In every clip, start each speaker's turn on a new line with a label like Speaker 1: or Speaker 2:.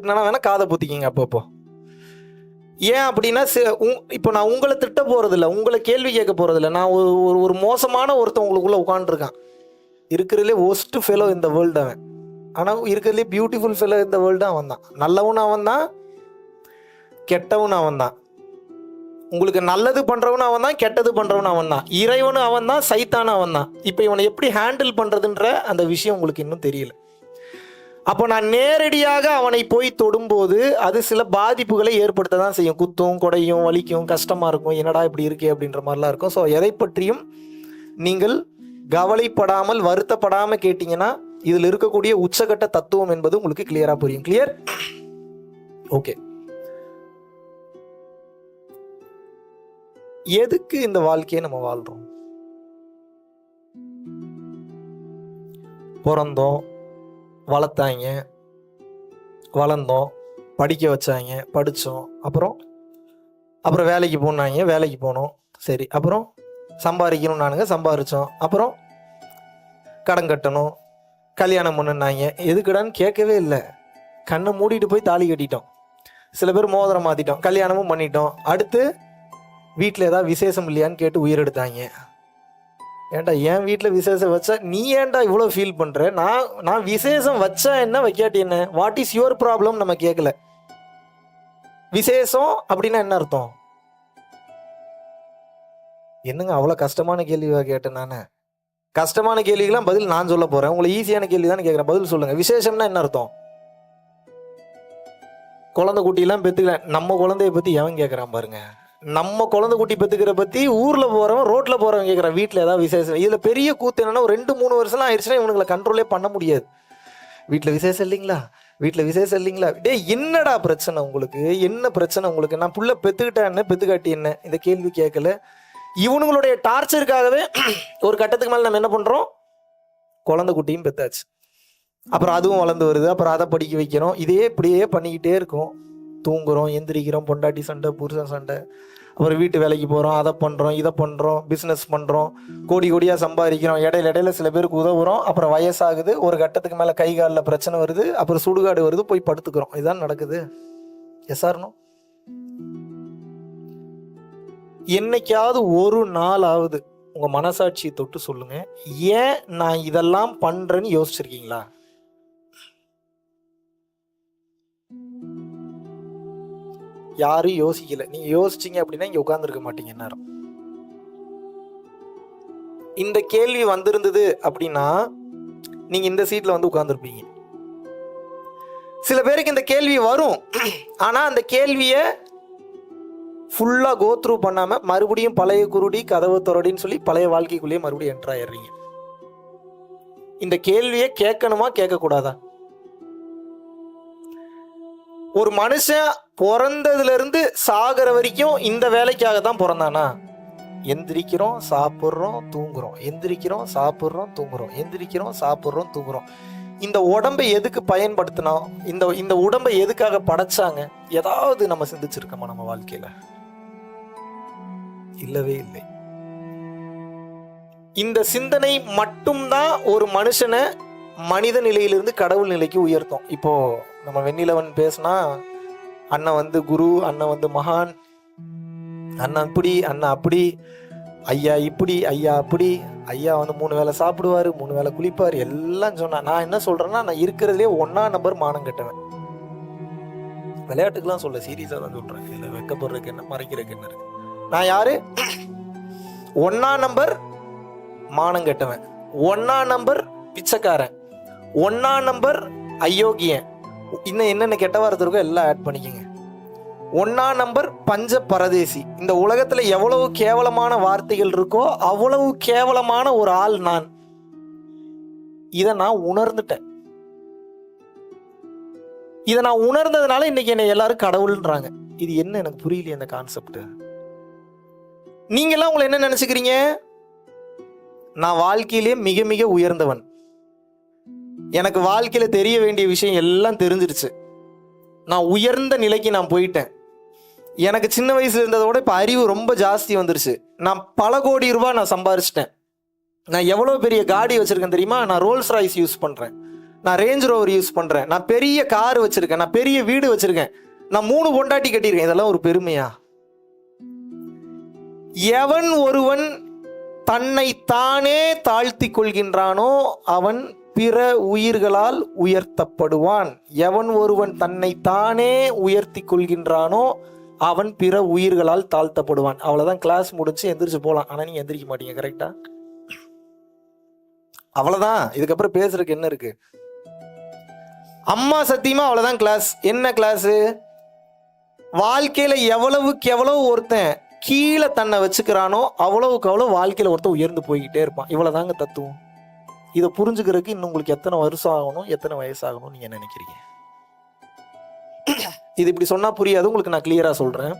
Speaker 1: திட்டினா வேணால் காதை பொத்திக்கிங்க அப்பப்போ. ஏன் அப்படின்னா இப்போ நான் உங்களை திட்ட போகிறதில்ல, உங்களை கேள்வி கேட்க போகிறதில்ல. நான் ஒரு மோசமான ஒருத்தன் உங்களுக்குள்ளே உட்காந்துருக்கான். இருக்கிறதுலே ஒஸ்ட் ஃபெலோ இந்த வேர்ல்டு அவன். ஆனால் இருக்கிறதுலே பியூட்டிஃபுல் ஃபெலோ இந்த வேர்ல்டு அவன் தான். நல்லவனும் அவன் தான், கெட்டவனும் அவன் தான். உங்களுக்கு நல்லது பண்ணுறவனும் அவன் தான், கெட்டது பண்ணுறவனும் அவன் தான். இறைவனும் அவன் தான், சைத்தானும் அவன் தான். இப்போ இவனை எப்படி ஹேண்டில் பண்ணுறதுன்ற அந்த விஷயம் உங்களுக்கு இன்னும் தெரியல. அப்போ நான் நேரடியாக அவனை போய் தொடும்போது அது சில பாதிப்புகளை ஏற்படுத்த தான் செய்யும். குத்தும், கொடையும், வலிக்கும், கஷ்டமாக இருக்கும், என்னடா இப்படி இருக்கே அப்படின்ற மாதிரிலாம் இருக்கும். ஸோ எதை பற்றியும் நீங்கள் கவலைப்படாமல் வருத்தப்படாமல் கேட்டிங்கன்னா இதில் இருக்கக்கூடிய உச்சகட்ட தத்துவம் என்பது உங்களுக்கு கிளியராக புரியும். கிளியர்? ஓகே. எதுக்கு இந்த வாழ்க்கையை நம்ம வாழ்றோம்? பிறந்தோம், வளர்த்தாங்க, வளர்ந்தோம், படிக்க வச்சாங்க, படித்தோம், அப்புறம் வேலைக்கு போனாங்க, வேலைக்கு போனோம், சரி, அப்புறம் சம்பாதிக்கணும், நானுங்க சம்பாதிச்சோம், அப்புறம் கடன் கட்டணும், கல்யாணம் பண்ணுனாங்க. எதுக்குடான்னு கேட்கவே இல்லை. கண்ணை மூடிட்டு போய் தாலி கட்டிட்டோம். சில பேர் மோதிரம் மாற்றிட்டோம், கல்யாணமும் பண்ணிட்டோம். அடுத்து வீட்டில் ஏதாவது விசேஷம் இல்லையான்னு கேட்டு உயிரெடுத்தாங்க. ஏன்டா என் வீட்டில் விசேஷம் வச்சா நீ ஏன்டா இவ்வளோ ஃபீல் பண்ணுற? நான் விசேஷம் வச்சா என்ன, வைக்காட்டி என்ன? What is your problem? நம்ம கேட்கல. விசேஷம் அப்படின்னா என்ன அர்த்தம்? என்னங்க அவ்வளோ கஷ்டமான கேள்வியாக கேட்டேன் நான். கஷ்டமான கேள்விக்கெல்லாம் பதில் நான் சொல்ல போகிறேன். உங்களை ஈஸியான கேள்வி தானே கேட்குறேன், பதில் சொல்லுங்கள். விசேஷம்னா என்ன அர்த்தம்? குழந்தை குட்டிலாம் பெற்றுக்கல. நம்ம குழந்தைய பற்றி எவன் கேட்குறான் பாருங்க. நம்ம குழந்தை குட்டி பெற்றுக்கிற பற்றி ஊரில் போகிறவன், ரோட்டில் போகிறவன் கேட்குறான். வீட்டில் ஏதாவது விசேஷம். இதில் பெரிய கூத்து என்னென்னா, ஒரு 2-3 வருஷம்லாம் ஆயிடுச்சுன்னா இவனுங்களை கண்ட்ரோலே பண்ண முடியாது. வீட்டில் விசேஷம் இல்லைங்களா, வீட்டில் விசேஷம் இல்லைங்களா? டே என்னடா பிரச்சனை உங்களுக்கு? என்ன பிரச்சனை உங்களுக்கு? நான் புள்ள பெற்றுக்கிட்டா என்ன, பெற்றுக்காட்டி என்ன? இந்த கேள்வி கேட்கல. இவனுங்களுடைய டார்ச்சருக்காகவே ஒரு கட்டத்துக்கு மேலே நம்ம என்ன பண்ணுறோம்? குழந்தை குட்டியும் பெற்றாச்சு, அப்புறம் அதுவும் வளர்ந்து வருது, அப்புறம் அதை படிக்க வைக்கிறோம். இதே இப்படியே பண்ணிக்கிட்டே இருக்கோம். தூங்குறோம், எந்திரிக்கிறோம், பொண்டாட்டி சண்டை, புருஷன் சண்டை, அப்புறம் வீட்டு வேலைக்கு போகிறோம், அதை பண்ணுறோம், இதை பண்ணுறோம், பிஸ்னஸ் பண்ணுறோம், கோடி கோடியாக சம்பாதிக்கிறோம். இடையில சில பேருக்கு உதவுறோம். அப்புறம் வயசாகுது, ஒரு கட்டத்துக்கு மேலே கை காலில் பிரச்சனை வருது, அப்புறம் சுடுகாடு வருது, போய் படுத்துக்கிறோம். இதுதான் நடக்குது. Yes or no? என்னைக்காவது ஒரு நாளாவது உங்கள் மனசாட்சியை தொட்டு சொல்லுங்க, ஏன் நான் இதெல்லாம் பண்ணுறேன்னு யோசிச்சிருக்கீங்களா? யாரும் யோசிக்கல. நீங்க யோசிச்சீங்க அப்படின்னா இங்க உட்கார்ந்துருக்க மாட்டீங்க நேரம். இந்த கேள்வி வந்திருந்தது அப்படின்னா நீங்க இந்த சீட்ல வந்து உட்கார்ந்துருப்பீங்க. சில பேருக்கு இந்த கேள்வி வரும், ஆனா அந்த கேள்வியை ஃபுல்லா கோ த்ரூ பண்ணாம மறுபடியும் பழைய குருடி கதவு தொடடின்னு சொல்லி பழைய வாழ்க்கைக்குள்ளேயே மறுபடியும் என்ட்ரு ஆயிடுறீங்க. இந்த கேள்வியை கேட்கணுமா கேட்கக்கூடாதா? ஒரு மனுஷன் பிறந்ததுல இருந்து சாகிற வரைக்கும் இந்த வேலைக்காக தான் பிறந்தானா? எந்திரிக்கிறோம், சாப்பிட்றோம், தூங்குறோம், எந்திரிக்கிறோம், சாப்பிட்றோம், தூங்குறோம், எந்திரிக்கிறோம், சாப்பிட்றோம், தூங்குறோம். இந்த உடம்பை எதுக்கு பயன்படுத்தினோம்? இந்த உடம்பை எதுக்காக படைச்சாங்க? ஏதாவது நம்ம சிந்திச்சிருக்கோமா நம்ம வாழ்க்கையில? இல்லவே இல்லை. இந்த சிந்தனை மட்டும்தான் ஒரு மனுஷனை மனித நிலையிலிருந்து கடவுள் நிலைக்கு உயர்த்தும். இப்போ நம்ம வெண்ணிலவன் பேசினா, அண்ணன் வந்து குரு, அண்ணன் வந்து மகான், அண்ணன் இப்படி, அண்ணன் அப்படி, ஐயா இப்படி, ஐயா அப்படி, ஐயா வந்து 3 வேளை சாப்பிடுவாரு, 3 வேளை குளிப்பார், எல்லாம் சொன்னா. நான் என்ன சொல்றேன்னா, நான் இருக்கிறதுலே 1ஆம் நம்பர் மானம் கட்டுவேன். விளையாட்டுக்கெல்லாம் சொல்ல, சீரியஸா தான் சொல்றேன். இல்லை வெக்கப்படுறதுக்கு என்ன, மறைக்கிறதுக்கு என்ன இருக்கு? நான் யாரு? 1ஆம் நம்பர் மானம் கட்டுவேன், 1ஆம் நம்பர் பிச்சைக்காரன், 1ஆம் நம்பர் அயோக்கியன், இன்னும் என்னென்ன கெட்ட வார்த்தை இருக்கோ எல்லாம் ஆட் பண்ணிக்கோங்க. 1ஆம் நம்பர் பஞ்ச பரதேசி. இந்த உலகத்துல எவ்வளவு கேவலமான வார்த்தைகள் இருக்கோ அவ்வளவு கேவலமான ஒரு ஆள் நான். இதை நான் உணர்ந்துட்டேன். இதை நான் உணர்ந்ததுனால இன்னைக்கு என்னை எல்லாரும் கடவுள்ன்றாங்க. இது என்ன எனக்கு புரியலையே இந்த கான்செப்ட். நீங்க எல்லாம் உங்களை என்ன நினைச்சுக்கிறீங்க? நான் வாழ்க்கையிலே மிக மிக உயர்ந்தவன், எனக்கு வாழ்க்கையில தெரிய வேண்டிய விஷயம் எல்லாம் தெரிஞ்சிருச்சு, நான் உயர்ந்த நிலைக்கு நான் போயிட்டேன், எனக்கு சின்ன வயசுல இருந்ததோட இப்போ அறிவு ரொம்ப ஜாஸ்தி வந்துருச்சு, நான் பல கோடி ரூபாய் நான் சம்பாரிச்சிட்டேன், நான் எவ்வளோ பெரிய காடி வச்சிருக்கேன் தெரியுமா, நான் ரோல்ஸ் ராய்ஸ் யூஸ் பண்ணுறேன், நான் ரேஞ்ச் ரோவர் யூஸ் பண்றேன், நான் பெரிய கார் வச்சிருக்கேன், நான் பெரிய வீடு வச்சிருக்கேன், நான் 3 பொண்டாட்டி கட்டியிருக்கேன், இதெல்லாம் ஒரு பெருமையா? எவன் ஒருவன் தன்னை தானே தாழ்த்தி கொள்கின்றானோ அவன் பிற உயிர்களால் உயர்த்தப்படுவான். எவன் ஒருவன் தன்னை தானே உயர்த்தி கொள்கின்றானோ அவன் பிற உயிர்களால் தாழ்த்தப்படுவான். அவ்வளவுதான், கிளாஸ் முடிச்சு எந்திரிச்சு போலாம். ஆனா நீங்க எந்திரிக்க மாட்டீங்க. கரெக்டா? அவ்வளவுதான். இதுக்கப்புறம் பேசுறதுக்கு என்ன இருக்கு? அம்மா சத்தியமா அவ்வளவுதான் கிளாஸ். என்ன கிளாஸ்? வாழ்க்கையில எவ்வளவுக்கு எவ்வளவு ஒருத்தன் கீழே தன்னை வச்சுக்கிறானோ அவ்வளவுக்கு அவ்வளவு வாழ்க்கையில ஒருத்தன் உயர்ந்து போய்கிட்டே இருப்பான். இவ்வளவுதாங்க தத்துவம். இதை புரிஞ்சுக்கிறதுக்கு இன்னும் உங்களுக்கு எத்தனை வருஷம் ஆகணும், எத்தனை வயசாகணும் நீங்க நினைக்கிறீங்க? இது இப்படி சொன்னா புரியாது, உங்களுக்கு நான் கிளியரா சொல்றேன்.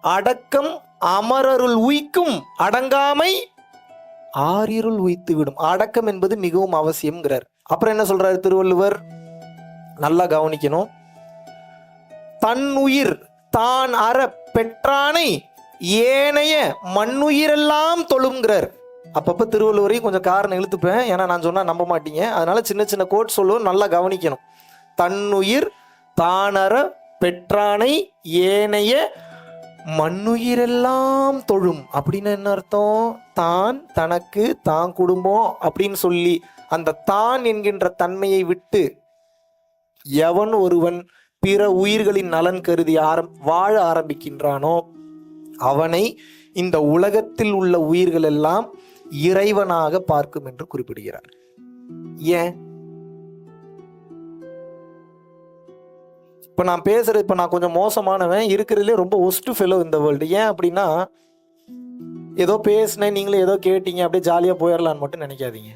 Speaker 1: அடக்கம் அமரருள் உய்க்கும், அடங்காமை ஆரிருள் உய்த்து விடும். அடக்கம் என்பது மிகவும் அவசியம்ங்கிறார். அப்புறம் என்ன சொல்றாரு திருவள்ளுவர்? நல்லா கவனிக்கணும். தன் உயிர் தான் அற பெற்றானை ஏனைய மண்ணுயிரெல்லாம் தொழுங்கிறார். அப்பப்ப திருவள்ளுவரையும் கொஞ்சம் காரணம் இழுத்துப்பேன், ஏன்னா நான் சொன்னா நம்ப மாட்டீங்க. அதனால சின்ன சின்ன கோட் சொல்லுவோம், நல்லா கவனிக்கணும். தன்னுயிர் தானற பெற்றானை ஏனைய மண்ணுயிரெல்லாம் தொழும் அப்படின்னு என்ன அர்த்தம்? தான், தனக்கு, தான் குடும்பம் அப்படின்னு சொல்லி அந்த தான் என்கின்ற தன்மையை விட்டு எவன் ஒருவன் பிற உயிர்களின் நலன் கருதி வாழ ஆரம்பிக்கின்றானோ அவனை இந்த உலகத்தில் உள்ள உயிர்கள் எல்லாம் இறைவனாக பார்க்கும் என்று குறிப்பிடுகிறார். ஏன்? இப்ப நான் பேசுறது, இப்ப நான் கொஞ்சம் மோசமானவன், இருக்கிறதுலே ரொம்ப ஒஸ்ட் ஃபெலோ இந்த வேர்ல்டு. ஏன் அப்படின்னா, ஏதோ பேசினேன், நீங்களும் ஏதோ கேட்டீங்க, அப்படியே ஜாலியா போயிடலான்னு மட்டும் நினைக்காதீங்க.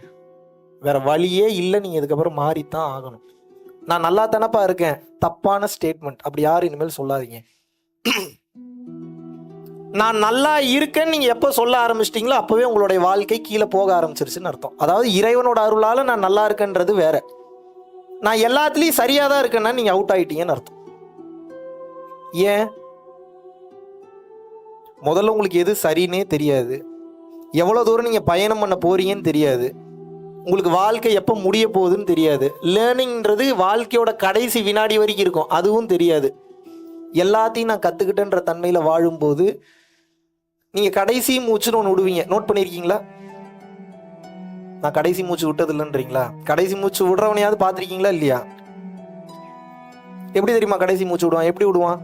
Speaker 1: வேற வழியே இல்லை, நீங்க இதுக்கப்புறம் மாறித்தான் ஆகணும். நான் நல்லா தானப்பா இருக்கேன், தப்பான ஸ்டேட்மெண்ட். அப்படி யாரும் இனிமேல் சொல்லாதீங்க. நான் நல்லா இருக்கேன்னு நீங்க எப்போ சொல்ல ஆரம்பிச்சிட்டீங்களோ அப்பவே உங்களுடைய வாழ்க்கை கீழே போக ஆரம்பிச்சிருச்சுன்னு அர்த்தம். அதாவது இறைவனோட அருளால நான் நல்லா இருக்கேன்றது வேற. நான் எல்லாத்துலயும் சரியா தான் இருக்கேன்னா நீங்க அவுட் ஆயிட்டீங்கன்னு அர்த்தம். ஏன்? முதல்ல உங்களுக்கு எது சரின்னே தெரியாது, எவ்வளவு தூரம் நீங்க பயணம் பண்ண போறீங்கன்னு தெரியாது, உங்களுக்கு வாழ்க்கை எப்போ முடிய போகுதுன்னு தெரியாது, லேர்னிங்ன்றது வாழ்க்கையோட கடைசி வினாடி வரைக்கும் இருக்கும் அதுவும் தெரியாது. எல்லாத்தையும் நான் கற்றுக்கிட்டேன்ற தன்மையில் வாழும்போது நீங்கள் கடைசி மூச்சுன்னு ஒன்று விடுவீங்க. நோட் பண்ணியிருக்கீங்களா? நான் கடைசி மூச்சு விட்டது இல்லைன்றீங்களா? கடைசி மூச்சு விடுறவனையாவது பார்த்துருக்கீங்களா இல்லையா? எப்படி தெரியுமா கடைசி மூச்சு விடுவான்? எப்படி விடுவான்?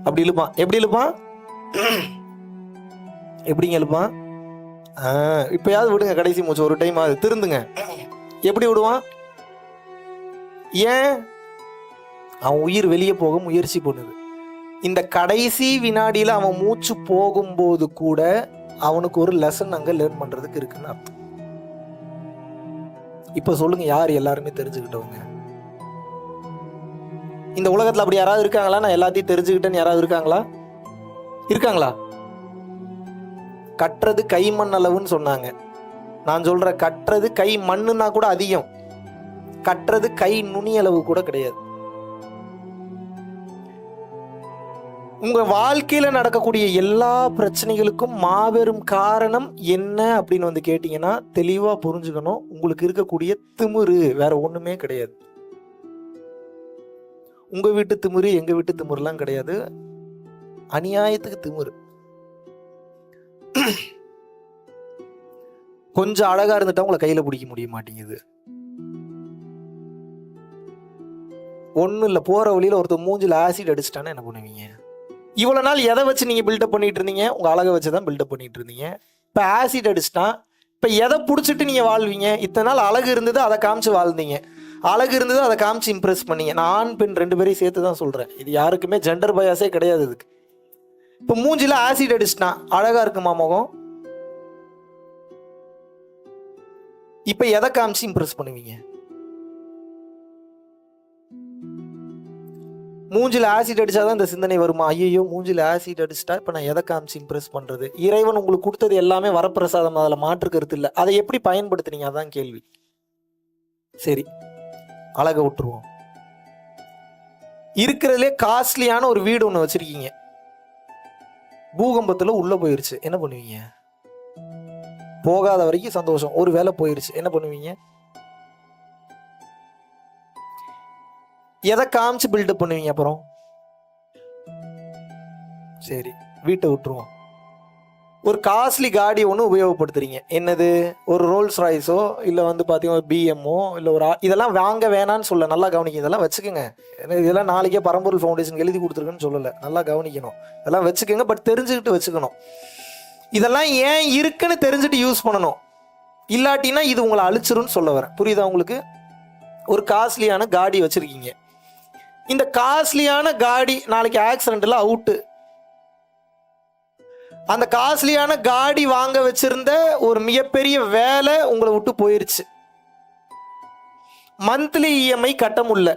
Speaker 1: அப்படி இழுப்பான். எப்படி இழுப்பான்? எப்படிங்க இழுப்பான்? இப்பயாவது விடுங்க கடைசி மூச்சு ஒரு டைம், அது திருந்துங்க. எப்படி விடுவான்? ஏன்? அவன் உயிர் வெளியே போக முயற்சி பண்ணுது. இந்த கடைசி வினாடியில அவன் மூச்சு போகும்போது கூட அவனுக்கு ஒரு லெசன் அங்க லேர்ன் பண்றதுக்கு இருக்குன்னு அர்த்தம். இப்ப சொல்லுங்க, யார் எல்லாருமே தெரிஞ்சுக்கிட்டவங்க? இந்த உலகத்துல அப்படி யாராவது இருக்காங்களா? நான் எல்லாத்தையும் தெரிஞ்சுக்கிட்டேன்னு யாராவது இருக்காங்களா? இருக்காங்களா? கற்றது கை மண் அளவுன்னு சொன்னாங்க. நான் சொல்ற கற்றது கை மண்ணுன்னா கூட அதிகம், கற்றது கை நுனி அளவு கூட கிடையாது. உங்க வாழ்க்கையில நடக்கக்கூடிய எல்லா பிரச்சனைகளுக்கும் மாபெரும் காரணம் என்ன அப்படின்னு வந்து கேட்டீங்கன்னா தெளிவா புரிஞ்சுக்கணும். உங்களுக்கு இருக்கக்கூடிய திமிரு வேற ஒண்ணுமே கிடையாது. உங்க வீட்டு திமிரு எங்க வீட்டு திமிருலாம் கிடையாது. அநியாயத்துக்கு திமிரு. கொஞ்சம் அழகா இருந்துட்டா உங்களை கையில பிடிக்க முடிய மாட்டேங்குது. ஒன்னும் இல்ல, போற வழியில ஒருத்தர் மூஞ்சில ஆசிட் அடிச்சிட்டானா என்ன பண்ணுவீங்க? இவ்வளவு நாள் எதை வச்சு நீங்க பில்டப் பண்ணிட்டு இருந்தீங்க? உங்க அழகை வச்சுதான் பில்டப் பண்ணிட்டு இருந்தீங்க. இப்ப ஆசிட் அடிச்சிட்டான், இப்ப எதை புடிச்சிட்டு நீங்க வாழ்வீங்க? இத்தனை நாள் அழகு இருந்தது, அதை காமிச்சு வாழ்ந்தீங்க. அழகு இருந்தது, அதை காமிச்சு இம்ப்ரெஸ் பண்ணீங்க. நான் ஆண் பெண் 2 பேரையும் சேர்த்து தான் சொல்றேன். இது யாருக்குமே ஜெண்டர் பயாஸே கிடையாது இதுக்கு. இப்ப மூஞ்சில ஆசிட் அடிச்சிட்டான், அழகா இருக்குமா முகம்? இப்ப எதை காமிச்சு இம்ப்ரெஸ் பண்ணுவீங்க? மூஞ்சில ஆசிட் அடிச்சாதான் இந்த சிந்தனை வருமா? ஐயோ மூஞ்சில ஆசிட் அடிச்சிட்டா இப்ப நான் எதை காமிச்சு இம்ப்ரெஸ் பண்றது? இறைவன் உங்களுக்கு கொடுத்தது எல்லாமே வரப்பிரசாதம், அதில் மாற்று கருத்து இல்லை. அதை எப்படி பயன்படுத்துனீங்க அதான் கேள்வி. சரி, அழக விட்டுருவோம். இருக்கிறதுலே காஸ்ட்லியான ஒரு வீடு ஒன்று வச்சிருக்கீங்க, பூகம்பத்துல உள்ள போயிருச்சு, என்ன பண்ணுவீங்க? போகாத வரைக்கும் சந்தோஷம். ஒரு வேளை போயிடுச்சு, என்ன பண்ணுவீங்க? எதை காமிச்சு பில்டப் பண்ணுவீங்க அப்புறம்? சரி, வீட்டை விட்டுருவோம். ஒரு காஸ்ட்லி காடி ஒன்று உபயோகப்படுத்துறீங்க. என்னது? ஒரு ரோல்ஸ் ராய்ஸோ இல்லை வந்து பார்த்தீங்கன்னா பிஎம்ஓ இல்லை ஒரு இதெல்லாம் வாங்க வேணான்னு சொல்ல, நல்லா கவனிக்க. இதெல்லாம் வச்சுக்கோங்க. இதெல்லாம் நாளைக்கே பரம்பொருள் ஃபவுண்டேஷன் எழுதி கொடுத்துருக்குன்னு சொல்லலை, நல்லா கவனிக்கணும். இதெல்லாம் வச்சுக்கோங்க, பட் தெரிஞ்சுக்கிட்டு வச்சுக்கணும். இதெல்லாம் ஏன் இருக்குன்னு தெரிஞ்சுட்டு யூஸ் பண்ணணும். இல்லாட்டினா இது உங்களை அழிச்சிரும்னு சொல்ல வரேன். புரியுதா உங்களுக்கு? ஒரு காஸ்ட்லியான காடி வச்சுருக்கீங்க. இந்த காஸ்ட்லியான காடி நாளைக்கு ஆக்சிடென்ட்டில் அவுட்டு. அந்த காஸ்ட்லியான காடி வாங்க வச்சிருந்த ஒரு மிகப்பெரிய வேலை உங்களை விட்டு போயிருச்சு. மந்த்லி இஎம்ஐ கட்ட முடியல.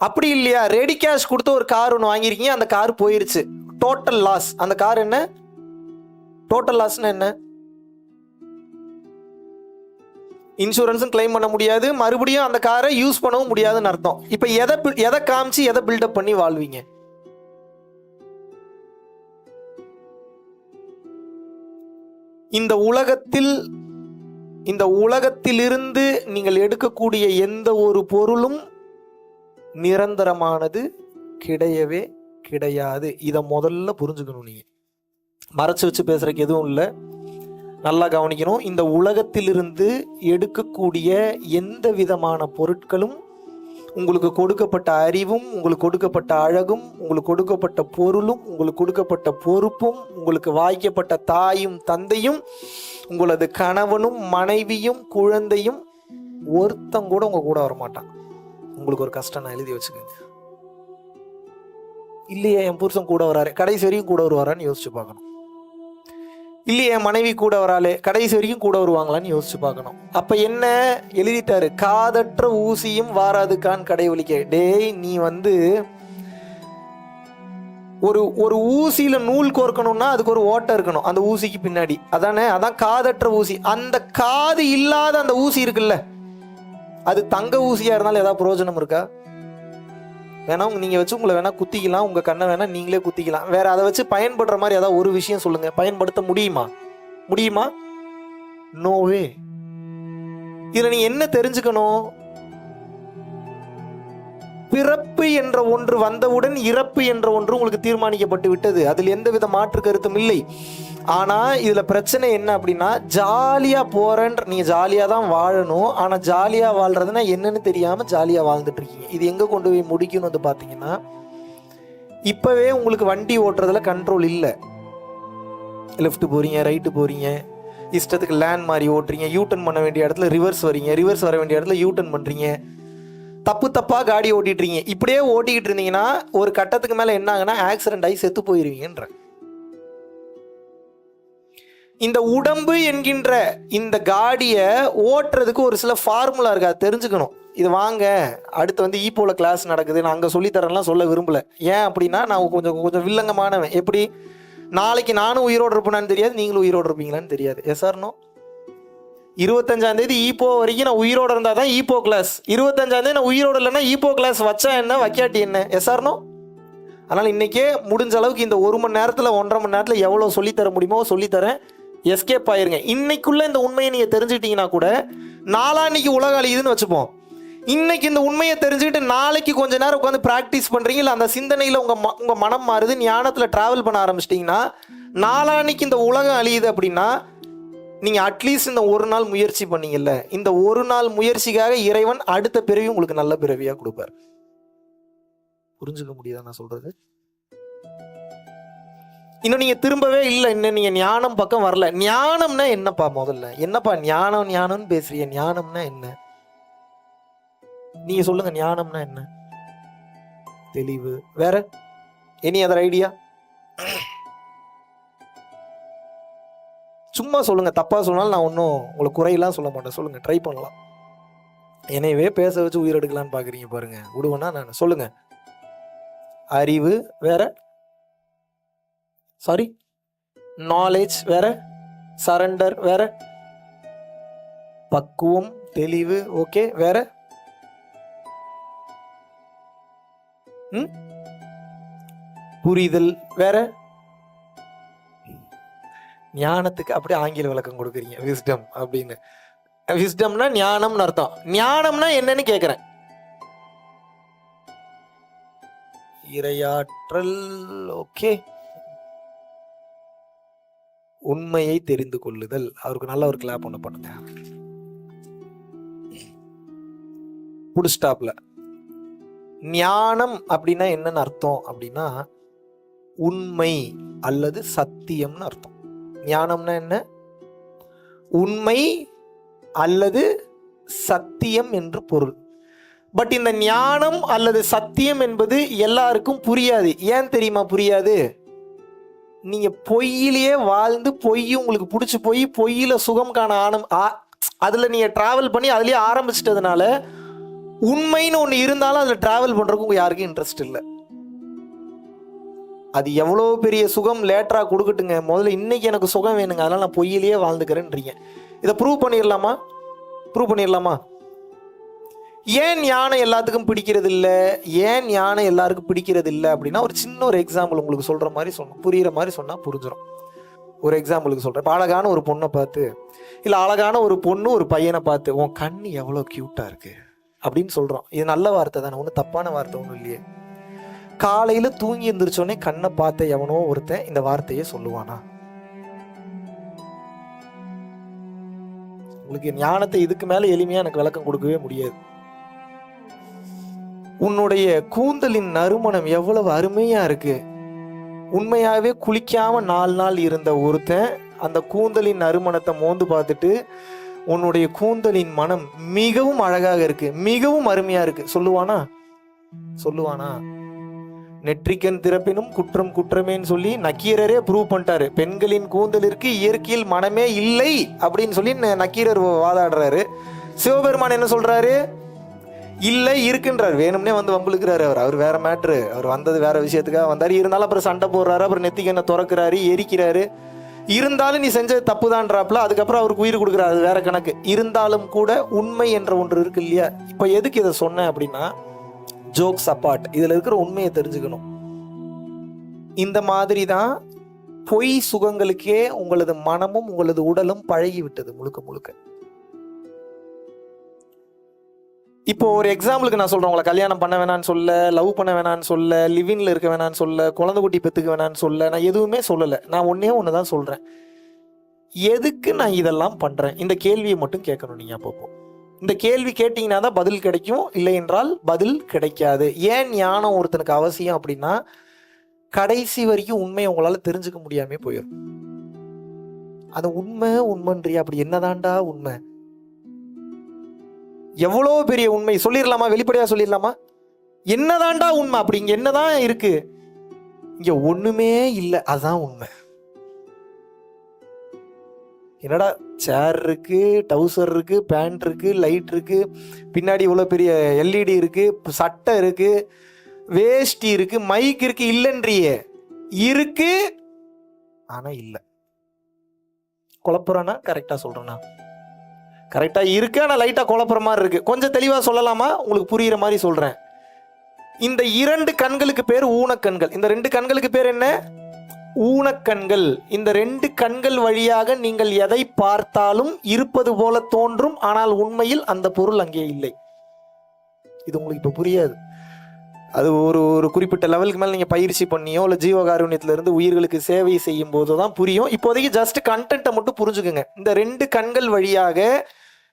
Speaker 1: அப்படி இல்லையா, ரெடி கேஷ் கொடுத்து ஒரு கார் ஒன்று வாங்கியிருக்கீங்க, அந்த கார் போயிருச்சு. Total loss. அந்த கார் என்ன? டோட்டல் லாஸ்னா என்ன? இன்சூரன்ஸும் கிளைம் பண்ண முடியாது, மறுபடியும் அந்த காரை யூஸ் பண்ணவும் முடியாதுன்னு அர்த்தம். இப்போ எதை காமிச்சு எதை பில்டப் பண்ணி வாழ்வீங்க? இந்த உலகத்திலிருந்து நீங்கள் எடுக்கக்கூடிய எந்த ஒரு பொருளும் நிரந்தரமானது கிடையவே கிடையாது. இதை முதல்ல புரிஞ்சுக்கணும். நீங்க மறைச்சு வச்சு பேசுறதுக்கு எதுவும் இல்லை, நல்லா கவனிக்கணும். இந்த உலகத்திலிருந்து எடுக்கக்கூடிய எந்த விதமான பொருட்களும், உங்களுக்கு கொடுக்கப்பட்ட அறிவும், உங்களுக்கு கொடுக்கப்பட்ட அழகும், உங்களுக்கு கொடுக்கப்பட்ட பொருளும், உங்களுக்கு கொடுக்கப்பட்ட பொறுப்பும், உங்களுக்கு வாய்க்கப்பட்ட தாயும் தந்தையும், உங்களது கணவனும் மனைவியும் குழந்தையும், ஒருத்தம் கூட உங்க கூட வரமாட்டான். உங்களுக்கு ஒரு கஷ்டம் நான் எழுதி வச்சுக்கோங்க. இல்லையே என் புருஷன் கூட வராரு, கடைசி வரைக்கும் கூட வருவாரான்னு யோசிச்சு பார்க்கணும். இல்லையே என் மனைவி கூட வராளே, கடைசி வரைக்கும் கூட வருவாங்களான்னு யோசிச்சு பார்க்கணும். அப்ப என்ன எழுதிட்டாரு? காதற்ற ஊசியும் வாராதுக்கான் கடை ஒலிக்க. டேய், நீ வந்து ஒரு ஊசியில நூல் கோர்க்கணும்னா அதுக்கு ஒரு ஓட்டை இருக்கணும் அந்த ஊசிக்கு பின்னாடி, அதானே? அதான் காதற்ற ஊசி. அந்த காது இல்லாத அந்த ஊசி இருக்குல்ல, அது தங்க ஊசியா இருந்தாலும் ஏதாவது பிரயோஜனம் இருக்கா? வேணா நீங்க வச்சு உங்களை வேணா குத்திக்கலாம், உங்க கண்ணை வேணா நீங்களே குத்திக்கலாம். வேற அதை வச்சு பயன்படுற மாதிரி ஏதாவது ஒரு விஷயம் சொல்லுங்க. பயன்படுத்த முடியுமா? நோவே. இதுல நீ என்ன தெரிஞ்சுக்கணும்? பிறப்பு என்ற ஒன்று வந்தவுடன் இறப்பு என்ற ஒன்று உங்களுக்கு தீர்மானிக்கப்பட்டு விட்டது. அதில் எந்தவித மாற்று கருத்தும் இல்லை. ஆனா இதுல பிரச்சனை என்ன அப்படின்னா, ஜாலியா போறேன்ற, நீங்க ஜாலியா தான் வாழணும். ஆனா ஜாலியா வாழ்றதுன்னா என்னன்னு தெரியாம ஜாலியா வாழ்ந்துட்டு இருக்கீங்க. இது எங்க கொண்டு போய் முடிக்கணும் வந்து பாத்தீங்கன்னா, இப்பவே உங்களுக்கு வண்டி ஓட்டுறதுல கண்ட்ரோல் இல்லை. லெஃப்ட் போறீங்க, ரைட்டு போறீங்க, இஷ்டத்துக்கு லேண்ட் மாதிரி ஓட்டுறீங்க, யூட்டன் பண்ண வேண்டிய இடத்துல ரிவர்ஸ் வரீங்க, ரிவர்ஸ் வர வேண்டிய இடத்துல யூட்டன் பண்றீங்க, தப்பா காடி ஓட்டிட்டு இருக்கீங்க. இப்படியே ஓட்டிக்கிட்டு இருந்தீங்கன்னா ஒரு கட்டத்துக்கு மேல என்ன ஆகுனா ஆக்சிடென்ட் ஆகி செத்து போயிருவீங்கன்ற. இந்த உடம்பு என்கின்ற இந்த காடியை ஓட்டுறதுக்கு ஒரு சில ஃபார்முலா இருக்கு, அது தெரிஞ்சுக்கணும். இது வாங்க, அடுத்து வந்து ஈப்போல கிளாஸ் நடக்குது, நான் அங்கே சொல்லித்தரேன்லாம் சொல்ல விரும்பல. ஏன் அப்படின்னா நான் கொஞ்சம் வில்லங்கமானவன். எப்படி நாளைக்கு நானும் உயிரோடு இருப்பேனான்னு தெரியாது, நீங்களும் உயிரோடு இருப்பீங்களான்னு தெரியாது. S or no? 25ஆம் தேதி ஈப்போ வரைக்கும் நான் உயிரோடு இருந்தால் தான் ஈப்போ கிளாஸ். 25ஆம் தேதி நான் உயிரோடு இல்லைன்னா ஈப்போ கிளாஸ் வச்சா என்ன, வைக்காட்டி என்ன? Yes or no? அதனால் இன்றைக்கே முடிஞ்ச அளவுக்கு இந்த 1 மணி நேரத்தில் 1.5 மணி நேரத்தில் எவ்வளோ சொல்லித்தர முடியுமோ சொல்லித்தரேன். எஸ்கேப் ஆயிருங்க. இன்னைக்குள்ள இந்த உண்மையை நீங்கள் தெரிஞ்சுக்கிட்டீங்கன்னா கூட நாளான்னைக்கு உலக அழியுதுன்னு வச்சுப்போம். இன்னைக்கு இந்த உண்மையை தெரிஞ்சுக்கிட்டு நாளைக்கு கொஞ்ச நேரம் உட்காந்து ப்ராக்டிஸ் பண்ணுறீங்க, இல்லை அந்த சிந்தனையில் உங்கள் மனம் மாறுது, ஞானத்தில் ட்ராவல் பண்ண ஆரம்பிச்சிட்டிங்கன்னா நாளான்னைக்கு இந்த உலகம் அழியுது அப்படின்னா நீங்கள் அட்லீஸ்ட் இந்த ஒரு நாள் முயற்சி பண்ணீங்கல்ல, இந்த ஒரு நாள் முயற்சிக்காக இறைவன் அடுத்த பிறவி உங்களுக்கு நல்ல பிறவியாக கொடுப்பார். புரிஞ்சுக்க முடியுதா நான் சொல்றது? இன்னும் நீங்க திரும்பவே இல்லை, இன்னும் நீங்க ஞானம் பக்கம் வரல. ஞானம்னா என்னப்பா? முதல்ல என்னப்பா ஞானம்னு பேசுறீங்க? ஞானம்னா என்ன? நீங்க சொல்லுங்க, ஞானம்னா என்ன? தெளிவு. வேற எனி அதர் ஐடியா? சும்மா சொல்லுங்க, தப்பா சொன்னாலும் நான் ஒன்றும் உங்களுக்கு குறையெல்லாம் சொல்ல மாட்டேன். சொல்லுங்க, ட்ரை பண்ணலாம். என்னையவே பேச வச்சு உயிர் எடுக்கலான்னு பாக்குறீங்க பாருங்க. விடுவேன்னா நான் சொல்லுங்க. அறிவு வேற, சாரி நாலேஜ் வேற, சரண்டர் வேற, பக்குவம் தெளிவு ஓகே, வேற புரிதல் வேற, ஞானத்துக்கு அப்படியே ஆங்கில விளக்கம் கொடுக்குறீங்க, விஸ்டம் அப்படின்னு. விஸ்டம்னா ஞானம்னு அர்த்தம். ஞானம்னா என்னன்னு கேட்குறேன். இறையாற்றல். ஓகே. உண்மையை தெரிந்து கொள்ளுதல். அவருக்கு நல்ல ஒரு கிளாப் ஒன்று பண்ணுங்க. புட் ஸ்டாப்ல. ஞானம் அப்படின்னா என்னன்னு அர்த்தம் அப்படின்னா உண்மை அல்லது சத்தியம்னு அர்த்தம். ஞானம்னா என்ன? உண்மை அல்லது சத்தியம் என்று பொருள். பட் இந்த ஞானம் அல்லது சத்தியம் என்பது எல்லாருக்கும் புரியாது. ஏன் தெரியுமா புரியாது? நீங்க பொய்யிலேயே வாழ்ந்து பொய் உங்களுக்கு பிடிச்சி போய் பொய்யில சுகம் காண அதுல நீங்க டிராவல் பண்ணி அதுலயே ஆரம்பிச்சிட்டதுனால உண்மைன்னு ஒன்று இருந்தாலும் அதில் டிராவல் பண்ணுறதுக்கு உங்கள் யாருக்கும் இன்ட்ரெஸ்ட் இல்லை. அது எவ்வளோ பெரிய சுகம் லேட்டராக கொடுக்கட்டுங்க, முதல்ல இன்னைக்கு எனக்கு சுகம் வேணுங்க, அதனால் நான் பொய்யிலேயே வாழ்ந்துக்கிறேன்றீங்க. இதை ப்ரூவ் பண்ணிடலாமா? ப்ரூவ் பண்ணிடலாமா? ஏன் ஞானம் எல்லாத்துக்கும் பிடிக்கிறது இல்லை? ஏன் ஞானம் எல்லாருக்கும் பிடிக்கிறது இல்லை அப்படின்னா ஒரு சின்ன ஒரு எக்ஸாம்பிள் உங்களுக்கு சொல்கிற மாதிரி சொன்னோம், புரிகிற மாதிரி சொன்னால் புரிஞ்சிடும். ஒரு எக்ஸாம்பிளுக்கு சொல்கிறேன். இப்போ அழகான ஒரு பொண்ணை பார்த்து, இல்லை அழகான ஒரு பொண்ணு ஒரு பையனை பார்த்து, உன் கண் எவ்வளோ க்யூட்டாக இருக்குது அப்படின்னு சொல்கிறோம். இது நல்ல வார்த்தை தானே, ஒன்றும் தப்பான வார்த்தை ஒன்றும் இல்லையே. காலையில் தூங்கி எழுந்திரிச்சோடனே கண்ணை பார்த்த எவனோ ஒருத்தன் இந்த வார்த்தையே சொல்லுவானா? உங்களுக்கு ஞானத்தை இதுக்கு மேலே எளிமையாக எனக்கு விளக்கம் கொடுக்கவே முடியாது. உன்னுடைய கூந்தலின் நறுமணம் எவ்வளவு அருமையாக இருக்கு. உண்மையாகவே குளிக்காம 4 நாள் இருந்த ஒருத்தன் அந்த கூந்தலின் நறுமணத்தை மோந்து பார்த்துட்டு உன்னுடைய கூந்தலின் மனம் மிகவும் அழகாக இருக்கு, மிகவும் அருமையா இருக்கு சொல்லுவானா? சொல்லுவானா? நெற்றிக்கண் திறப்பினும் குற்றம் குற்றமேன்னு சொல்லி நக்கீரரே ப்ரூவ் பண்ணிட்டாரு. பெண்களின் கூந்தலிற்கு இயற்கையில் மனமே இல்லை அப்படின்னு சொல்லி நக்கீரர் வாதாடுறாரு. சிவபெருமான் என்ன சொல்றாரு? இல்லை இருக்குன்றார். வேணும்னே வந்து வம்புழுக்கிறாரு. அவர் வேற மேட்ரு. அவர் வந்தது வேற விஷயத்துக்காக வந்தார். இருந்தாலும் அப்புறம் சண்டை போடுறாரு, அப்புறம் நெத்திக்கண்ணை திறக்கிறாரு, எரிக்கிறாரு. இருந்தாலும் நீ செஞ்சது தப்பு தான்றாப்புல. அதுக்கப்புறம் அவருக்கு உயிர் கொடுக்குறாரு, அது வேற கணக்கு. இருந்தாலும் கூட உண்மை என்ற ஒன்று இருக்கு இல்லையா? இப்போ எதுக்கு இதை சொன்னேன் அப்படின்னா, ஜோக்ஸ் அப்பார்ட், இதுல இருக்கிற உண்மையை தெரிஞ்சுக்கணும். இந்த மாதிரி தான் பொய் சுகங்களுக்கே உங்களது மனமும் உங்களது உடலும் பழகி விட்டது முழுக்க முழுக்க. இப்போ ஒரு எக்ஸாம்பிளுக்கு நான் சொல்றேன். உங்களை கல்யாணம் பண்ண வேணான்னு சொல்ல, லவ் பண்ண வேணான்னு சொல்ல, லிவின்ல இருக்க வேணான்னு சொல்ல, குழந்தை குட்டி பெற்றுக்க வேணான்னு சொல்ல, நான் எதுவுமே சொல்லலை. நான் ஒன்னே ஒன்று தான் சொல்றேன். எதுக்கு நான் இதெல்லாம் பண்றேன்? இந்த கேள்வியை மட்டும் கேட்கணும் நீங்க அப்பப்போ. இந்த கேள்வி கேட்டீங்கன்னா தான் பதில் கிடைக்கும், இல்லை என்றால் பதில் கிடைக்காது. ஏன் ஞானம் ஒருத்தனுக்கு அவசியம் அப்படின்னா, கடைசி வரைக்கும் உண்மையை உங்களால தெரிஞ்சுக்க முடியாமே போயிடும். அது உண்மைன்றியா? அப்படி என்னதான்டா உண்மை? எவ்வளோ பெரிய உண்மை சொல்லிடலாமா? வெளிப்படையா சொல்லிடலாமா? என்னதான்டா உண்மை? அப்படி இங்க என்னதான் இருக்கு? இங்க ஒண்ணுமே இல்லை, அதுதான் உண்மை. என்னடா சேர் இருக்கு, டவுசர் இருக்கு, பேண்ட் இருக்கு, லைட் இருக்கு, பின்னாடி இவ்வளவு பெரிய எல்இடி இருக்கு, சட்டை இருக்கு, வேஷ்டி இருக்கு, மைக் இருக்கு, இல்லைன்றியே. இருக்கு ஆனா இல்லை. குழப்பறானா? கரெக்டா சொல்றேனா? கரெக்டா இருக்கு, ஆனா லைட்டா குழப்புற மாதிரி இருக்கு. கொஞ்சம் தெளிவா சொல்லலாமா? உங்களுக்கு புரியுற மாதிரி சொல்றேன். இந்த 2 கண்களுக்கு பேர் ஊனக்கண்கள். இந்த 2 கண்களுக்கு பேர் என்ன? ஊனக்கண்கள். இந்த 2 கண்கள் வழியாக நீங்கள் எதை பார்த்தாலும் இருப்பது போல தோன்றும், ஆனால் உண்மையில் அந்த பொருள் அங்கே இல்லை. இது உங்களுக்கு இப்ப புரியாது. அது ஒரு குறிப்பிட்ட லெவலுக்கு மேல நீங்க பயிற்சி பண்ணியோ இல்லை ஜீவகாருண்யத்துல இருந்து உயிர்களுக்கு சேவை செய்யும் போதுதான் புரியும். இப்போதைக்கு ஜஸ்ட் கண்டென்ட்டை மட்டும் புரிஞ்சுக்குங்க. இந்த 2 கண்கள் வழியாக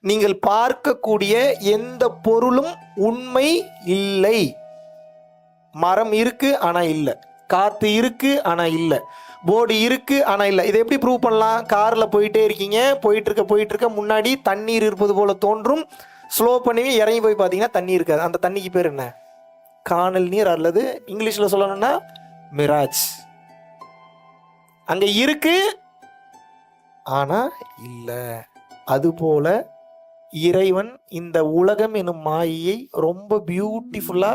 Speaker 1: நீங்கள் பார்க்கக்கூடிய எந்த பொருளும் உண்மை இல்லை. மரம் இருக்கு ஆனா இல்லை, காத்து இருக்கு ஆனா இல்லை, போர்டு இருக்கு ஆனா இல்லை. இதை எப்படி ப்ரூவ் பண்ணலாம்? கார்ல போயிட்டே இருக்கீங்க, போயிட்டு இருக்க முன்னாடி தண்ணீர் இருப்பது போல தோன்றும். ஸ்லோ பண்ணி இறங்கி போய் பார்த்தீங்கன்னா தண்ணி இருக்காது. அந்த தண்ணிக்கு பேர் என்ன? காணல் நீர், அல்லது இங்கிலீஷ்ல சொல்லணும்னா மிராஜ். அங்க இருக்கு ஆனா இல்லை. அதுபோல இறைவன் இந்த உலகம் எனும் மாயையை ரொம்ப பியூட்டிஃபுல்லா,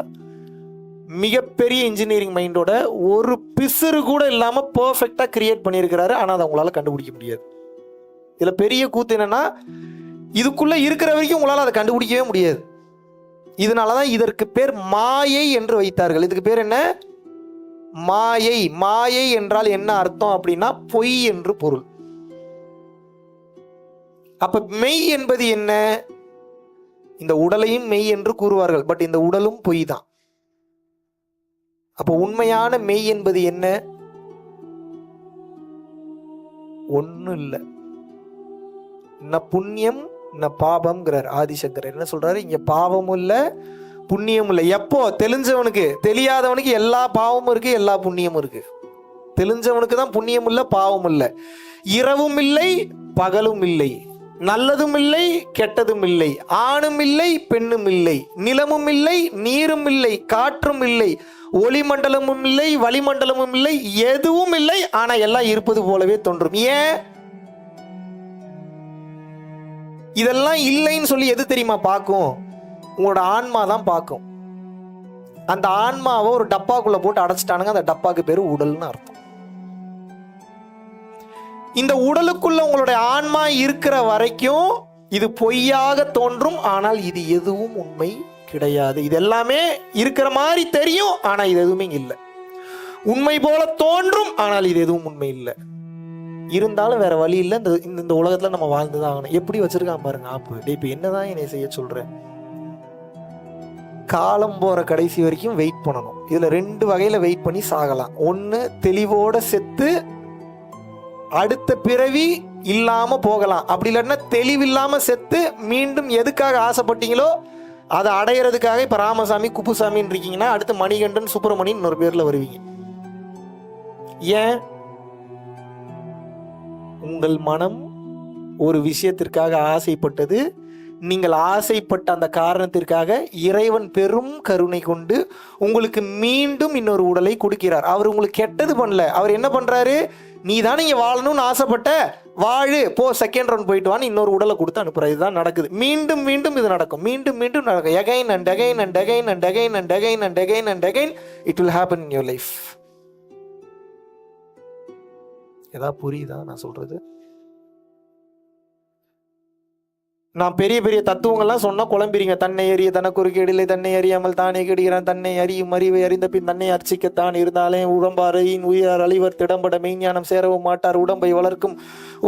Speaker 1: மிகப்பெரிய இன்ஜினியரிங் மைண்டோட ஒரு பிசுறு கூட இல்லாம பெர்ஃபெக்டா கிரியேட் பண்ணியிருக்கிறாரு. ஆனா அதை உங்களால கண்டுபிடிக்க முடியாது. இதுல பெரிய கூத்து என்னன்னா, இதுக்குள்ள இருக்கிற வரைக்கும் உங்களால அதை கண்டுபிடிக்கவே முடியாது. இதனாலதான் இதற்கு பேர் மாயை என்று வைத்தார்கள். இதுக்கு பேர் என்ன? மாயை. மாயை என்றால் என்ன அர்த்தம் அப்படின்னா பொய் என்று பொருள். அப்ப மெய் என்பது என்ன? இந்த உடலையும் மெய் என்று கூறுவார்கள், பட் இந்த உடலும் பொய் தான். அப்ப உண்மையான மெய் என்பது என்ன? ஒன்னும் இல்லை. ந புண்ணியம் ந பாபம்ங்கிறார் ஆதிசங்கரர். என்ன சொல்றாரு? இங்க பாவமும் இல்லை புண்ணியமும் இல்லை. எப்போ? தெளிஞ்சவனுக்கு. தெரியாதவனுக்கு எல்லா பாவமும் இருக்கு, எல்லா புண்ணியமும் இருக்கு. தெளிஞ்சவனுக்கு தான் புண்ணியம் இல்லை பாவம் இல்லை. இரவும் இல்லை பகலும் இல்லை, நல்லதும் இல்லை கெட்டதும் இல்லை, ஆணும் இல்லை பெண்ணும் இல்லை, நிலமும் இல்லை நீரும் இல்லை, காற்றும் இல்லை, ஒளிமண்டலமும் இல்லை வளிமண்டலமும் இல்லை, எதுவும் இல்லை. ஆனா எல்லாம் இருப்பது போலவே தோன்றும். ஏன்? இதெல்லாம் இல்லைன்னு சொல்லி எது தெரியுமா பார்க்கும்? உங்களோட ஆன்மா தான் பார்க்கும். அந்த ஆன்மாவை ஒரு டப்பாக்குள்ள போட்டு அடைச்சிட்டானுங்க. அந்த டப்பாக்கு பேரு உடல்னு அர்த்தம். இந்த உடலுக்குள்ள உங்களுடைய ஆன்மா இருக்கிற வரைக்கும் இது பொய்யாக தோன்றும், ஆனால் இது எதுவும் உண்மை கிடையாது. இது எல்லாமே இருக்கிற மாதிரி தெரியும், ஆனா இது எதுவுமே இல்லை. உண்மை போல தோன்றும், ஆனால் இது எதுவும் உண்மை இல்லை. இருந்தாலும் வேற வழி இல்லை. இந்த உலகத்துல நம்ம வாழ்ந்துதான் ஆகணும். எப்படி வச்சிருக்கான் பாருங்க ஆப்பு. இப்ப என்னதான் என்னை செய்ய சொல்றேன்? காலம் போற கடைசி வரைக்கும் வெயிட் பண்ணணும். இதுல 2 வகையில வெயிட் பண்ணி சாகலாம். ஒண்ணு, தெளிவோட செத்து அடுத்த பிறவி இல்லாம போகலாம். அப்படி இல்லைன்னா தெளிவில்லாம செத்து மீண்டும் எதுக்காக ஆசைப்பட்டீங்களோ அதை அடையிறதுக்காக, இப்ப ராமசாமி குப்புசாமின்னு இருக்கீங்கன்னா அடுத்து மணிகண்டன் சுப்பிரமணியன் இன்னொரு பேர்ல வருவீங்க. ஏன்? உங்கள் மனம் ஒரு விஷயத்திற்காக ஆசைப்பட்டது. நீங்கள் ஆசைப்பட்ட அந்த காரணத்திற்காக இறைவன் பெரும் கருணை கொண்டு உங்களுக்கு மீண்டும் இன்னொரு உடலை கொடுக்கிறார். அவர் உங்களுக்கு கெட்டது பண்ணல. அவர் என்ன பண்றாரு? நீ தானே இங்க வாழணும்னு ஆசைப்பட்ட, வாழு, போ, செகண்ட் ரவுண்ட் போயிட்டு வான்னு இன்னொரு உடலை கொடுத்து அனுப்புறாரு. இதுதான் நடக்குது. மீண்டும் மீண்டும் இது நடக்கும். மீண்டும் மீண்டும் நடக்கும். again and again and again and again and again and again and again it will happen in your life. ஏதா புரியுதா நான் சொல்றது? நான் பெரிய பெரிய தத்துவங்கள்லாம் சொன்னா குழம்பிறீங்க. தன்னை அறிய தனக்கு கேடில்லை, தன்னை அறியாமல் தானே கெடுகிறான், தன்னை அறியும் அறிவை அறிந்த பின் தன்னை அர்ச்சிக்கத்தான் இருந்தாலே உடம்பாரையின் உயிர் அழிவர் திடம்பட மெய்ஞானம் சேரவும் மாட்டார். உடம்பை வளர்க்கும்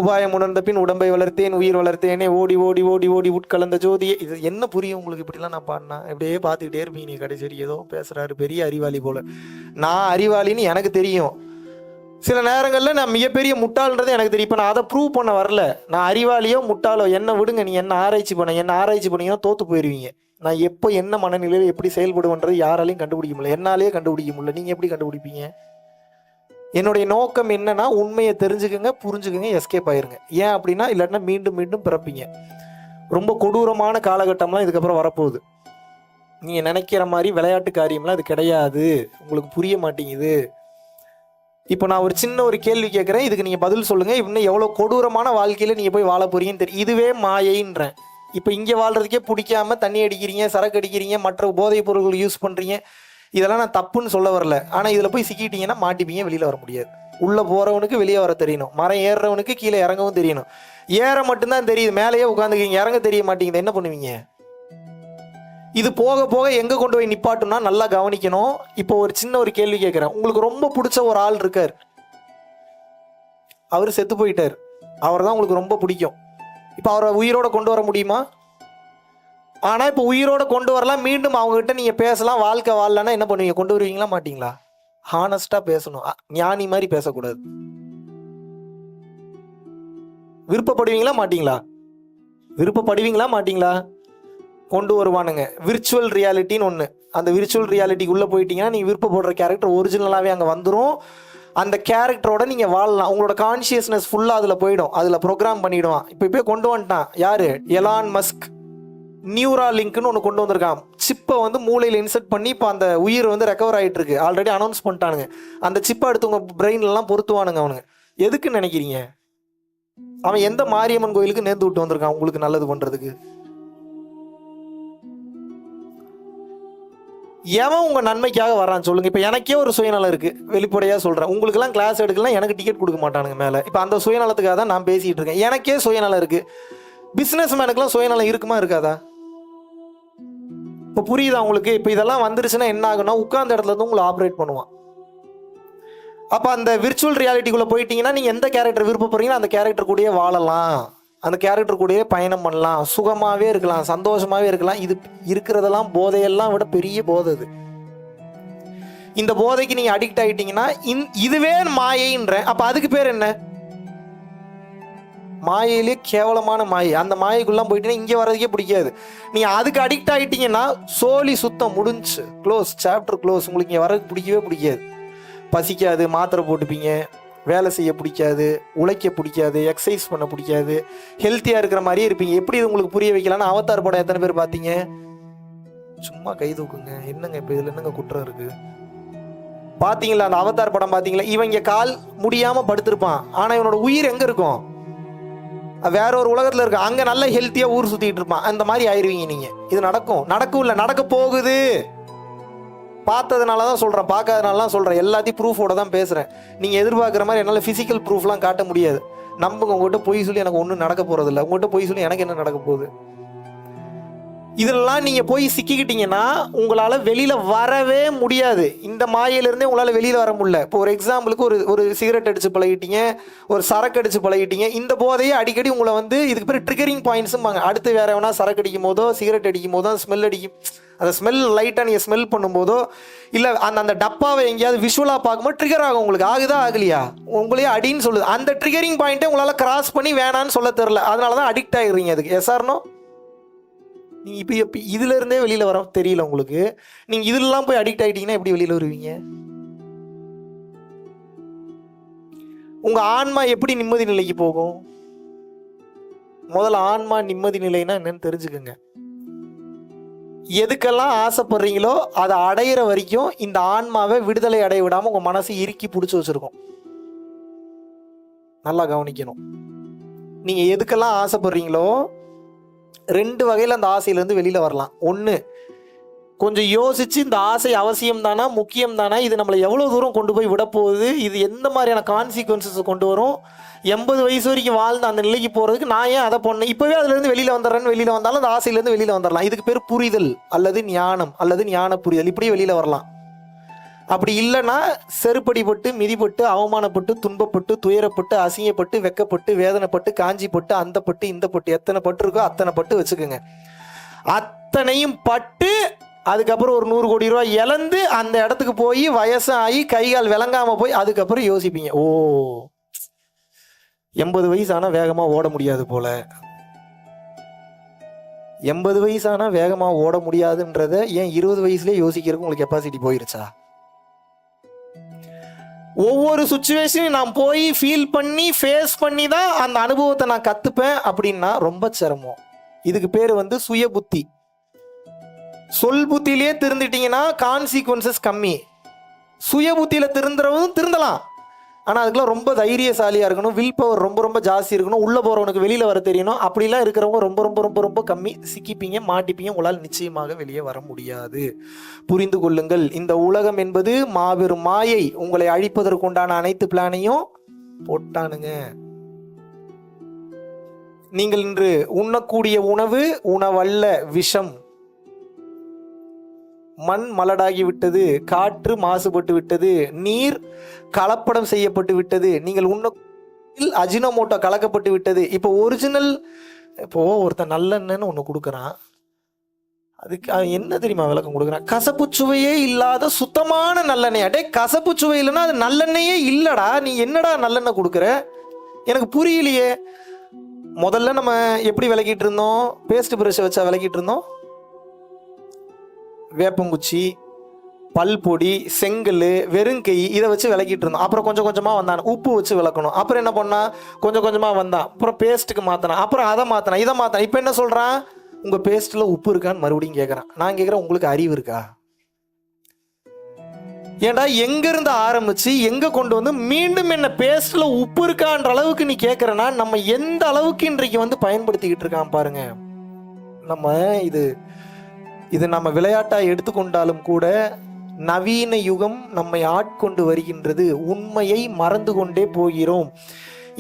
Speaker 1: உபாயம் உணர்ந்த பின் உடம்பை வளர்த்தேன் உயிர் வளர்த்தேனே ஓடி ஓடி ஓடி ஓடி உட்கலந்த ஜோதியே. இது என்ன புரியும் உங்களுக்கு? இப்படிலாம் நான் பாடினா இப்படியே பார்த்துக்கிட்டே இருப்பீங்க. நீ கடைசி ஏதோ பேசுறாரு, பெரிய அறிவாளி போல. நான் அறிவாளின்னு எனக்கு தெரியும். சில நேரங்களில் நான் மிகப்பெரிய முட்டாள்ன்றது எனக்கு தெரியும். இப்போ நான் அதை ப்ரூவ் பண்ண வரல. நான் அறிவாளியோ முட்டாளோ என்ன விடுங்க. நீ என்ன ஆராய்ச்சி பண்ணீங்கன்னா தோற்று போயிடுவீங்க. நான் எப்போ என்ன மனநிலையில் எப்படி செயல்படுவேன்றது யாராலையும் கண்டுபிடிக்க முடியல. என்னாலேயே கண்டுபிடிக்க முடியல. நீங்கள் எப்படி கண்டுபிடிப்பீங்க? என்னுடைய நோக்கம் என்னன்னா, உண்மையை தெரிஞ்சுக்கங்க, புரிஞ்சுக்கங்க, எஸ்கேப் ஆயிருங்க. ஏன் அப்படின்னா, இல்லாட்டினா மீண்டும் மீண்டும் பிறப்பீங்க. ரொம்ப கொடூரமான காலகட்டம்லாம் இதுக்கப்புறம் வரப்போகுது. நீங்கள் நினைக்கிற மாதிரி விளையாட்டு காரியம்லாம் இது கிடையாது. உங்களுக்கு புரிய மாட்டேங்குது. இப்போ நான் ஒரு சின்ன ஒரு கேள்வி கேட்குறேன், இதுக்கு நீங்கள் பதில் சொல்லுங்கள். இன்னும் எவ்வளோ கொடூரமான வாழ்க்கையில் நீங்கள் போய் வாழ போறீங்கன்னு தெரியும். இதுவே மாயைன்றேன். இப்போ இங்கே வாழ்கிறதுக்கே பிடிக்காம தண்ணி அடிக்கிறீங்க, சரக்கு அடிக்கிறீங்க, மற்ற போதைப் பொருட்கள் யூஸ் பண்ணுறீங்க. இதெல்லாம் நான் தப்புன்னு சொல்ல வரல. ஆனால் இதில் போய் சிக்கிட்டீங்கன்னா மாட்டிப்பீங்க, வெளியில் வர முடியாது. உள்ளே போகிறவனுக்கு வெளியே வர தெரியணும். மரம் ஏறுறவனுக்கு கீழே இறங்கவும் தெரியணும். ஏற மட்டும்தான் தெரியுது, மேலேயே உட்காந்துக்கிங்க, இறங்க தெரிய மாட்டேங்குது. என்ன பண்ணுவீங்க? இது போக போக எங்கே கொண்டு போய் நிப்பாட்டும்னா நல்லா கவனிக்கணும். இப்போ ஒரு சின்ன ஒரு கேள்வி கேட்குறேன். உங்களுக்கு ரொம்ப பிடிச்ச ஒரு ஆள் இருக்கார், அவர் செத்து போயிட்டார். அவர் தான் உங்களுக்கு ரொம்ப பிடிக்கும். இப்போ அவரை உயிரோட கொண்டு வர முடியுமா? ஆனால் இப்போ உயிரோட கொண்டு வரலாம், மீண்டும் அவங்ககிட்ட நீங்கள் பேசலாம், வாழ்க்கை வாழலன்னா என்ன பண்ணுவீங்க? கொண்டு வருவீங்களா மாட்டீங்களா? ஹானஸ்டாக பேசணும், ஞானி மாதிரி பேசக்கூடாது. விருப்பப்படுவீங்களா மாட்டீங்களா? விருப்பப்படுவீங்களா மாட்டீங்களா? கொண்டு வருவானுங்க. விர்ச்சுவல் ரியாலிட்டின்னு ஒன்று. அந்த விர்ச்சுவல் ரியாலிட்டிக்குள்ளே போயிட்டீங்கன்னா நீங்கள் விருப்பப்படுற கேரக்டர் ஒரிஜினலாகவே அங்கே வந்துடும். அந்த கேரக்டரோட நீங்கள் வாழலாம். உங்களோட கான்ஷியஸ்னஸ் ஃபுல்லாக அதில் போயிடும். அதில் ப்ரோக்ராம் பண்ணிவிடுவான். இப்போ கொண்டு வந்துட்டான் யார்? Elon Musk. நியூராலிங்க்னு ஒன்று கொண்டு வந்திருக்கான். சிப்பை வந்து மூளையில் இன்செர்ட் பண்ணி இப்போ அந்த உயிர் வந்து ரெக்கவர் ஆகிட்டு இருக்கு. ஆல்ரெடி அனௌன்ஸ் பண்ணிட்டானுங்க. அந்த சிப்பை எடுத்து உங்கள் பிரெயின்லாம் பொருத்துவானுங்க அவனுங்க. எதுக்குன்னு நினைக்கிறீங்க? அவன் எந்த மாரியம்மன் கோயிலுக்கு நேர்ந்து விட்டு வந்திருக்கான் உங்களுக்கு நல்லது பண்ணுறதுக்கு? எவன் உங்கள் நன்மைக்காக வரான்னு சொல்லுங்கள். இப்போ எனக்கே ஒரு சுயநலம் இருக்குது, வெளிப்படையாக சொல்கிறேன். உங்களுக்கெல்லாம் கிளாஸ் எடுக்கலாம், எனக்கு டிக்கெட் கொடுக்க மாட்டானுங்க மேலே. இப்போ அந்த சுயநலத்துக்காக தான் நான் பேசிகிட்டு இருக்கேன். எனக்கே சுயநலம் இருக்குது. பிஸ்னஸ் மேனுக்குலாம் சுயநலம் இருக்குமா இருக்காதா? இப்போ புரியுதா உங்களுக்கு? இப்போ இதெல்லாம் வந்துருச்சுன்னா என்ன ஆகுனா, உட்கார்ந்த இடத்துல இருந்து உங்களை ஆப்ரேட் பண்ணுவான். அப்போ அந்த விர்ச்சுவல் ரியாலிட்டிக்குள்ளே போயிட்டீங்கன்னா நீங்கள் எந்த கேரக்டர் விருப்பப்படுறீங்கன்னா அந்த கேரக்டர் கூடயே வாழலாம். அந்த கேரக்டர் கூடயே பயணம் பண்ணலாம், சுகமாகவே இருக்கலாம், சந்தோஷமாகவே இருக்கலாம். இது இருக்கிறதெல்லாம் போதையெல்லாம் விட பெரிய போதை இது. இந்த போதைக்கு நீங்கள் அடிக்ட் ஆகிட்டீங்கன்னா இதுவே மாயைன்ற. அப்போ அதுக்கு பேர் என்ன? மாயையிலே கேவலமான மாயை. அந்த மாயைக்குள்ளே போயிட்டீங்கன்னா இங்கே வர்றதுக்கே பிடிக்காது. நீங்கள் அதுக்கு அடிக்ட் ஆகிட்டீங்கன்னா சோலி சுத்தம் முடிஞ்சு, க்ளோஸ், சாப்டர் க்ளோஸ். உங்களுக்கு இங்கே வர்றதுக்கு பிடிக்கவே பிடிக்காது. பசிக்காது, மாத்திரை போட்டுப்பீங்க, வேலை செய்ய பிடிக்காது, உழைக்க பிடிக்காது, எக்ஸசைஸ் பண்ண பிடிக்காது, ஹெல்த்தியாக இருக்கிற மாதிரியே இருப்பீங்க. எப்படி இது உங்களுக்கு புரிய வைக்கலான்னு அவதார் படம் எத்தனை பேர் பார்த்தீங்க? சும்மா கை தூக்குங்க. என்னங்க இப்போ இதில் என்னங்க குற்றம் இருக்குது? பார்த்தீங்களா அந்த அவதார் படம்? பார்த்தீங்களா? இவன் இங்கே கால் முடியாமல் படுத்திருப்பான், ஆனால் இவனோட உயிர் எங்கே இருக்கும்? வேற ஒரு உலகத்தில் இருக்கு. அங்கே நல்ல ஹெல்த்தியாக ஊர் சுற்றிட்டு இருப்பான். அந்த மாதிரி ஆயிடுவீங்க நீங்கள். இது நடக்கும் இல்லை, நடக்க போகுது. பார்த்ததுனால தான் சொல்கிறேன், பார்க்காதனால சொல்கிறேன். எல்லாத்தையும் ப்ரூஃபோட தான் பேசுகிறேன். நீங்கள் எதிர்பார்க்குற மாதிரி என்னால் ஃபிசிக்கல் ப்ரூஃப்லாம் காட்ட முடியாது. நம்புங்க, உங்கள்கிட்ட பொய் சொல்லி எனக்கு ஒன்றும் நடக்க போகிறதில்ல. உங்கள்கிட்ட பொய் சொல்லி எனக்கு என்ன நடக்க போகுது? இதெல்லாம் நீங்கள் போய் சிக்கிக்கிட்டீங்கன்னா உங்களால் வெளியில் வரவே முடியாது. இந்த மாயிலிருந்தே உங்களால் வெளியில் வர முடியல. இப்போ ஒரு எக்ஸாம்பிளுக்கு ஒரு சிகரெட் அடித்து பழகிட்டீங்க, ஒரு சரக்கு அடித்து பழகிட்டீங்க. இந்த போதையே அடிக்கடி உங்களை இதுக்கு பேர் ட்ரிகரிங் பாயிண்ட்ஸும்பாங்க. அடுத்து வேறு எவனா சரக்கு அடிக்கும் போதோ சிகரெட் அடிக்கும் போதோ ஸ்மெல் அடிக்கும். அந்த ஸ்மெல் லைட்டாக நீங்கள் ஸ்மெல் பண்ணும்போதோ இல்லை அந்த டப்பாவை எங்கேயாவது விஷுவலாக பார்க்கும்போது ட்ரிகர் ஆகும். உங்களுக்கு ஆகுதா ஆகலையா? உங்களையே அடின்னு சொல்லுது. அந்த ட்ரிகரிங் பாயிண்ட்டை உங்களால் கிராஸ் பண்ணி வேணான்னு சொல்ல தெரில. அதனால தான் அடிக்ட் ஆகிடுறீங்க அதுக்கு. எஸ்ஆர்னோ? நீங்கள் இப்போ இதுலேருந்தே வெளியில் வர தெரியல உங்களுக்கு. நீங்கள் இதெல்லாம் போய் அடிக்ட் ஆகிட்டீங்கன்னா எப்படி வெளியில் வருவீங்க? உங்கள் ஆன்மா எப்படி நிம்மதி நிலைக்கு போகும்? முதல்ல ஆன்மா நிம்மதி நிலைன்னா என்னன்னு தெரிஞ்சுக்கோங்க. எதுக்கெல்லாம் ஆசைப்படுறீங்களோ அதை அடையிற வரைக்கும் இந்த ஆன்மாவை விடுதலை அடைய விடாமல் உங்கள் மனசு இறுக்கி பிடிச்சி வச்சுருக்கோம். நல்லா கவனிக்கணும். நீங்கள் எதுக்கெல்லாம் ஆசைப்படுறீங்களோ 2 வகையில் அந்த ஆசையிலேருந்து வெளியில் வரலாம். ஒன்று, கொஞ்சம் யோசித்து இந்த ஆசை அவசியம் தானா, முக்கியம் தானா, இது நம்மளை எவ்வளோ தூரம் கொண்டு போய் விடப்போகுது, இது எந்த மாதிரியான கான்சிக்வன்சஸ் கொண்டு வரும், 80 வயசு வரைக்கும் வாழ்ந்து அந்த நிலைக்கு போகிறதுக்கு நான் ஏன் அதை பண்ணேன், இப்போவே அதுலேருந்து வெளியில் வந்துடுறேன்னு வெளியில் வந்தாலும் அந்த ஆசையிலேருந்து வெளியில் வந்துடலாம். இதுக்கு பேர் புரிதல் அல்லது ஞானம் அல்லது ஞான புரிதல். இப்படியே வெளியில் வரலாம். அப்படி இல்லைன்னா செருப்படிப்பட்டு, மிதிப்பட்டு, அவமானப்பட்டு, துன்பப்பட்டு, துயரப்பட்டு, அசிங்கப்பட்டு, வெக்கப்பட்டு, வேதனைப்பட்டு, காஞ்சிப்பட்டு, அந்த பட்டு இந்த பட்டு, எத்தனை பட்டு இருக்கோ அத்தனை பட்டு வச்சுக்கோங்க. அத்தனையும் பட்டு அதுக்கப்புறம் ஒரு 100 கோடி ரூபாய் இழந்து அந்த இடத்துக்கு போய் வயசாகி கைகால் விளங்காமல் போய் அதுக்கப்புறம் யோசிப்பீங்க, ஓ 80 வயசானா வேகமாக ஓட முடியாது போல. 80 வயசானா வேகமாக ஓட முடியாதுன்றத ஏன் 20 வயசுலேயே யோசிக்கிறதுக்கு உங்களுக்கு கெப்பாசிட்டி போயிருச்சா? ஒவ்வொரு சுச்சுவேஷனையும் நான் போய் ஃபீல் பண்ணி ஃபேஸ் பண்ணி தான் அந்த அனுபவத்தை நான் கற்றுப்பேன் அப்படின்னா ரொம்ப சிரமம். இதுக்கு பேர் சுய புத்தி. சொல் புத்தியிலே திருந்துட்டீங்கன்னா கான்சிக்வன்சஸ் கம்மி. சுய புத்தியில் திருந்துறவும் திருந்தலாம், ஆனால் அதுக்கெல்லாம் ரொம்ப தைரியசாலியாக இருக்கணும், வில் பவர் ரொம்ப ரொம்ப ஜாஸ்தி இருக்கணும், உள்ளே போகிறவனுக்கு வெளியில் வர தெரியணும். அப்படிலாம் இருக்கிறவங்க ரொம்ப ரொம்ப ரொம்ப ரொம்ப கம்மி. சிக்கிப்பீங்க, மாட்டிப்பீங்க, உங்களால் நிச்சயமாக வெளியே வர முடியாது. புரிந்து கொள்ளுங்கள், இந்த உலகம் என்பது மாபெரும் மாயை. உங்களை அழிப்பதற்குண்டான அனைத்து பிளானையும் போட்டானுங்க. நீங்கள் இன்று உண்ணக்கூடிய உணவு உணவல்ல, விஷம். மண் மலடாகி விட்டது, காற்று மாசுபட்டு விட்டது, நீர் கலப்படம் செய்யப்பட்டு விட்டது, நீங்கள் உண்ண அஜினோமோட்டோ கலக்கப்பட்டு விட்டது. இப்போ ஒரிஜினல், இப்போ ஒருத்தன் நல்லெண்ணெய்னு ஒன்று கொடுக்குறான், அதுக்கு என்ன தெரியுமா விளக்கம் கொடுக்குறான்? கசப்பு சுவையே இல்லாத சுத்தமான நல்லெண்ணெய். அடே கசப்பு சுவை இல்லைன்னா அது நல்லெண்ணெயே இல்லடா, நீ என்னடா நல்லெண்ணெய் கொடுக்குற? எனக்கு புரியலையே. முதல்ல நம்ம எப்படி விளக்கிட்டு இருந்தோம்? பேஸ்ட் பிரஷை வச்சா விளக்கிட்டு இருந்தோம். வேப்பங்குச்சி, பல்பொடி, செங்கல், வெறுங்கை இதை வச்சு விளக்கிட்டு இருந்தோம். அப்புறம் கொஞ்சம் கொஞ்சமாக வந்தான், உப்பு வச்சு விளக்கணும். அப்புறம் என்ன பண்ணா, கொஞ்சம் கொஞ்சமாக வந்தான், அப்புறம் பேஸ்ட்டுக்கு மாற்றினான், அப்புறம் அதை மாற்றினான், இதை மாற்றினான். இப்போ என்ன சொல்கிறான்? உங்கள் பேஸ்ட்டில் உப்பு இருக்கான்னு மறுபடியும் கேட்குறான். நான் கேட்குறேன், உங்களுக்கு அறிவு இருக்கா? ஏன்டா எங்கேருந்து ஆரம்பித்து எங்கே கொண்டு வந்து மீண்டும் என்ன பேஸ்ட்டில் உப்பு இருக்கான்ற அளவுக்கு நீ கேட்குறேன்னா நம்ம எந்த அளவுக்கு இன்றைக்கு பயன்படுத்திக்கிட்டு இருக்கான் பாருங்க. நம்ம இது நம்ம விளையாட்டாக எடுத்துக்கொண்டாலும் கூட நவீன யுகம் நம்மை ஆட்கொண்டு வருகின்றது. உண்மையை மறந்து கொண்டே போகிறோம்.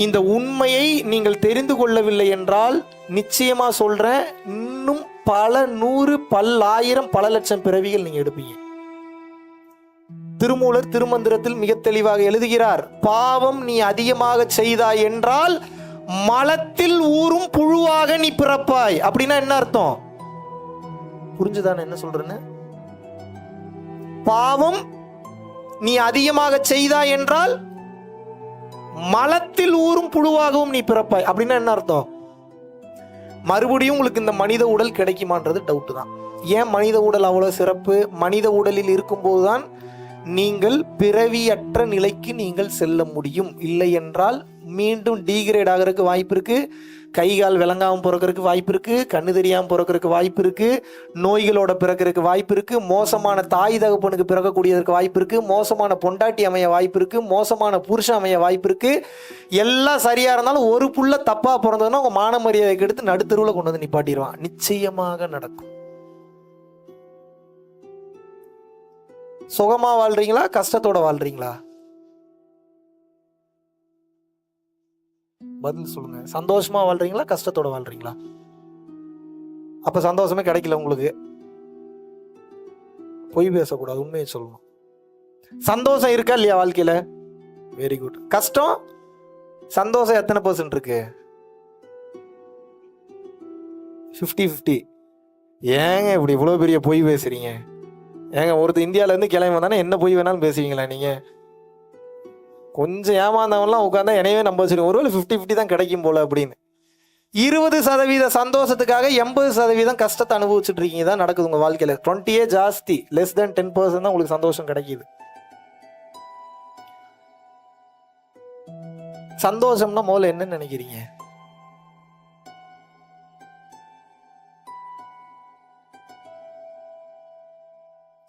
Speaker 1: இந்த உண்மையை நீங்கள் தெரிந்து கொள்ளவில்லை என்றால் நிச்சயமா சொல்றேன், இன்னும் பல 100 பல்லாயிரம் பல லட்சம் பிறவிகள் நீங்க எடுப்பீங்க. திருமூலர் திருமந்திரத்தில் மிக தெளிவாக எழுதுகிறார், பாவம் நீ அதிகமாக செய்தாய் என்றால் மலத்தில் ஊறும் புழுவாக நீ பிறப்பாய். அப்படின்னா என்ன அர்த்தம்? புரிஞ்சுதானே என்ன சொல்றேன்னு? பாவம் நீ அதிகமாக செய்தாய் என்றால் மலத்தில் ஊறும் புழுவாகவும் நீ பிறப்பாய். அப்படின்னா என்ன அர்த்தம்? மறுபடியும் உங்களுக்கு இந்த மனித உடல் கிடைக்குமான்றது டவுட் தான். ஏன் மனித உடல் அவ்வளவு சிறப்பு? மனித உடலில் இருக்கும்போதுதான் நீங்கள் பிறவியற்ற நிலைக்கு நீங்கள் செல்ல முடியும். இல்லை என்றால் மீண்டும் டீகிரேட் ஆகிறதுக்கு வாய்ப்பு இருக்கு, கை கால் விளங்காமல் பிறக்கிறதுக்கு வாய்ப்பு இருக்கு, கண்ணு தெரியாமல் பிறக்கிறதுக்கு வாய்ப்பு இருக்கு, நோய்களோட பிறக்கிறதுக்கு வாய்ப்பு இருக்கு, மோசமான தாய் தகப்பனுக்கு பிறக்கக்கூடியதற்கு வாய்ப்பு இருக்கு, மோசமான பொண்டாட்டி அமைய வாய்ப்பு இருக்கு, மோசமான புருஷன் அமைய வாய்ப்பு இருக்கு. எல்லாம் சரியா இருந்தாலும் ஒரு புள்ள தப்பா பிறந்ததுன்னா உங்க மான மரியாதைக்கு எடுத்து நடுத்தருவில் கொண்டு வந்து நிப்பாட்டிடுவான். நிச்சயமாக நடக்கும். சுகமா வாழ்றீங்களா கஷ்டத்தோட வாழ்றீங்களா? பதில் சொல்லுங்க. சந்தோஷமா வாழ்றீங்களா கஷ்டத்தோட வாழ்றீங்களா? அப்ப சந்தோஷமே கிடைக்கல உங்களுக்கு. பொய் பேசக்கூடாது, உண்மையை சொல்லணும். சந்தோஷம் இருக்கா இல்லையா வாழ்க்கையில? Very good. கஷ்டம் சந்தோஷம் எத்தனை % இருக்கு? 50-50. ஏங்க இப்படி இவ்வளவு பெரிய பொய் பேசுறீங்க? ஏங்க ஒருத்தர் இந்தியால இருந்து கிளம்பி வந்தானே என்ன பொய் வேணாலும் பேசுவீங்களா நீங்க? கொஞ்சம் ஏமாந்தவன்லாம் உட்காந்தா என்னையவே நம்ப வச்சிருக்கோம், ஒருவேளை 50-50 தான் கிடைக்கும் போல அப்படின்னு. 20% சந்தோஷத்துக்காக 80% கஷ்டத்தை அனுபவிச்சுட்டு இருக்கீங்க. தான் நடக்குது உங்க வாழ்க்கையில. 20 ஜாஸ்தி, லெஸ் தென் 10% தான் உங்களுக்கு சந்தோஷம் கிடைக்குது. சந்தோஷம்னா முதல்ல என்னன்னு நினைக்கிறீங்க?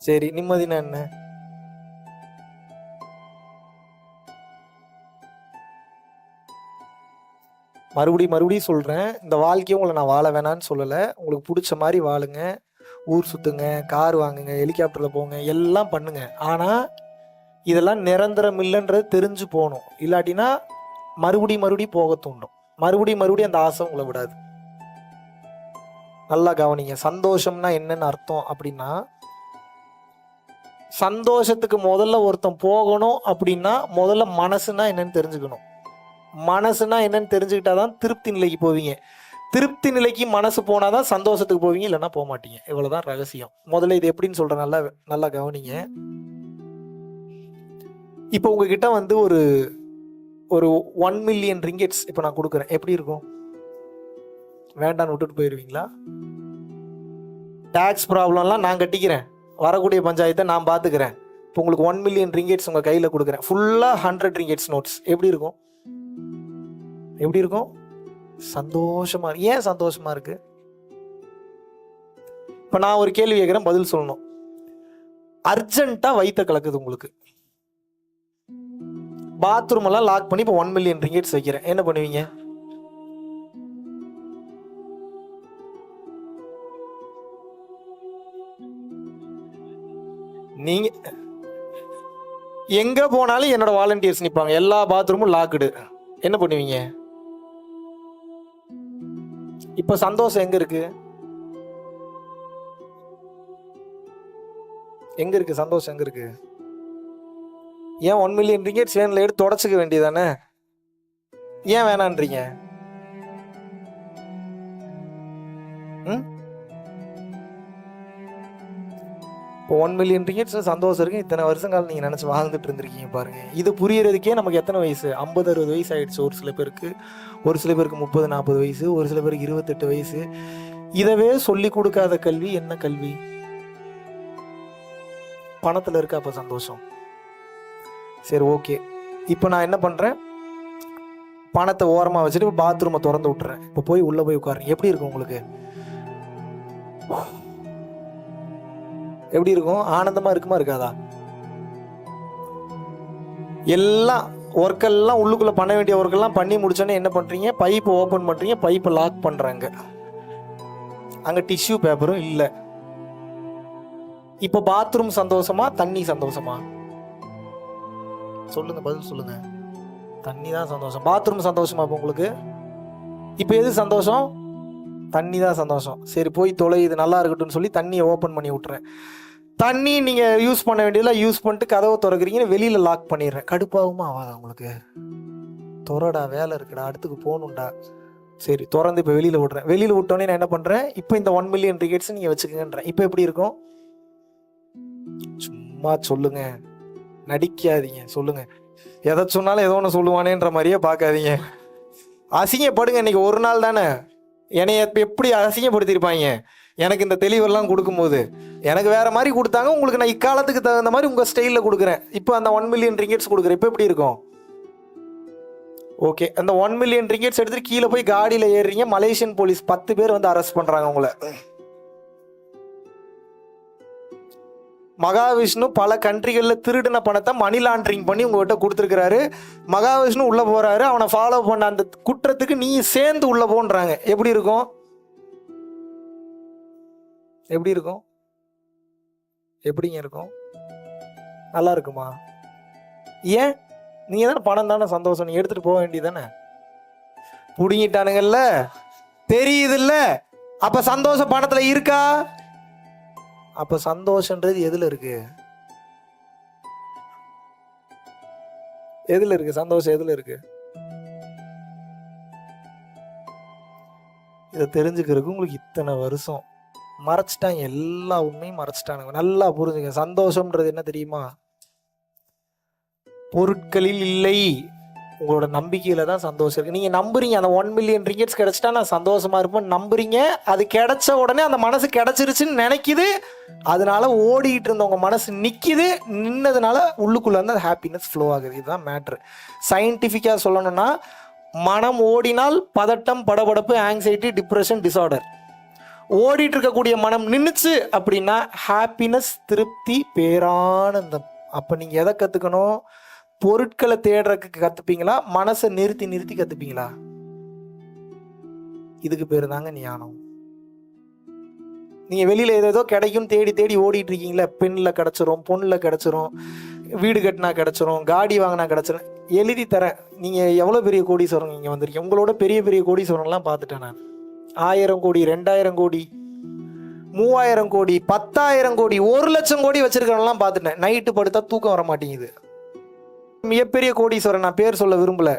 Speaker 1: சரி, நிம்மதினா என்ன? மறுபடியும் சொல்றேன், இந்த வாழ்க்கையை உங்களை நான் வாழ வேணான்னு சொல்லலை. உங்களுக்கு பிடிச்ச மாதிரி வாழுங்க, ஊர் சுத்துங்க, கார் வாங்குங்க, ஹெலிகாப்டர்ல போங்க, எல்லாம் பண்ணுங்க. ஆனா இதெல்லாம் நிரந்தரம் இல்லைன்றது தெரிஞ்சு போகணும். இல்லாட்டினா மறுபடியும் போக தூண்டும். மறுபடியும் அந்த ஆசை உங்களை விடாது. நல்லா கவனிங்க. சந்தோஷம்னா என்னன்னு அர்த்தம் அப்படின்னா, சந்தோஷத்துக்கு முதல்ல ஒருத்தன் போகணும் அப்படின்னா முதல்ல மனசுனா என்னன்னு தெரிஞ்சுக்கணும். மனசுனா என்னன்னு தெரிஞ்சுக்கிட்டாதான் திருப்தி நிலைக்கு போவீங்க. திருப்தி நிலைக்கு மனசு போனாதான் சந்தோஷத்துக்கு போவீங்க, இல்லைன்னா போக மாட்டீங்க. இவ்வளவுதான் ரகசியம். முதல்ல இது எப்படின்னு சொல்றேன், நல்லா கவனிங்க. இப்போ உங்ககிட்ட வந்து ஒரு 1 மில்லியன் ரிங்கெட்ஸ் இப்போ நான் கொடுக்குறேன். எப்படி இருக்கும்? வேண்டான்னு விட்டுட்டு போயிடுவீங்களா? டாக்ஸ் ப்ராப்ளம்லாம் நான் கட்டிக்கிறேன், வரக்கூடிய பஞ்சாயத்தை நான் பார்த்துக்கிறேன். இப்போ உங்களுக்கு 1 மில்லியன் ரிங்கெட்ஸ் உங்கள் கையில் கொடுக்குறேன், ஃபுல்லாக 100 ரிங்கெட்ஸ் நோட்ஸ். எப்படி இருக்கும்? சந்தோஷமா இருக்கு. ஏன் சந்தோஷமா இருக்கு? இப்போ நான் ஒரு கேள்வி கேட்குறேன், பதில் சொல்லணும். அர்ஜென்ட்டா வயிற்ற கலக்குது உங்களுக்கு, பாத்ரூம் எல்லாம் லாக் பண்ணி இப்போ 1 மில்லியன் ரிங்கெட்ஸ் வைக்கிறேன், என்ன பண்ணுவீங்க? நீங்க எங்க போனாலும் என்னோட வாலண்டியர்ஸ் நிற்பாங்க, எல்லா பாத்ரூமும் லாக்குடு, என்ன பண்ணுவீங்க? இப்ப சந்தோஷம் எங்க இருக்கு? சந்தோஷம் எங்க இருக்கு? ஏன் 1 மில்லியன் ரிங்கெட்ஸ் வேணும்ல, எடுத்து தொடச்சுக்க வேண்டியதானே? ஏன் வேணான்றீங்க? இப்போ 1 மில்லியன் ரிங்கெட்ஸ் சந்தோஷம் இருக்கு. இத்தனை வருஷம் காலம் நீங்கள் நினச்சி வாழ்ந்துட்டு இருந்திருக்கீங்க பாருங்க. இது புரியறதுக்கே நமக்கு எத்தனை வயசு? 50-60 வயசு ஆயிடுச்சு. ஒரு சில பேருக்கு 30-40 வயசு, ஒரு சில பேருக்கு 28 வயசு. இதவே சொல்லி கொடுக்காத கல்வி என்ன கல்வி? பணத்தில் இருக்கா அப்போ சந்தோஷம்? சரி, ஓகே. இப்போ நான் என்ன பண்ணுறேன், பணத்தை ஓரமாக வச்சுட்டு இப்போ பாத்ரூமை திறந்து விட்டுறேன். இப்போ போய் உள்ளே போய் உட்காருங்க. எப்படி இருக்கும் உங்களுக்கு? எப்படி இருக்கும்? ஆனந்தமா இருக்குமா இருக்காதா? எல்லாம் ஒர்க்கெல்லாம் உள்ளுக்குள்ள பண்ண வேண்டிய ஒர்க்கெல்லாம் பண்ணி முடிச்சோன்னே என்ன பண்றீங்க? பைப்பை ஓப்பன் பண்றீங்க, பைப்பை லாக் பண்றாங்க. அங்க டிஷ்யூ பேப்பரும் இல்லை. இப்போ பாத்ரூம் சந்தோஷமா தண்ணி சந்தோஷமா? சொல்லுங்க, பதில் சொல்லுங்க. தண்ணி தான் சந்தோஷம். பாத்ரூம் சந்தோஷமா இப்போ உங்களுக்கு? இப்போ எது சந்தோஷம்? தண்ணி தான் சந்தோஷம். சரி, போய் தொலை, இது நல்லா இருக்கட்டும்னு சொல்லி தண்ணியை ஓப்பன் பண்ணி விட்டுறேன். தண்ணி நீங்கள் யூஸ் பண்ண வேண்டியதில் யூஸ் பண்ணிட்டு கதவை திறக்கிறீங்கன்னு வெளியில் லாக் பண்ணிடுறேன். கடுப்பாகுமா ஆகாதா உங்களுக்கு? துறடா, வேலை இருக்குடா, அடுத்துக்கு போகணும்டா. சரி, திறந்து இப்போ வெளியில் விட்றேன். வெளியில் விட்டோன்னே நான் என்ன பண்ணுறேன், இப்போ இந்த 1 மில்லியன் ரிக்கெட்ஸ் நீங்கள் வச்சுக்கங்கன்றேன். இப்போ எப்படி இருக்கும்? சும்மா சொல்லுங்க, நடிக்காதீங்க, சொல்லுங்க. எதை சொன்னாலும் ஏதோ ஒன்று சொல்லுவானேன்ற மாதிரியே பார்க்காதீங்க. அசிங்கப்படுங்க. இன்னைக்கு ஒரு நாள் தானே. என்னைய எப்படி அசிங்கப்படுத்தியிருப்பாங்க எனக்கு இந்த தெளிவெல்லாம் கொடுக்கும்போது. எனக்கு வேற மாதிரி கொடுத்தாங்க, உங்களுக்கு நான் இக்காலத்துக்கு தகுந்த மாதிரி உங்கள் ஸ்டைலில் கொடுக்குறேன். இப்போ அந்த 1 மில்லியன் ரிக்கெட்ஸ் கொடுக்குறேன். இப்போ எப்படி இருக்கும்? ஓகே, அந்த 1 மில்லியன் ரிக்கெட்ஸ் எடுத்துட்டு கீழே போய் காடியில் ஏறுறீங்க. மலேசியன் போலீஸ் 10 பேர் வந்து அரெஸ்ட் பண்ணுறாங்க உங்களை. மகாவிஷ்ணு பல கண்ட்ரிகளில் திருடின பணத்தை மணி லாண்டரிங் பண்ணி உங்ககிட்ட கொடுத்துருக்கிறாரு. மகாவிஷ்ணு உள்ளே போகிறாரு. அவனை ஃபாலோ பண்ண அந்த குற்றத்துக்கு நீ சேர்ந்து உள்ளே போன்றாங்க. எப்படி இருக்கும்? எப்படி இருக்கும்? எப்படிங்க இருக்கும்? நல்லா இருக்குமா? ஏன்? நீங்கள் தானே பணம் தானே சந்தோஷம், நீ எடுத்துகிட்டு போக வேண்டியதானே. பிடிங்கிட்டானுங்கல்ல, தெரியுதுல்ல. அப்போ சந்தோஷம் பணத்தில் இருக்கா? அப்ப சந்தோஷன்றது எதுல இருக்கு? எதுல இருக்கு சந்தோஷம்? எதுல இருக்கு? இதை தெரிஞ்சுக்கிறதுக்கு உங்களுக்கு இத்தனை வருஷம் மறைச்சிட்டாங்க. எல்லா உண்மையும் மறைச்சிட்டானுங்க. நல்லா புரிஞ்சுங்க. சந்தோஷம்ன்றது என்ன தெரியுமா? பொருட்களில் இல்லை, உங்களோட நம்பிக்கையில தான் சந்தோஷம் இருக்கு. நீங்க நம்புறீங்க அந்த 1 மில்லியன் ரிக்கெட்ஸ் கிடைச்சிட்டா நான் சந்தோஷமா இருப்பேன் நம்புறீங்க. அது கிடைச்ச உடனே அந்த மனசு கிடைச்சிருச்சுன்னு நினைக்குது. அதனால ஓடிட்டு இருந்த உங்க மனசு நிக்குது. நின்னதுனால உள்ளுக்குள்ள வந்து அது ஹாப்பினஸ் ஃப்ளோ ஆகுது. இதுதான் மேட்ரு. சயின்டிஃபிக்கா சொல்லணும்னா, மனம் ஓடினால் பதட்டம், படபடப்பு, ஆங்ஸைட்டி, டிப்ரெஷன், டிசார்டர். ஓடிட்டு இருக்கக்கூடிய மனம் நின்றுச்சு அப்படின்னா ஹாப்பினஸ், திருப்தி, பேரானந்தம். அப்ப நீங்க எதை கத்துக்கணும்? பொருட்களை தேடுறதுக்கு கத்துப்பீங்களா, மனசை நிறுத்தி நிறுத்தி கத்துப்பீங்களா? இதுக்கு பேரு தாங்க ஞானம். நீங்க வெளியில ஏதோ கிடைக்கும் தேடி தேடி ஓடிட்டு இருக்கீங்களா. பெண்ல கிடைச்சிரும், பொண்ணுல கிடைச்சிரும், வீடு கட்டினா கிடைச்சிரும், காடி வாங்கினா கிடைச்சிரும். எழுதி தரேன். நீங்க எவ்வளவு பெரிய கோடீஸ்வரன் இங்க வந்திருக்கீங்க. உங்களோட பெரிய பெரிய கோடீஸ்வரன்லாம் பார்த்துட்டேன் நான். 1000 கோடி, 2000 கோடி, 3000 கோடி, 10,000 கோடி, 1 லட்சம் கோடி வச்சிருக்கிறவங்கலாம் பார்த்துட்டேன். நைட்டு படுத்தா தூக்கம் வர மாட்டேங்குது. மிகப்பெரிய கோடீஸ்வரன், நான் பேர் சொல்ல விரும்பல.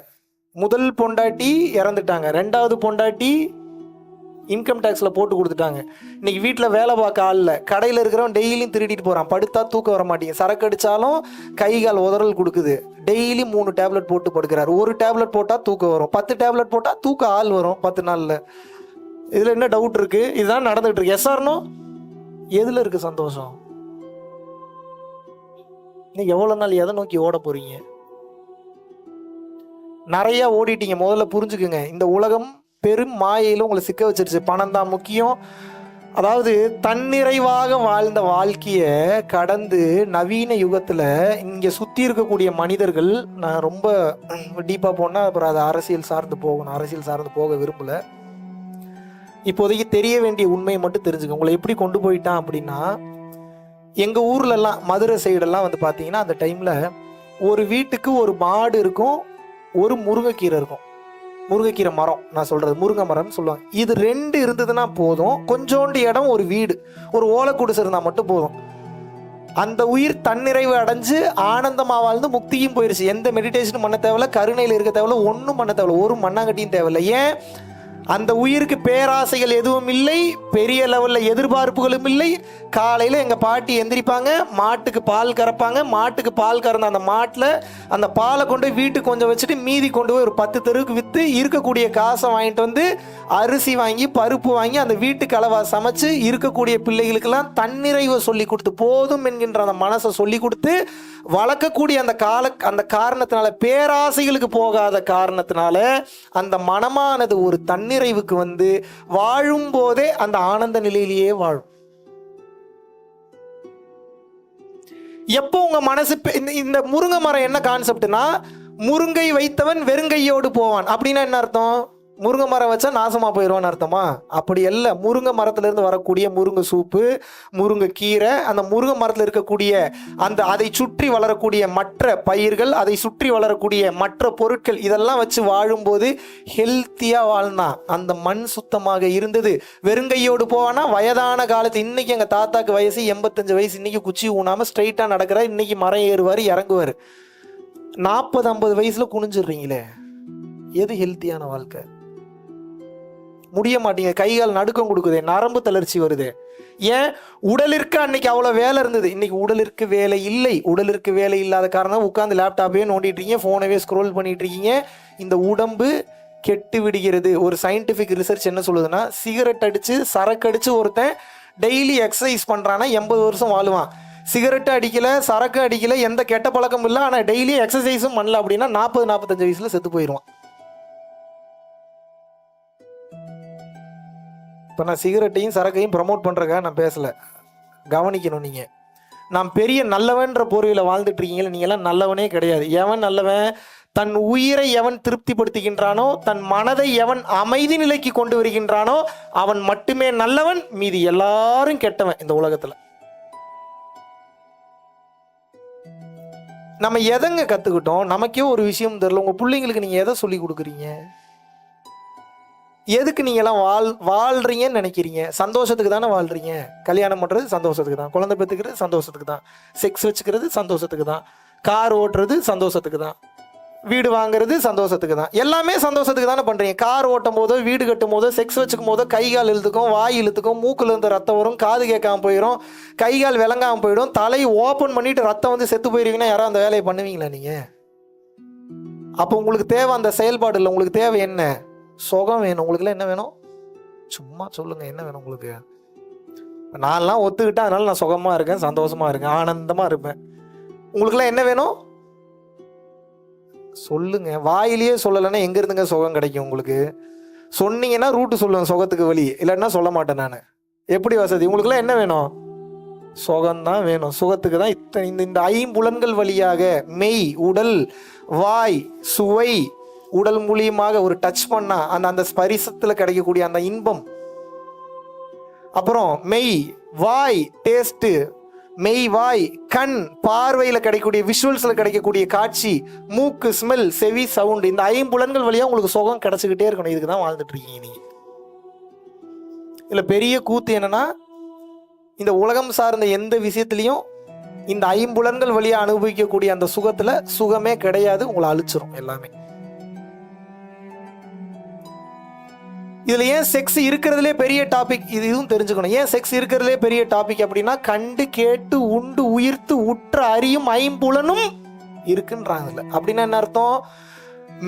Speaker 1: முதல் பொண்டாட்டி இறந்துட்டாங்க, 2வது பொண்டாட்டி இன்கம் டேக்ஸில் போட்டு கொடுத்துட்டாங்க. இன்னைக்கு வீட்டில் வேலை பார்க்க ஆள் இல்லை. கடையில் இருக்கிறவன் டெய்லியும் திருடிட்டு போகிறான். படுத்தா தூக்கம் வர மாட்டேங்குது. சரக்கு அடித்தாலும் கை கால் உதறல் கொடுக்குது. டெய்லி 3 டேப்லெட் போட்டு படுக்கிறார். 1 டேப்லெட் போட்டால் தூக்கம் வரும், 10 டேப்லெட் போட்டால் தூக்கம் ஆள் வரும் 10 நாளில். இதில் என்ன டவுட் இருக்குது? இதுதான் நடந்துகிட்டு இருக்கு. Yes or no? எதில் இருக்குது சந்தோஷம்? இன்னைக்கு எவ்வளோ நாள் எதை நோக்கி ஓட போகிறீங்க? நிறையா ஓடிட்டீங்க. முதல்ல புரிஞ்சுக்குங்க, இந்த உலகம் பெரும் மாயையில் உங்களை சிக்க வச்சிருச்சு. பணம் தான் முக்கியம். அதாவது தன்னிறைவாக வாழ்ந்த வாழ்க்கையை கடந்து நவீன யுகத்தில் இங்கே சுற்றி இருக்கக்கூடிய மனிதர்கள், நான் ரொம்ப டீப்பாக போனால் அப்புறம் அது அரசியல் சார்ந்து போகணும், அரசியல் சார்ந்து போக விரும்பலை. இப்போதைக்கு தெரிய வேண்டிய உண்மையை மட்டும் தெரிஞ்சுக்க. உங்களை எப்படி கொண்டு போயிட்டான் அப்படின்னா, எங்கள் ஊர்லெல்லாம் மதுரை சைடெல்லாம் வந்து பார்த்தீங்கன்னா, அந்த டைமில் ஒரு வீட்டுக்கு ஒரு மாடு இருக்கும், ஒரு முருங்கைக்கீரை இருக்கும். முருங்கைக்கீரை மரம், நான் சொல்கிறது முருங்கை மரம்னு சொல்லுவாங்க. இது 2 இருந்ததுன்னா போதும். கொஞ்சோண்டு இடம், ஒரு வீடு, ஒரு ஓலைக்குடிசை இருந்தால் மட்டும் போதும். அந்த உயிர் தன்னிறைவு அடைஞ்சு ஆனந்தமாக வாழ்ந்து முக்தியும் போயிடுச்சு. எந்த மெடிடேஷனும் பண்ண தேவையில்ல, கருணையில் இருக்க தேவையில்ல, ஒன்றும் பண்ண தேவையில்ல, ஒரு மண்ணாங்கட்டியும் தேவையில்லை. ஏன்? அந்த உயிருக்கு பேராசைகள் எதுவும் இல்லை, பெரிய லெவலில் எதிர்பார்ப்புகளும் இல்லை. காலையில் எங்கள் பாட்டி எந்திரிப்பாங்க, மாட்டுக்கு பால் கறப்பாங்க. மாட்டுக்கு பால் கறந்த அந்த மாட்டில் அந்த பாலை கொண்டு போய் வீட்டுக்கு கொஞ்சம் வச்சுட்டு மீதி கொண்டு போய் ஒரு 10 தெருவுக்கு விற்று இருக்கக்கூடிய காசை வாங்கிட்டு வந்து அரிசி வாங்கி, பருப்பு வாங்கி, அந்த வீட்டுக்கு அளவா சமைச்சு இருக்கக்கூடிய பிள்ளைகளுக்கெல்லாம் தன்னிறைவை சொல்லி கொடுத்து, போதும் என்கின்ற அந்த மனசை சொல்லி கொடுத்து வளர்க்கக்கூடிய அந்த காரணத்தினால, பேராசைகளுக்கு போகாத காரணத்தினால அந்த மனமானது ஒரு தன்னிறைவுக்கு வந்து வாழும் போதே அந்த ஆனந்த நிலையிலேயே வாழும். எப்போ உங்க மனசு இந்த முருங்கை மரம் என்ன கான்செப்ட்னா, முருங்கை வைத்தவன் வெறுங்கையோடு போவான் அப்படின்னா என்ன அர்த்தம்? முருங்கை மரம் வச்சா நாசமா போயிடுவான்னு அர்த்தமா? அப்படி அல்ல. முருங்கை மரத்திலிருந்து வரக்கூடிய முருங்கை சூப்பு, முருங்கை கீரை, அந்த முருங்கை மரத்தில் இருக்கக்கூடிய அதை சுற்றி வளரக்கூடிய மற்ற பயிர்கள், அதை சுற்றி வளரக்கூடிய மற்ற பொருட்கள், இதெல்லாம் வச்சு வாழும்போது ஹெல்த்தியா வாழ்ந்தான். அந்த மண் சுத்தமாக இருந்தது. வெறுங்கையோடு போவானா, வயதான காலத்து, இன்னைக்கு எங்க தாத்தாக்கு வயசு 85 வயசு, இன்னைக்கு குச்சி ஊனாம ஸ்ட்ரைட்டா நடக்கிறார். இன்னைக்கு மரம் ஏறுவார், இறங்குவார். 40-50 வயசுல குனிஞ்சிடுறீங்களே. எது ஹெல்த்தியான வாழ்க்கை? முடிய மாட்டீங்க. கைகால் நடுக்கம் கொடுக்குது, நரம்பு தளர்ச்சி வருது. ஏன்? உடலிற்கு அன்னைக்கு அவ்வளோ வேலை இருந்தது, இன்னைக்கு உடலிற்கு வேலை இல்லை. உடலிற்கு வேலை இல்லாத காரணம் உட்காந்து லேப்டாப்பே நோண்டிட்டு இருக்கீங்க, ஃபோனவே ஸ்க்ரோல் பண்ணிட்டு இருக்கீங்க. இந்த உடம்பு கெட்டு விடுகிறது. ஒரு சயின்டிஃபிக் ரிசர்ச் என்ன சொல்லுதுன்னா, சிகரெட் அடிச்சு சரக்கு அடிச்சு ஒருத்தன் டெய்லி எக்ஸசைஸ் பண்ணுறான்னா 80 வருஷம் வாழுவான். சிகரெட்டு அடிக்கல, சரக்கு அடிக்கல, எந்த கெட்ட பழக்கமும் இல்லை, ஆனால் டெய்லி எக்ஸசைஸும் பண்ணல அப்படின்னா 40-45 வயசுல செத்து போயிடுவான். இப்போ நான் சிகரெட்டையும் சரக்கையும் ப்ரமோட் பண்ணுறக்காக நான் பேசலை, கவனிக்கணும். நீங்கள் நான் பெரிய நல்லவன்ற போர்வையில் வாழ்ந்துட்டு இருக்கீங்களா? நீங்கள்லாம் நல்லவனே கிடையாது. எவன் நல்லவன்? தன் உயிரை எவன் திருப்திப்படுத்துகின்றானோ, தன் மனதை எவன் அமைதி நிலைக்கு கொண்டு வருகின்றானோ அவன் மட்டுமே நல்லவன். மீதி எல்லாரும் கெட்டவன் இந்த உலகத்தில். நம்ம எதங்க கற்றுக்கிட்டோம்? நமக்கே ஒரு விஷயம் தெரியல. உங்கள் பிள்ளைங்களுக்கு நீங்கள் எதை சொல்லி கொடுக்குறீங்க? எதுக்கு நீங்கள்லாம் வாழ்றீங்கன்னு நினைக்கிறீங்க? சந்தோஷத்துக்கு தானே வாழ்றீங்க. கல்யாணம் பண்ணுறது சந்தோஷத்துக்கு தான், குழந்தை பெற்றுக்கிறது சந்தோஷத்துக்கு தான், செக்ஸ் வச்சுக்கிறது சந்தோஷத்துக்கு தான், கார் ஓட்டுறது சந்தோஷத்துக்கு தான், வீடு வாங்குறது சந்தோஷத்துக்கு தான். எல்லாமே சந்தோஷத்துக்கு தானே பண்ணுறீங்க. கார் ஓட்டும் போதோ, வீடு கட்டும் போதோ, செக்ஸ் வச்சுக்கும் போதோ கை கால் இழுத்துக்கும், வாய் இழுத்துக்கும், மூக்கில் இருந்து ரத்தம் வரும், காது கேட்காம போயிடும், கை கால் விளங்காமல் போயிடும், தலை ஓப்பன் பண்ணிட்டு ரத்தம் வந்து செத்து போயிருவீங்கன்னா யாரும் அந்த வேலையை பண்ணுவீங்களா நீங்கள்? அப்போ உங்களுக்கு தேவை அந்த செயல்பாடு இல்லை. உங்களுக்கு தேவை என்ன? சுகம் வேணும். உங்களுக்குலாம் என்ன வேணும்? சும்மா சொல்லுங்கள், என்ன வேணும் உங்களுக்கு? நான்லாம் ஒத்துக்கிட்டேன், அதனால நான் சுகமாக இருக்கேன், சந்தோஷமாக இருக்கேன், ஆனந்தமாக இருப்பேன். உங்களுக்குலாம் என்ன வேணும் சொல்லுங்க. வாயிலேயே சொல்லலைன்னா எங்க இருந்துங்க சுகம் கிடைக்கும் உங்களுக்கு? சொன்னீங்கன்னா ரூட்டு சொல்லுவேன், சுகத்துக்கு வழி. இல்லைன்னா சொல்ல மாட்டேன் நான். எப்படி வசதி? உங்களுக்குலாம் என்ன வேணும்? சுகம்தான் வேணும். சுகத்துக்கு தான் இந்த 5 புலன்கள் வழியாக மெய், உடல், வாய், சுவை, உடல் மூலியமாக ஒரு டச் பண்ணா அந்த ஸ்பரிசத்தில் கிடைக்கக்கூடிய அந்த இன்பம், அப்புறம் மெய், வாய், டேஸ்ட்டு, மெய், வாய், கண், பார்வையில் கிடைக்கக்கூடிய விஷுவல்ஸில் கிடைக்கக்கூடிய காட்சி, மூக்கு, ஸ்மெல், செவி, சவுண்டு, இந்த 5 புலன்கள் வழியாக உங்களுக்கு சுகம் கிடைச்சிக்கிட்டே இருக்கணும். இதுக்கு தான் வாழ்ந்துட்டு இருக்கீங்க நீங்கள். இதில் பெரிய கூத்து என்னன்னா, இந்த உலகம் சார்ந்த எந்த விஷயத்துலையும் இந்த 5 புலன்கள் வழியாக அனுபவிக்கக்கூடிய அந்த சுகத்தில் சுகமே கிடையாது. உங்களை அழிச்சிரும் எல்லாமே. இதுல ஏன் செக்ஸ் இருக்கிறதுலே பெரிய டாபிக், இதுவும் தெரிஞ்சுக்கணும். ஏன் செக்ஸ் இருக்கிறதுலே பெரிய டாபிக் அப்படின்னா, கண்டு கேட்டு உண்டு உயிர்த்து உற்ற அறியும் 5 புலனும் இருக்குன்றாங்கல்ல. அப்படின்னா என்ன அர்த்தம்?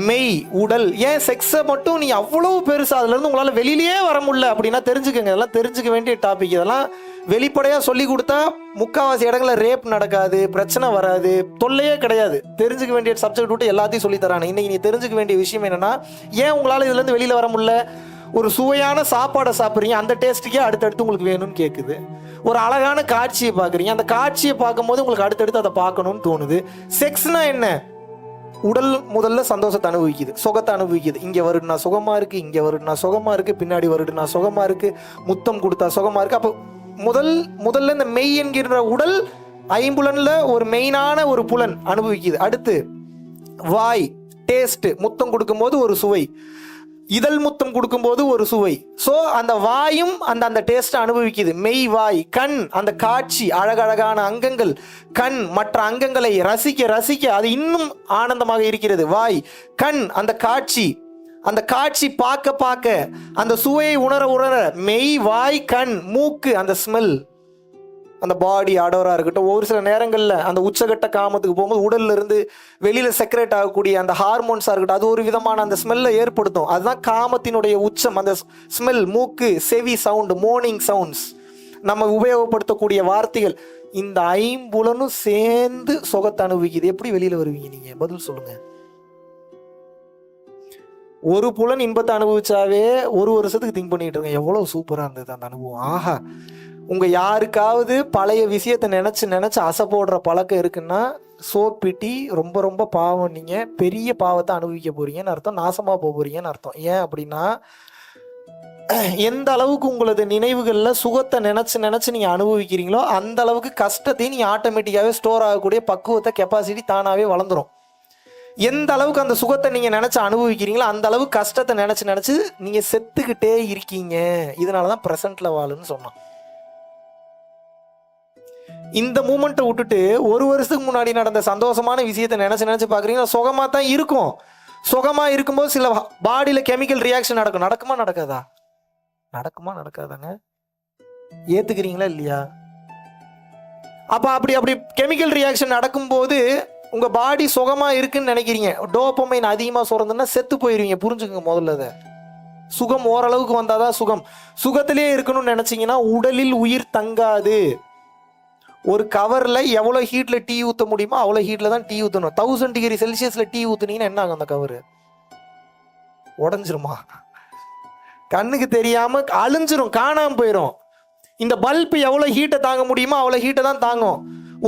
Speaker 1: மெய், உடல். ஏன் செக்ஸை மட்டும் நீ அவ்வளவு பெருசா அதுல இருந்து உங்களால வெளியிலேயே வர முடியல அப்படின்னா தெரிஞ்சுக்கங்க. இதெல்லாம் தெரிஞ்சுக்க வேண்டிய டாபிக். இதெல்லாம் வெளிப்படையா சொல்லி கொடுத்தா முக்காவாசி இடங்கள்ல ரேப் நடக்காது, பிரச்சனை வராது, தொல்லையே கிடையாது. தெரிஞ்சுக்க வேண்டிய சப்ஜெக்ட் விட்டு எல்லாத்தையும் சொல்லி தரானே. இன்னைக்கு நீ தெரிஞ்சுக்க வேண்டிய விஷயம் என்னன்னா, ஏன் உங்களால இதுல இருந்து வெளியில வர முடியல? ஒரு சுவையான சாப்பாடை சாப்பிட்றீங்க, அந்த டேஸ்ட்டுக்கே அடுத்தடுத்து உங்களுக்கு வேணும்னு கேட்குது. ஒரு அழகான காட்சியை பார்க்குறீங்க, அந்த காட்சியை பார்க்கும்போது உங்களுக்கு அடுத்தடுத்து அதை பார்க்கணும்னு தோணுது. செக்ஸ்னா என்ன? உடல் முதல்ல சந்தோஷத்தை அனுபவிக்குது, சுகத்தை அனுபவிக்குது. இங்கே வருடுனா சுகமாக இருக்குது, இங்கே வருடுனா சுகமாக இருக்குது, பின்னாடி வருடுனா சுகமாக இருக்குது, முத்தம் கொடுத்தா சுகமாக இருக்குது. அப்போ முதல்ல இந்த மெய் என்கிற உடல் 5 புலனில் ஒரு மெயினான ஒரு புலன் அனுபவிக்குது. அடுத்து வாய், டேஸ்ட்டு, முத்தம் கொடுக்கும்போது ஒரு சுவை, இதழ் முத்தம் கொடுக்கும்போது ஒரு சுவை. ஸோ அந்த வாயும் அந்த டேஸ்ட்டை அனுபவிக்குது. மெய், வாய், கண், அந்த காட்சி, அழகழகான அங்கங்கள், கண் மற்ற அங்கங்களை ரசிக்க ரசிக்க அது இன்னும் ஆனந்தமாக இருக்கிறது. வாய், கண், அந்த காட்சி பார்க்க பார்க்க, அந்த சுவையை உணர உணர, மெய், வாய், கண், மூக்கு, அந்த ஸ்மெல், அந்த பாடி ஆடோராக இருக்கட்டும். ஒரு சில நேரங்களில் அந்த உச்சகட்ட காமத்துக்கு போகும்போது உடல்ல இருந்து வெளியில் செக்ரேட் ஆகக்கூடிய அந்த ஹார்மோன்ஸாக இருக்கட்டும், அது ஒரு விதமான அந்த ஸ்மெல்லை ஏற்படுத்தும். அதுதான் காமத்தினுடைய உச்சம். அந்த ஸ்மெல், மூக்கு, செவி, சவுண்டு, மோர்னிங் சவுண்ட்ஸ், நம்ம உபயோகப்படுத்தக்கூடிய வார்த்தைகள், இந்த 5 புலனும் சேர்ந்து சுகத்தை அனுபவிக்குது. எப்படி வெளியில் வருவீங்க நீங்கள்? பதில் சொல்லுங்க. ஒரு புலன் இன்பத்தை அனுபவிச்சாவே 1 வருஷத்துக்கு திங்க் பண்ணிட்டு இருக்கேன், எவ்வளோ சூப்பராக இருந்தது அந்த அனுபவம். ஆஹா, உங்கள் யாருக்காவது பழைய விஷயத்தை நினச்சி அசை போடுற பழக்கம் இருக்குன்னா சோப்பிட்டி, ரொம்ப ரொம்ப பாவம். நீங்கள் பெரிய பாவத்தை அனுபவிக்க போகிறீங்கன்னு அர்த்தம், நாசமாக போக போகிறீங்கன்னு அர்த்தம். ஏன் அப்படின்னா, எந்த அளவுக்கு உங்களது நினைவுகளில் சுகத்தை நினச்சி நீங்கள் அனுபவிக்கிறீங்களோ அந்த அளவுக்கு கஷ்டத்தையும் நீங்கள் ஆட்டோமேட்டிக்காகவே ஸ்டோர் ஆகக்கூடிய பக்குவத்தை, கெப்பாசிட்டி தானாகவே வளர்ந்துடும். எந்த அளவுக்கு அந்த சுகத்தை நீங்கள் நினச்சி அனுபவிக்கிறீங்களோ அந்த அளவுக்கு கஷ்டத்தை நினச்சி நீங்கள் செத்துக்கிட்டே இருக்கீங்க. இதனால தான் ப்ரெசண்ட்டில் வாழுன்னு சொன்னான். இந்த மூமெண்ட்டை விட்டுட்டு 1 வருஷத்துக்கு முன்னாடி நடந்த சந்தோஷமான விஷயத்தை நினச்சி பார்க்குறீங்கன்னா சுகமாக தான் இருக்கும். சுகமா இருக்கும்போது சில பாடியில கெமிக்கல் ரியாக்ஷன் நடக்கும். நடக்குமா நடக்காதா? நடக்குமா நடக்காதாங்க? ஏத்துக்கிறீங்களா இல்லையா? அப்ப அப்படி கெமிக்கல் ரியாக்ஷன் நடக்கும்போது உங்க பாடி சுகமா இருக்குன்னு நினைக்கிறீங்க, டோபமைன் அதிகமா சுரந்துன்னா செத்து போயிருவீங்க. புரிஞ்சுக்கங்க முதல்ல அதை. சுகம் ஓரளவுக்கு வந்தாதான் சுகம். சுகத்திலேயே இருக்கணும்னு நினைச்சீங்கன்னா உடலில் உயிர் தங்காது. ஒரு கவர்ல எவ்வளவு ஹீட்ல டீ ஊத்த முடியுமோ அவ்வளவு ஹீட்ல தான் டீ ஊத்தணும். 1000 டிகிரி செல்சியஸ்ல டீ ஊத்துனீங்கன்னா என்ன ஆகும்? அந்த கவர் உடஞ்சிருமா? கண்ணுக்கு தெரியாம அழிஞ்சிரும், காணாம போயிடும். இந்த பல்பு எவ்வளவு ஹீட்டை தாங்க முடியுமோ அவ்வளவு ஹீட்டை தான் தாங்கும்.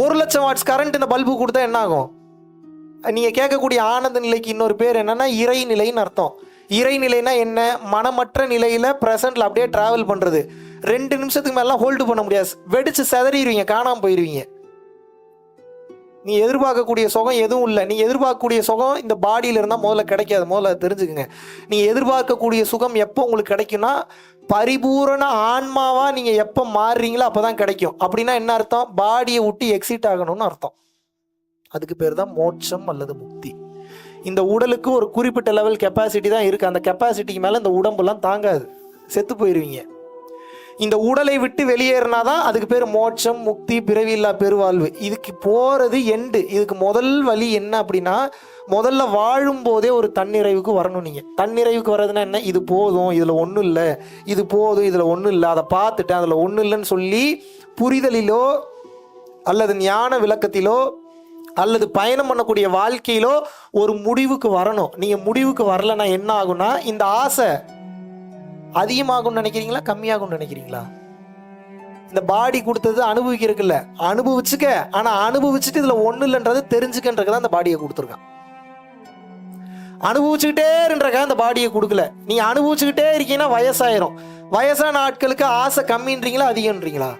Speaker 1: 1,00,000 வாட்ஸ் கரண்ட் இந்த பல்பு கொடுத்தா என்ன ஆகும்? நீங்க கேட்கக்கூடிய ஆனந்த நிலைக்கு இன்னொரு பேர் என்னன்னா இறைநிலைன்னு அர்த்தம். இறைநிலைனா என்ன? மனமற்ற நிலையில பிரசன்ட்ல அப்படியே டிராவல் பண்றது. 2 நிமிஷத்துக்கு மேலாம் ஹோல்டு பண்ண முடியாது, வெடிச்சு செதறிடுவீங்க, காணாம போயிருவீங்க. நீ எதிர்பார்க்கக்கூடிய சுகம் எதுவும் இல்லை. நீ எதிர்பார்க்கக்கூடிய சுகம் இந்த பாடியில இருந்தா முதல்ல கிடைக்காது. முதல்ல தெரிஞ்சுக்குங்க. நீ எதிர்பார்க்கக்கூடிய சுகம் எப்போ உங்களுக்கு கிடைக்கும்னா பரிபூரண ஆன்மாவா நீங்க எப்போ மாறுறீங்களோ அப்பதான் கிடைக்கும். அப்படின்னா என்ன அர்த்தம்? பாடியை விட்டு எக்ஸிட் ஆகணும்னு அர்த்தம். அதுக்கு பேர் தான் மோட்சம் அல்லது முக்தி. இந்த உடலுக்கு ஒரு குறிப்பிட்ட லெவல் கெப்பாசிட்டி தான் இருக்கு. அந்த கெப்பாசிட்டிக்கு மேல இந்த உடம்புலாம் தாங்காது, செத்து போயிருவீங்க. இந்த உடலை விட்டு வெளியேறினாதான் அதுக்கு பேர் மோட்சம், முக்தி, பிறவியில்லா பெருவாழ்வு. இதுக்கு போறது எண்டு. இதுக்கு முதல் வழி என்ன அப்படின்னா, முதல்ல வாழும் போதே ஒரு தன்னிறைவுக்கு வரணும். நீங்க தன்னிறைவுக்கு வர்றதுன்னா என்ன? இது போதும், இதுல ஒன்றும் இல்லை, இது போதும், இதுல ஒன்றும் இல்லை, அதை பார்த்துட்டேன், அதுல ஒன்றும் இல்லைன்னு சொல்லி புரிதலிலோ அல்லது ஞான விளக்கத்திலோ அல்லது பயணம் பண்ணக்கூடிய வாழ்க்கையிலோ ஒரு முடிவுக்கு வரணும். நீங்க முடிவுக்கு வரலன்னா என்ன ஆகும்னா, இந்த ஆசை அதிகமாகும்னு நினைக்கிறீங்களா கம்மியாகும்னு நினைக்கிறீங்களா? இந்த பாடி கொடுத்தது அனுபவிக்கிறதுக்கு இல்ல, அனுபவிச்சுக்க. ஆனா அனுபவிச்சுட்டு இதுல ஒண்ணு இல்லைன்றது தெரிஞ்சுக்கன்றதுதான் இந்த பாடியை கொடுத்துருக்கான். அனுபவிச்சுக்கிட்டே இருன்றக்கா இந்த பாடியை கொடுக்கல. நீங்க அனுபவிச்சுக்கிட்டே இருக்கீங்கன்னா வயசாயிரும். வயசான ஆட்களுக்கு ஆசை கம்மின்றீங்களா அதிகம்ன்றீங்களா?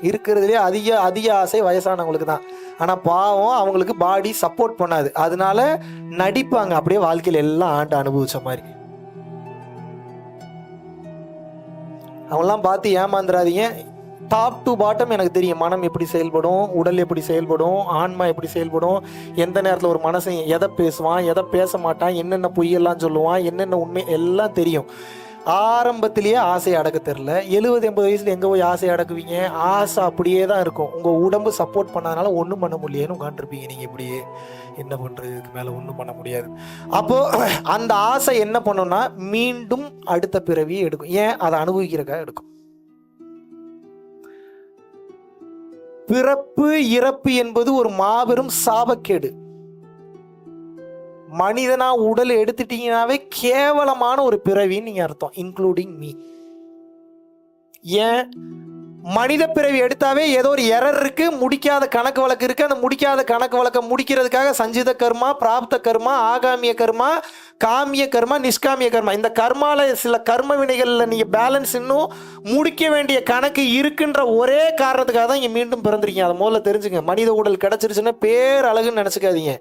Speaker 1: இருக்கிறதுலே அதிக ஆசை வயசானவங்களுக்கு தான். ஆனா பாவம் அவங்களுக்கு பாடி சப்போர்ட் பண்ணாது. அதனால நடிப்பாங்க அப்படியே வாழ்க்கையில எல்லாம் ஆண்டு அனுபவிச்ச மாதிரி. அவங்களாம் பார்த்து ஏமாந்துடாதீங்க. டாப் டு பாட்டம் எனக்கு தெரியும். மனம் எப்படி செயல்படும், உடல் எப்படி செயல்படும், ஆன்மா எப்படி செயல்படும், எந்த நேரத்தில் ஒரு மனசை எதை பேசுவான், எதை பேச மாட்டான், என்னென்ன பொய்யெல்லாம் சொல்லுவான், என்னென்ன உண்மை எல்லாம் தெரியும். ஆரம்பத்திலேயே ஆசையை அடக்க தெரில. 70-80 வயசுல எங்க போய் ஆசையை அடக்குவீங்க? ஆசை அப்படியே தான் இருக்கும். உங்க உடம்பு சப்போர்ட் பண்ணாதனால ஒன்றும் பண்ண முடியலன்னு உட்காந்துருப்பீங்க. நீங்க இப்படியே என்ன பண்றது, இதுக்கு மேல ஒன்றும் பண்ண முடியாது. அப்போ அந்த ஆசை என்ன பண்ணும்னா மீண்டும் அடுத்த பிறவியை எடுக்கும். ஏன்? அதை அனுபவிக்கிறதுக்காக எடுக்கும். பிறப்பு இறப்பு என்பது ஒரு மாபெரும் சாபக்கேடு. மனிதனா உடல் எடுத்துட்டீங்கன்னாவே கேவலமான ஒரு பிறவின்னு நீங்க அர்த்தம், இன்க்ளூடிங் மீ. ஏன்? மனித பிறவி எடுத்தாவே ஏதோ ஒரு எரர் இருக்கு, முடிக்காத கணக்கு வழக்கு இருக்கு. அந்த முடிக்காத கணக்கு வழக்கை முடிக்கிறதுக்காக சஞ்சித கர்மா, பிராப்த கர்மா, ஆகாமிய கர்மா, காமிய கர்மா, நிஷ்காமிய கர்மா, இந்த கர்மால சில கர்ம வினைகள்ல நீங்க பேலன்ஸ் இன்னும் முடிக்க வேண்டிய கணக்கு இருக்குன்ற ஒரே காரணத்துக்காக தான் இங்க மீண்டும் பிறந்திருக்கீங்க. அதை முதல்ல தெரிஞ்சுங்க. மனித உடல் கிடைச்சிருச்சுன்னா பேர் அழகுன்னு நினைச்சுக்காதீங்க.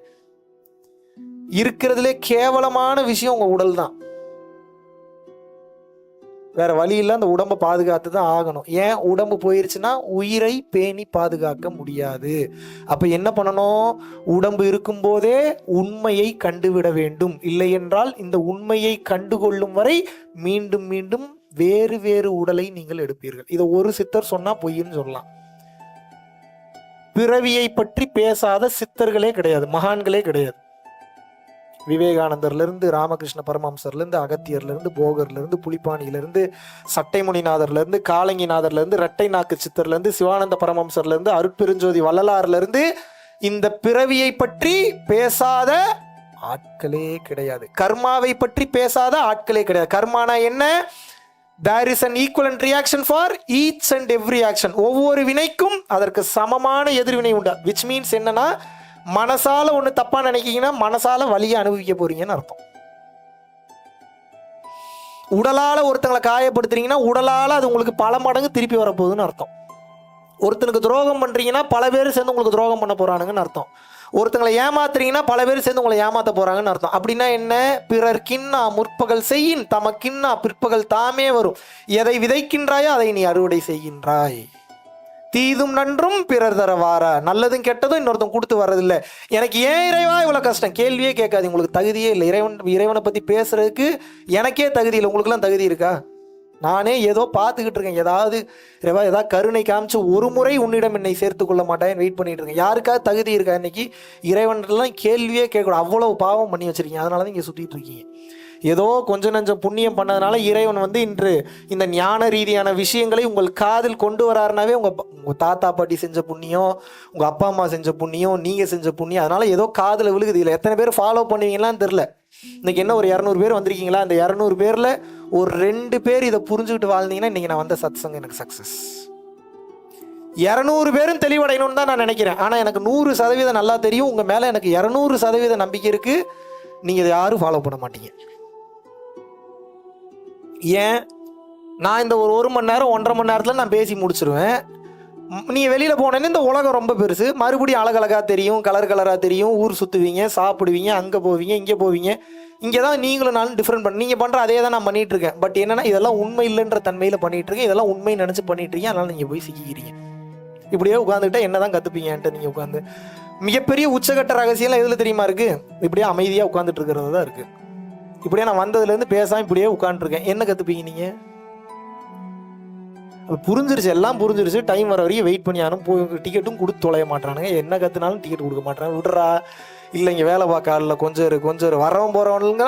Speaker 1: இருக்கிறதுலே கேவலமான விஷயம் உங்க உடல் தான். வேற வழி இல்லை, அந்த உடம்பை பாதுகாத்து தான் ஆகணும். ஏன்? உடம்பு போயிருச்சுன்னா உயிரை பேணி பாதுகாக்க முடியாது. அப்ப என்ன பண்ணணும்? உடம்பு இருக்கும் போதே உண்மையை கண்டுவிட வேண்டும். இல்லை என்றால் இந்த உண்மையை கண்டுகொள்ளும் வரை மீண்டும் மீண்டும் வேறு வேறு உடலை நீங்கள் எடுப்பீர்கள். இதை ஒரு சித்தர் சொன்னா பொய்ன்னு சொல்லலாம். பிறவியை பற்றி பேசாத சித்தர்களே கிடையாது, மகான்களே கிடையாது. விவேகானந்தர்ல இருந்து, ராமகிருஷ்ண பரமஹம்சர்ல இருந்து, அகத்தியர்ல இருந்து, போகர்ல இருந்து, புலிப்பாணியில இருந்து, சட்டைமுனிநாதர்ல இருந்து, காலங்கிநாதர்ல இருந்து, இரட்டை நாக்கு சித்தர்ல இருந்து, சிவானந்த பரமஹம்சர்ல இருந்து, அருட்பெருஞ்சோதி வள்ளலார்ல இருந்து இந்த பிறவியை பற்றி பேசாத ஆட்களே கிடையாது. கர்மாவை பற்றி பேசாத ஆட்களே கிடையாது. கர்மானா என்ன? There is an equivalent reaction for each and every action. ஒவ்வொரு வினைக்கும் அதற்கு சமமான எதிர்வினை உண்டு. which means என்னன்னா, மனசால ஒண்ணு தப்பா நினைக்கீங்கன்னா மனசால வலியை அனுபவிக்க போறீங்கன்னு அர்த்தம். உடலால ஒருத்தங்களை காயப்படுத்துறீங்கன்னா உடலால அது உங்களுக்கு பல மடங்கு திருப்பி வரப்போகுதுன்னு அர்த்தம். ஒருத்தனுக்கு துரோகம் பண்றீங்கன்னா பல பேர் சேர்ந்து உங்களுக்கு துரோகம் பண்ண போறானுங்கன்னு அர்த்தம். ஒருத்தங்களை ஏமாத்துறீங்கன்னா பல பேர் சேர்ந்து உங்களை ஏமாத்த போறாங்கன்னு அர்த்தம். அப்படின்னா என்ன? பிறர் கின்னா முற்பகல் செய்யின் தமக்கின்னா பிற்பகல் தாமே வரும். எதை விதைக்கின்றாயோ அதை நீ அறுவடை செய்கின்றாய். தீதும் நன்றும் பிறர் தர வாரா, நல்லதும் கெட்டதும் இன்னொருத்தன் கொடுத்து வர்றதில்ல. எனக்கு ஏன் இறைவா இவ்வளோ கஷ்டம்? கேள்வியே கேட்காது. உங்களுக்கு தகுதியே இல்லை. இறைவனை பற்றி பேசுறதுக்கு எனக்கே தகுதி இல்லை. உங்களுக்குலாம் தகுதி இருக்கா? நானே ஏதோ பார்த்துக்கிட்டு இருக்கேன். ஏதாவது கருணை காமிச்சு ஒரு முறை உன்னிடம் என்னை சேர்த்து கொள்ள மாட்டேன் வெயிட் பண்ணிட்டு இருக்கேன். யாருக்காவது தகுதி இருக்கா? இன்னைக்கு இறைவன்லாம் கேள்வியே கேட்கக்கூடாது. அவ்வளோ பாவம் பண்ணி வச்சிருக்கீங்க. அதனால தான் இங்கே சுற்றிட்டு இருக்கீங்க. ஏதோ கொஞ்சம் நஞ்சம் புண்ணியம் பண்ணதுனால இறைவன் இன்று இந்த ஞான ரீதியான விஷயங்களை உங்கள் காதில் கொண்டு வராருனாவே உங்கள் தாத்தா பாட்டி செஞ்ச புண்ணியம், உங்கள் அப்பா அம்மா செஞ்ச புண்ணியம், நீங்கள் செஞ்ச புண்ணியம். அதனால ஏதோ காதில் விழுகுது. இல்லை எத்தனை பேர் ஃபாலோ பண்ணுவீங்களான்னு தெரில. இன்னைக்கு என்ன ஒரு 200 பேர் வந்திருக்கீங்களா? அந்த 200 பேரில் ஒரு 2 பேர் இதை புரிஞ்சுக்கிட்டு வாழ்ந்தீங்கன்னா இன்னைக்கு நான் வந்த சத்சங்கம் எனக்கு சக்ஸஸ். 200 பேரும் தெளிவடையணும்னு தான் நான் நினைக்கிறேன். ஆனால் எனக்கு 100% நல்லா தெரியும். உங்கள் மேலே எனக்கு 200% நம்பிக்கை இருக்குது. நீங்கள் இதை யாரும் ஃபாலோ பண்ண மாட்டீங்க. ஏன்? நான் இந்த ஒரு மணி நேரம் 1.5 மணி நேரத்தில் நான் பேசி முடிச்சிருவேன். நீங்கள் வெளியில் போனேன்னு இந்த உலகம் ரொம்ப பெருசு. மறுபடியும் அழகழகாக தெரியும், கலராக தெரியும். ஊர் சுற்றுவீங்க, சாப்பிடுவீங்க, அங்கே போவீங்க, இங்கே போவீங்க. இங்கே தான் நீங்களும் நானும் டிஃப்ரெண்ட் பண்ண. நீங்கள் பண்ணுற அதே தான் நான் பண்ணிகிட்டு இருக்கேன். பட் என்னென்னா இதெல்லாம் உண்மை இல்லைன்ற தன்மையில் பண்ணிகிட்டு இருக்கேன். இதெல்லாம் உண்மை நினச்சி பண்ணிகிட்டு இருக்கீங்க. அதனால் நீங்கள் போய் சிக்கிக்கிறீங்க. இப்படியே உட்காந்துக்கிட்டா என்ன தான் கற்றுப்பீங்கன்ட்டு நீங்கள் உட்காந்து மிகப்பெரிய உச்சகட்ட ரகசியம்லாம் எதில் தெரியுமா இருக்குது? இப்படியே அமைதியாக உட்காந்துட்டு இருக்கிறது தான் இருக்குது. இப்படியே நான் வந்ததுலேருந்து பேசாமல் இப்படியே உட்காந்துருக்கேன். என்ன கற்றுப்பீங்க நீங்கள்? புரிஞ்சிருச்சு, எல்லாம் புரிஞ்சிருச்சு. டைம் வர வரைக்கும் வெயிட் பண்ணி யாரும் டிக்கெட்டும் கொடுத்து தொலைய மாட்டானுங்க. என்ன கற்றுனாலும் டிக்கெட் கொடுக்க மாட்டாங்க. விடுறா, இல்லை இங்கே வேலை பார்க்க ஆடல, கொஞ்சம் வரவன் போகிறவனுங்க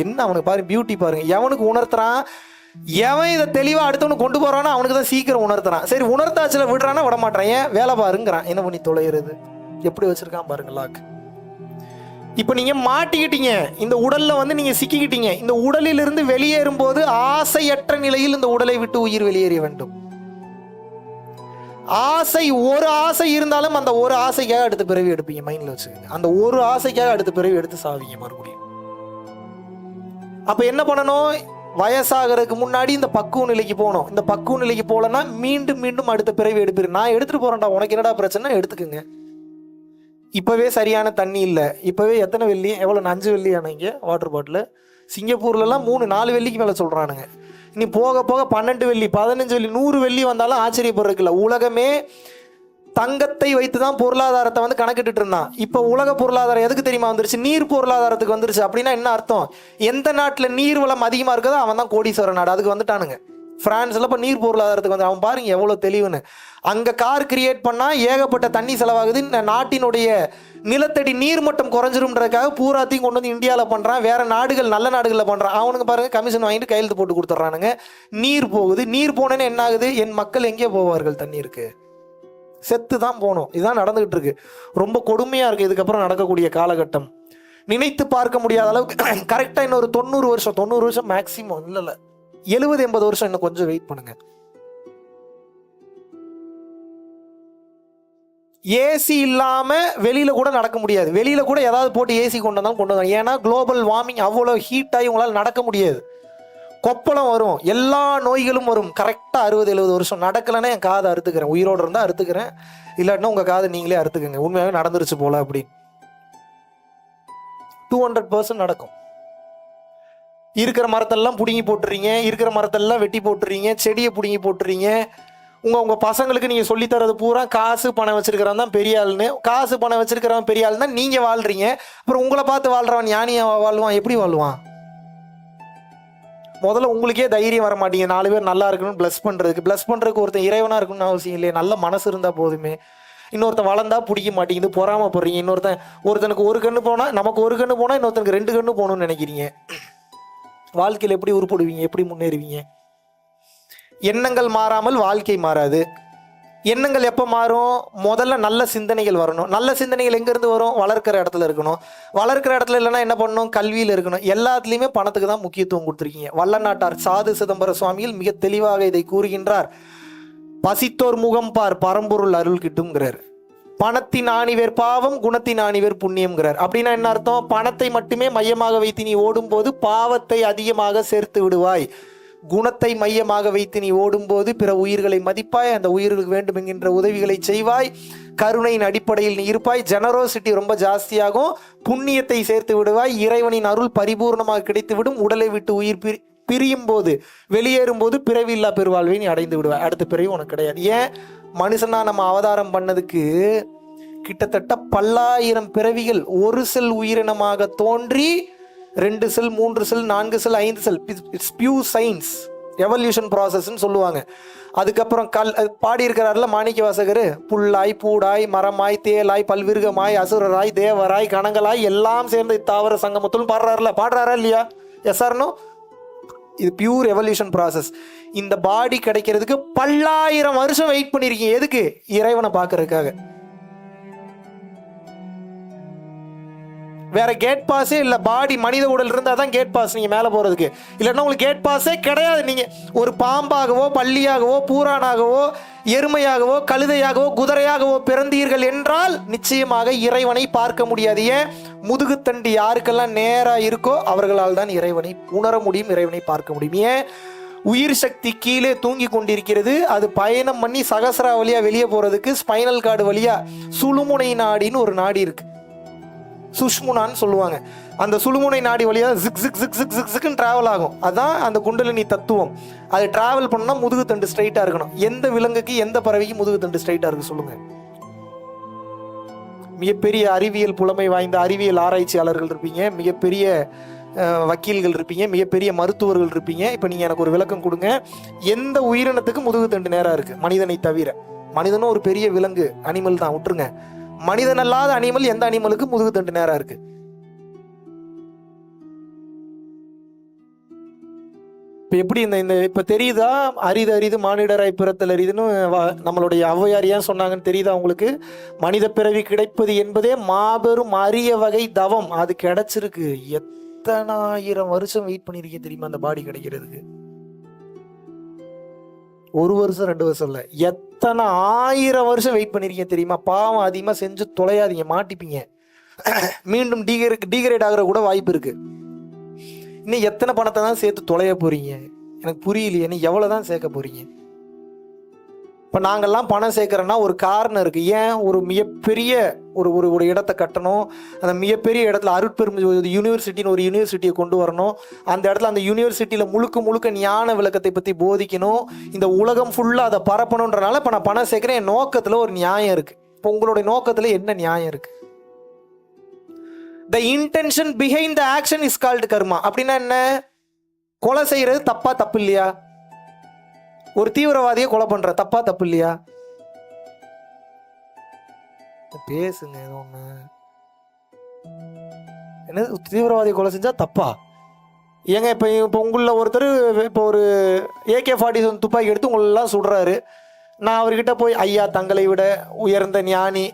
Speaker 1: என்ன அவனுக்கு பாரு, பியூட்டி பாருங்க. எவனுக்கு உணர்த்துறான், எவன் இதை தெளிவாக அடுத்தவனுக்கு கொண்டு போகிறானோ அவனுக்கு தான் சீக்கிரம் உணர்த்துறான். சரி உணர்த்தாச்சில் விடுறானா விட மாட்டான். ஏன்? வேலை பாருங்கிறான். என்ன பண்ணி தொலைகிறது? எப்படி வச்சுருக்கான் பாருங்க லாக். இப்போ நீங்கள் மாட்டிக்கிட்டீங்க. இந்த உடலில் நீங்கள் சிக்கிக்கிட்டீங்க. இந்த உடலிலிருந்து வெளியேறும் போது ஆசையற்ற நிலையில் இந்த உடலை விட்டு உயிர் வெளியேற வேண்டும். ஒரு ஆசை இருந்தாலும் அந்த ஒரு ஆசைக்காக அடுத்த பிறவி எடுப்பீங்க. மைண்ட்ல வச்சுக்கோங்க. அந்த ஒரு ஆசைக்காக அடுத்த பிறவி எடுத்து சாவீங்க மறுபடியும். அப்ப என்ன பண்ணணும்? வயசாகிறதுக்கு முன்னாடி இந்த பக்குவ நிலைக்கு போகணும். இந்த பக்குவ நிலைக்கு போலன்னா மீண்டும் மீண்டும் அடுத்த பிறவி எடுப்பீங்க. நான் எடுத்துட்டு போறேன்டா, உனக்கு என்னடா பிரச்சனை? எடுத்துக்கோங்க. இப்பவே சரியான தண்ணி இல்லை. இப்பவே எத்தனை வெள்ளி? எவ்வளோ? 5 வெள்ளி ஆனீங்க வாட்டர் பாட்டில். சிங்கப்பூர்லலாம் 3-4 வெள்ளிக்கு மேலே சொல்கிறானுங்க. இனி போக போக 12 வெள்ளி, 15 வெள்ளி, 100 வெள்ளி வந்தாலும் ஆச்சரியப்படுறதுக்குல. உலகமே தங்கத்தை வைத்து தான் பொருளாதாரத்தை கணக்கிட்டு இருந்தான். இப்போ உலக பொருளாதாரம் எதுக்கு தெரியுமா வந்துருச்சு? நீர் பொருளாதாரத்துக்கு வந்துருச்சு. அப்படின்னா என்ன அர்த்தம்? எந்த நாட்டில் நீர் வளம் அதிகமாக இருக்குதோ அவன் தான் கோடீஸ்வர நாடு. அதுக்கு வந்துட்டானுங்க. பிரான்ஸ்ல இப்போ நீர் பொருளாதாரத்துக்கு வந்து அவன் பாருங்க எவ்வளோ தெளிவுன்னு. அங்கே கார் கிரியேட் பண்ணால் ஏகப்பட்ட தண்ணி செலவாகுது. நாட்டினுடைய நிலத்தடி நீர் மட்டம் குறைஞ்சிரும்ன்றதுக்காக பூராத்தையும் கொண்டு வந்து இந்தியாவில் பண்ணுறான். வேறு நாடுகள், நல்ல நாடுகளில் பண்ணுறான். அவனுக்கு பாருங்கள் கமிஷன் வாங்கிட்டு கையெழுத்து போட்டு கொடுத்துட்றானுங்க. நீர் போகுது. நீர் போனேன்னு என்ன ஆகுது? என் மக்கள் எங்கே போவார்கள்? தண்ணீருக்கு செத்து தான் போகணும். இதுதான் நடந்துகிட்டு இருக்கு. ரொம்ப கொடுமையாக இருக்குது இதுக்கப்புறம் நடக்கக்கூடிய காலகட்டம். நினைத்து பார்க்க முடியாத அளவுக்கு. கரெக்டாக இன்னொரு 90 வருஷம் மேக்சிமம், இல்லை 70-80 வருஷம் இன்னும் கொஞ்சம் வெயிட் பண்ணுங்க. ஏசி இல்லாம வெளியில கூட நடக்க முடியாது. வெளியில கூட ஏதாவது போட்டு ஏசி கொண்டு வந்தாலும். ஏன்னா குளோபல் வார்மிங் அவ்வளோ ஹீட் ஆகி உங்களால் நடக்க முடியாது. கொப்பளம் வரும், எல்லா நோய்களும் வரும். கரெக்டாக 60-70 வருஷம். நடக்கலைன்னா என் காதை அறுத்துக்கிறேன். உயிரோடு இருந்தால் அறுத்துக்கிறேன், இல்லாட்டினா உங்கள் காதை நீங்களே அறுத்துக்கங்க. உண்மையாகவே நடந்துருச்சு போல அப்படி 200% நடக்கும். இருக்கிற மரத்தெல்லாம் பிடுங்கி போட்டுறீங்க, இருக்கிற மரத்தெல்லாம் வெட்டி போட்டுறீங்க, செடியை பிடுங்கி போட்டுறீங்க. உங்கள் பசங்களுக்கு நீங்கள் சொல்லித்தரது பூரா காசு பணம் வச்சிருக்கிறவன் தான் பெரிய ஆளுன்னு. காசு பணம் வச்சிருக்கிறவன் பெரிய ஆள் தான் நீங்கள் வாழ்றீங்க. அப்புறம் உங்களை பார்த்து வாழ்றவன் ஞானியாக வாழ்வான்? எப்படி வாழ்வான்? முதல்ல உங்களுக்கே தைரியம் வர மாட்டீங்க 4 பேர் நல்லா இருக்கணும்னு ப்ளஸ் பண்ணுறதுக்கு ஒருத்தன் இறைவனாக இருக்கணும்னு அவசியம் இல்லையே. நல்ல மனசு இருந்தால் போதுமே. இன்னொருத்தன் வளர்ந்தா பிடிக்க மாட்டேங்குது, பொறாமப்படுறீங்க. ஒருத்தனுக்கு ஒரு கண்ணு போனால், நமக்கு ஒரு கண்ணு போனால் இன்னொருத்தனுக்கு 2 கண்ணு போகணும்னு நினைக்கிறீங்க. வாழ்க்கையில் எப்படி உருப்படுவீங்க? எப்படி முன்னேறுவீங்க? எண்ணங்கள் மாறாமல் வாழ்க்கை மாறாது. எண்ணங்கள் எப்போ மாறும்? முதல்ல நல்ல சிந்தனைகள் வரணும். நல்ல சிந்தனைகள் எங்கேருந்து வரும்? வளர்க்கிற இடத்துல இருக்கணும். வளர்க்கிற இடத்துல இல்லைன்னா என்ன பண்ணணும்? கல்வியில் இருக்கணும். எல்லாத்துலேயுமே பணத்துக்கு தான் முக்கியத்துவம் கொடுத்துருக்கீங்க. வல்லநாட்டார் சாது சிதம்பர சுவாமிகள் மிக தெளிவாக இதை கூறுகின்றார். பசித்தோர் முகம் பார், பரம்பொருள் அருள் கிட்டும்ங்கிறார். பணத்தின் ஆணிவேர் பாவம், குணத்தின் ஆணிவேர் புண்ணியம்ங்கிறார். அப்படின்னா என்ன அர்த்தம்? பணத்தை மட்டுமே மையமாக வைத்து நீ ஓடும்போது பாவத்தை அதிகமாக சேர்த்து விடுவாய். குணத்தை மையமாக வைத்து நீ ஓடும்போது பிற உயிர்களை மதிப்பாய், அந்த உயிர்களுக்கு வேண்டும் என்கின்ற உதவிகளை செய்வாய், கருணையின் அடிப்படையில் நீ இருப்பாய், ஜெனரோசிட்டி ரொம்ப ஜாஸ்தியாகும், புண்ணியத்தை சேர்த்து விடுவாய், இறைவனின் அருள் பரிபூர்ணமாக கிடைத்துவிடும், உடலை விட்டு உயிர் பிரியும் போது வெளியேறும் போது பிறவி இல்லா பெருவாழ்வை நீ அடைந்து விடுவாய். அடுத்த பிறவி உனக்கு கிடையாது. ஏன்? மனுஷனா நம்ம அவதாரம் பண்ணதுக்கு கிட்டத்தட்ட 10,000 பிறவிகள் ஒரு செல் உயிரினமாக தோன்றி 2 செல் 3 செல் 4 செல் 5 செல், இட்ஸ் பியூர் சயின்ஸ், எவல்யூஷன் ப்ராசஸ்ன்னு சொல்லுவாங்க. அதுக்கப்புறம் பாடி இருக்கிறார்ல மாணிக்க வாசகர், புல்லாய் பூடாய் மரமாய் தேலாய் பல்விருகமாய் அசுரராய் தேவராய் கணங்களாய் எல்லாம் சேர்ந்து இத்தாவர சங்கமத்துள் பாடுறாரா இல்லையா? Yes or no? இது பியூர் எவல்யூஷன் ப்ராசஸ். இந்த பாடி கிடைக்கிறதுக்கு 10,000 வருஷம் வெயிட் பண்ணியிருக்கீங்க. எதுக்கு? இறைவனை பார்க்கறதுக்காக. வேற கேட் பாஸே இல்லை. பாடி மனித உடல் இருந்தால் தான் கேட் பாஸ் நீங்கள் மேலே போகிறதுக்கு. இல்லைன்னா உங்களுக்கு கேட் பாஸே கிடையாது. நீங்கள் ஒரு பாம்பாகவோ பள்ளியாகவோ பூரானாகவோ எருமையாகவோ கழுதையாகவோ குதிரையாகவோ பிறந்தீர்கள் என்றால் நிச்சயமாக இறைவனை பார்க்க முடியாது. ஏன்? முதுகுத்தண்டு யாருக்கெல்லாம் நேராக இருக்கோ அவர்களால் தான் இறைவனை உணர முடியும், இறைவனை பார்க்க முடியும். ஏன்? உயிர் சக்தி கீழே தூங்கி கொண்டிருக்கிறது. அது பயணம் பண்ணி சகசரா வழியாக வெளியே போகிறதுக்கு ஸ்பைனல் கார்டு வழியாக சுழுமுனை நாடின்னு ஒரு நாடி இருக்குது, சுஷ்முனான்னு சொல்லுவாங்க. அந்த சுழுமுனை நாடி வழியாக ஜிக் ஜிக் ஜிக் ஜிக் ஜிக் ஜிக்னு ட்ராவல் ஆகும். அதுதான் அந்த குண்டலினி தத்துவம். அது ட்ராவல் பண்ணால் முதுகு தண்டு ஸ்ட்ரைட்டாக இருக்கணும். எந்த விலங்குக்கு எந்த பறவைக்கு முதுகு தண்டு ஸ்ட்ரைட்டாக இருக்கு சொல்லுங்க? மிகப்பெரிய அறிவியல் புலமை வாய்ந்த அறிவியல் ஆராய்ச்சியாளர்கள் இருப்பீங்க, மிகப்பெரிய வக்கீல்கள் இருப்பீங்க, மிகப்பெரிய மருத்துவர்கள் இருப்பீங்க. இப்போ நீங்கள் எனக்கு ஒரு விளக்கம் கொடுங்க, எந்த உயிரினத்துக்கு முதுகு தண்டு நேராக இருக்குது? மனிதனை தவிர. மனிதனும் ஒரு பெரிய விலங்கு, அனிமல் தான், விட்டுருங்க. மனிதன் அல்லாத அனிமல் எந்த அனிமலுக்கு முதுகு தண்டு நேரா இருக்கு? இப்ப எப்படி இந்த இப்ப தெரியுதா? அரிது அரிது மானிடராய் பிறத்தல் அரிதுன்னு நம்மளுடைய ஔவையார் ஏன் சொன்னாங்கன்னு தெரியுதா உங்களுக்கு? மனித பிறவி கிடைப்பது என்பதே மாபெரும் அரிய வகை தவம். அது கிடைச்சிருக்கு. எத்தனை 1000 வருஷம் வெயிட் பண்ணிருக்கீங்க தெரியுமா அந்த பாடி கிடைக்கிறதுக்கு? 1 வருஷம் 2 வருஷம் இல்லை, எத்தனை 1000 வருஷம் வெயிட் பண்ணிருக்கீங்க தெரியுமா? பாவம் அதிகமாக செஞ்சு தொலையாதீங்க, மாட்டிப்பீங்க. மீண்டும் டீகிரேட் ஆகிற கூட வாய்ப்பு இருக்கு. இன்னும் எத்தனை பணத்தை தான் சேர்த்து தொலைய போறீங்க? எனக்கு புரியலையே. நீ எவ்வளோதான் சேர்க்க போறீங்க? இப்போ நாங்கள்லாம் பணம் சேர்க்குறோன்னா ஒரு காரணம் இருக்குது. ஏன்? ஒரு மிகப்பெரிய ஒரு இடத்தை கட்டணும். அந்த மிகப்பெரிய இடத்துல அருட்பெரும் யூனிவர்சிட்டின்னு ஒரு யூனிவர்சிட்டியை கொண்டு வரணும். அந்த இடத்துல அந்த யூனிவர்சிட்டியில் முழுக்க ஞான விளக்கத்தை பற்றி போதிக்கணும். இந்த உலகம் ஃபுல்லாக அதை பரப்பணுன்றனால இப்போ நான் பணம் சேர்க்குறேன். என் நோக்கத்தில் ஒரு நியாயம் இருக்குது. இப்போ உங்களுடைய நோக்கத்தில் என்ன நியாயம் இருக்குது? The intention behind the action is called karma. அப்படின்னா என்ன? கொலை செய்கிறது தப்பு இல்லையா? ஒரு தீவிரவாதியை கொலை பண்ற தப்பு இல்லையா? பேசுங்க. என்ன தீவிரவாதியை கொலை செஞ்சா தப்பா? ஏங்க இப்போ உங்களில் ஒருத்தர் இப்போ ஒரு AK-47 துப்பாக்கி எடுத்து உங்களெல்லாம் சுடுறாரு. நான் அவர்கிட்ட போய், ஐயா தங்களை விட உயர்ந்த ஞானி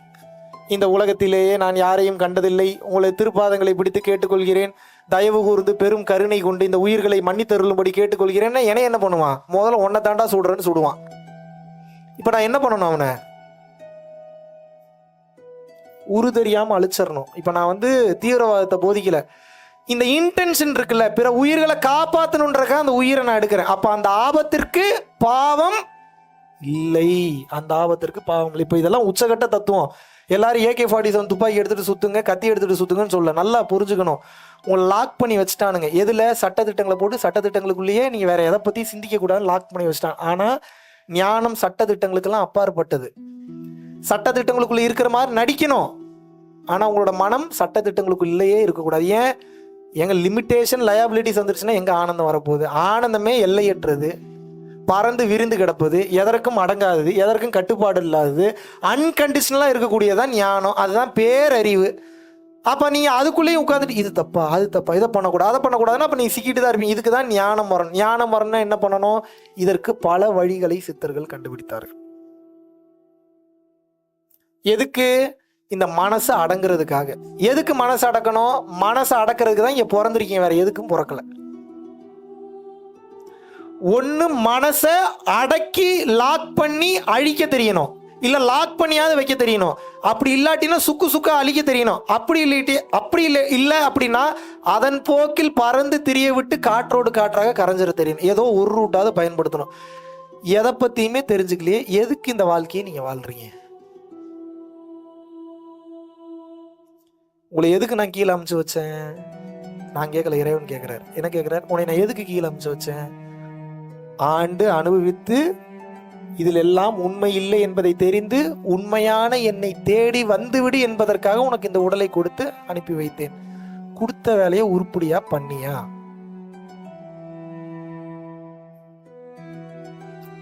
Speaker 1: இந்த உலகத்திலேயே நான் யாரையும் கண்டதில்லை, உங்களை திருப்பாதங்களை பிடித்து கேட்டுக்கொள்கிறேன், தயவு கூர்ந்து பெரும் கருணை கொண்டு இந்த உயிர்களை மன்னித்தருளும்படி கேட்டுக்கொள்கிறேன்னா என்ன பண்ணுவான்? முதல்ல ஒன்றை தாண்டா சுடுறேன்னு சுடுவான். இப்போ நான் என்ன பண்ணணும்? அவனை உரு தெரியாமல் அழிச்சிடணும். இப்போ நான் தீவிரவாதத்தை போதிக்கல. இந்த இன்டென்ஷன் இருக்குல்ல, பிற உயிர்களை காப்பாற்றணுன்றக்க அந்த உயிரை நான் எடுக்கிறேன். அப்போ அந்த ஆபத்திற்கு பாவம் இல்லை. அந்த ஆபத்திற்கு பாவம் இல்லை. இப்போ இதெல்லாம் உச்சகட்ட தத்துவம். எல்லாரும் AK-47 துப்பாக்கி எடுத்துகிட்டு சுற்றுங்க, கத்தி எடுத்துகிட்டு சுற்றுங்கன்னு சொல்ல. நல்லா புரிஞ்சுக்கணும். உங்களை லாக் பண்ணி வச்சுட்டானுங்க. எதில்? சட்டத்திட்டங்களை போட்டு சட்டத்திட்டங்களுக்குள்ளேயே நீங்கள் வேறு எதை பற்றி சிந்திக்கக்கூடாதுன்னு லாக் பண்ணி வச்சுட்டான். ஆனால் ஞானம் சட்டத்திட்டங்களுக்கெல்லாம் அப்பாற்பட்டது. சட்டத்திட்டங்களுக்குள்ளே இருக்கிற மாதிரி நடிக்கணும். ஆனால் உங்களோட மனம் சட்டத்திட்டங்களுக்குள்ளேயே இருக்கக்கூடாது. ஏன்? எங்கள் லிமிட்டேஷன் லயபிலிட்டிஸ் வந்துருச்சுன்னா எங்கே ஆனந்தம் வரப்போகுது? ஆனந்தமே எல்லையற்றது, பறந்து விரிந்து கிடப்பது, எதற்கும் அடங்காதது, எதற்கும் கட்டுப்பாடு இல்லாதது, அன்கண்டிஷனலாக இருக்கக்கூடியதான் ஞானம். அதுதான் பேரறிவு. அப்போ நீங்கள் அதுக்குள்ளேயும் உட்காந்துட்டு இது தப்பா அது தப்பா, இதை பண்ணக்கூடாது அதை பண்ணக்கூடாதுன்னா அப்போ நீங்கள் சிக்கிட்டு தான் இருப்பீங்க. இதுக்கு தான் ஞானம் வரணும். ஞானம் வரணும்னா என்ன பண்ணணும்? இதற்கு பல வழிகளை சித்தர்கள் கண்டுபிடித்தார்கள். எதுக்கு? இந்த மனசை அடங்குறதுக்காக. எதுக்கு மனசை அடக்கணும்? மனசை அடக்கிறதுக்கு தான் இங்கே பிறந்திருக்கீங்க, வேற எதுக்கும் பிறக்கல. ஒன்று மனசை அடக்கி லாக் பண்ணி அழிக்க தெரியணும், இல்லை லாக் பண்ணியாவது வைக்க தெரியணும். அப்படி இல்லாட்டினா சுக்கு அழிக்க தெரியணும். அப்படி இல்லை அப்படின்னா அதன் போக்கில் பறந்து திரிய விட்டு காற்றோடு காற்றாக கரைஞ்சிட தெரியணும். ஏதோ ஒரு ரூட்டாவது பயன்படுத்தணும். எதை பற்றியுமே தெரிஞ்சுக்கலையே எதுக்கு இந்த வாழ்க்கையை நீங்கள் வாழ்றீங்க? உங்களை எதுக்கு நான் கீழே அமுச்சு வச்சேன்? நான் கேட்கல, இறைவன் கேட்கிறார். என்ன கேட்கிறார்? உன்னை நான் எதுக்கு கீழே அமுச்சு வச்சேன்? ஆண்டு அனுபவித்து இதில் எல்லாம் உண்மை இல்லை என்பதை தெரிந்து உண்மையான என்னை தேடி வந்துவிடு என்பதற்காக உனக்கு இந்த உடலை கொடுத்து அனுப்பி வைத்தேன். கொடுத்த வேலையை உருப்படியா பண்ணியா?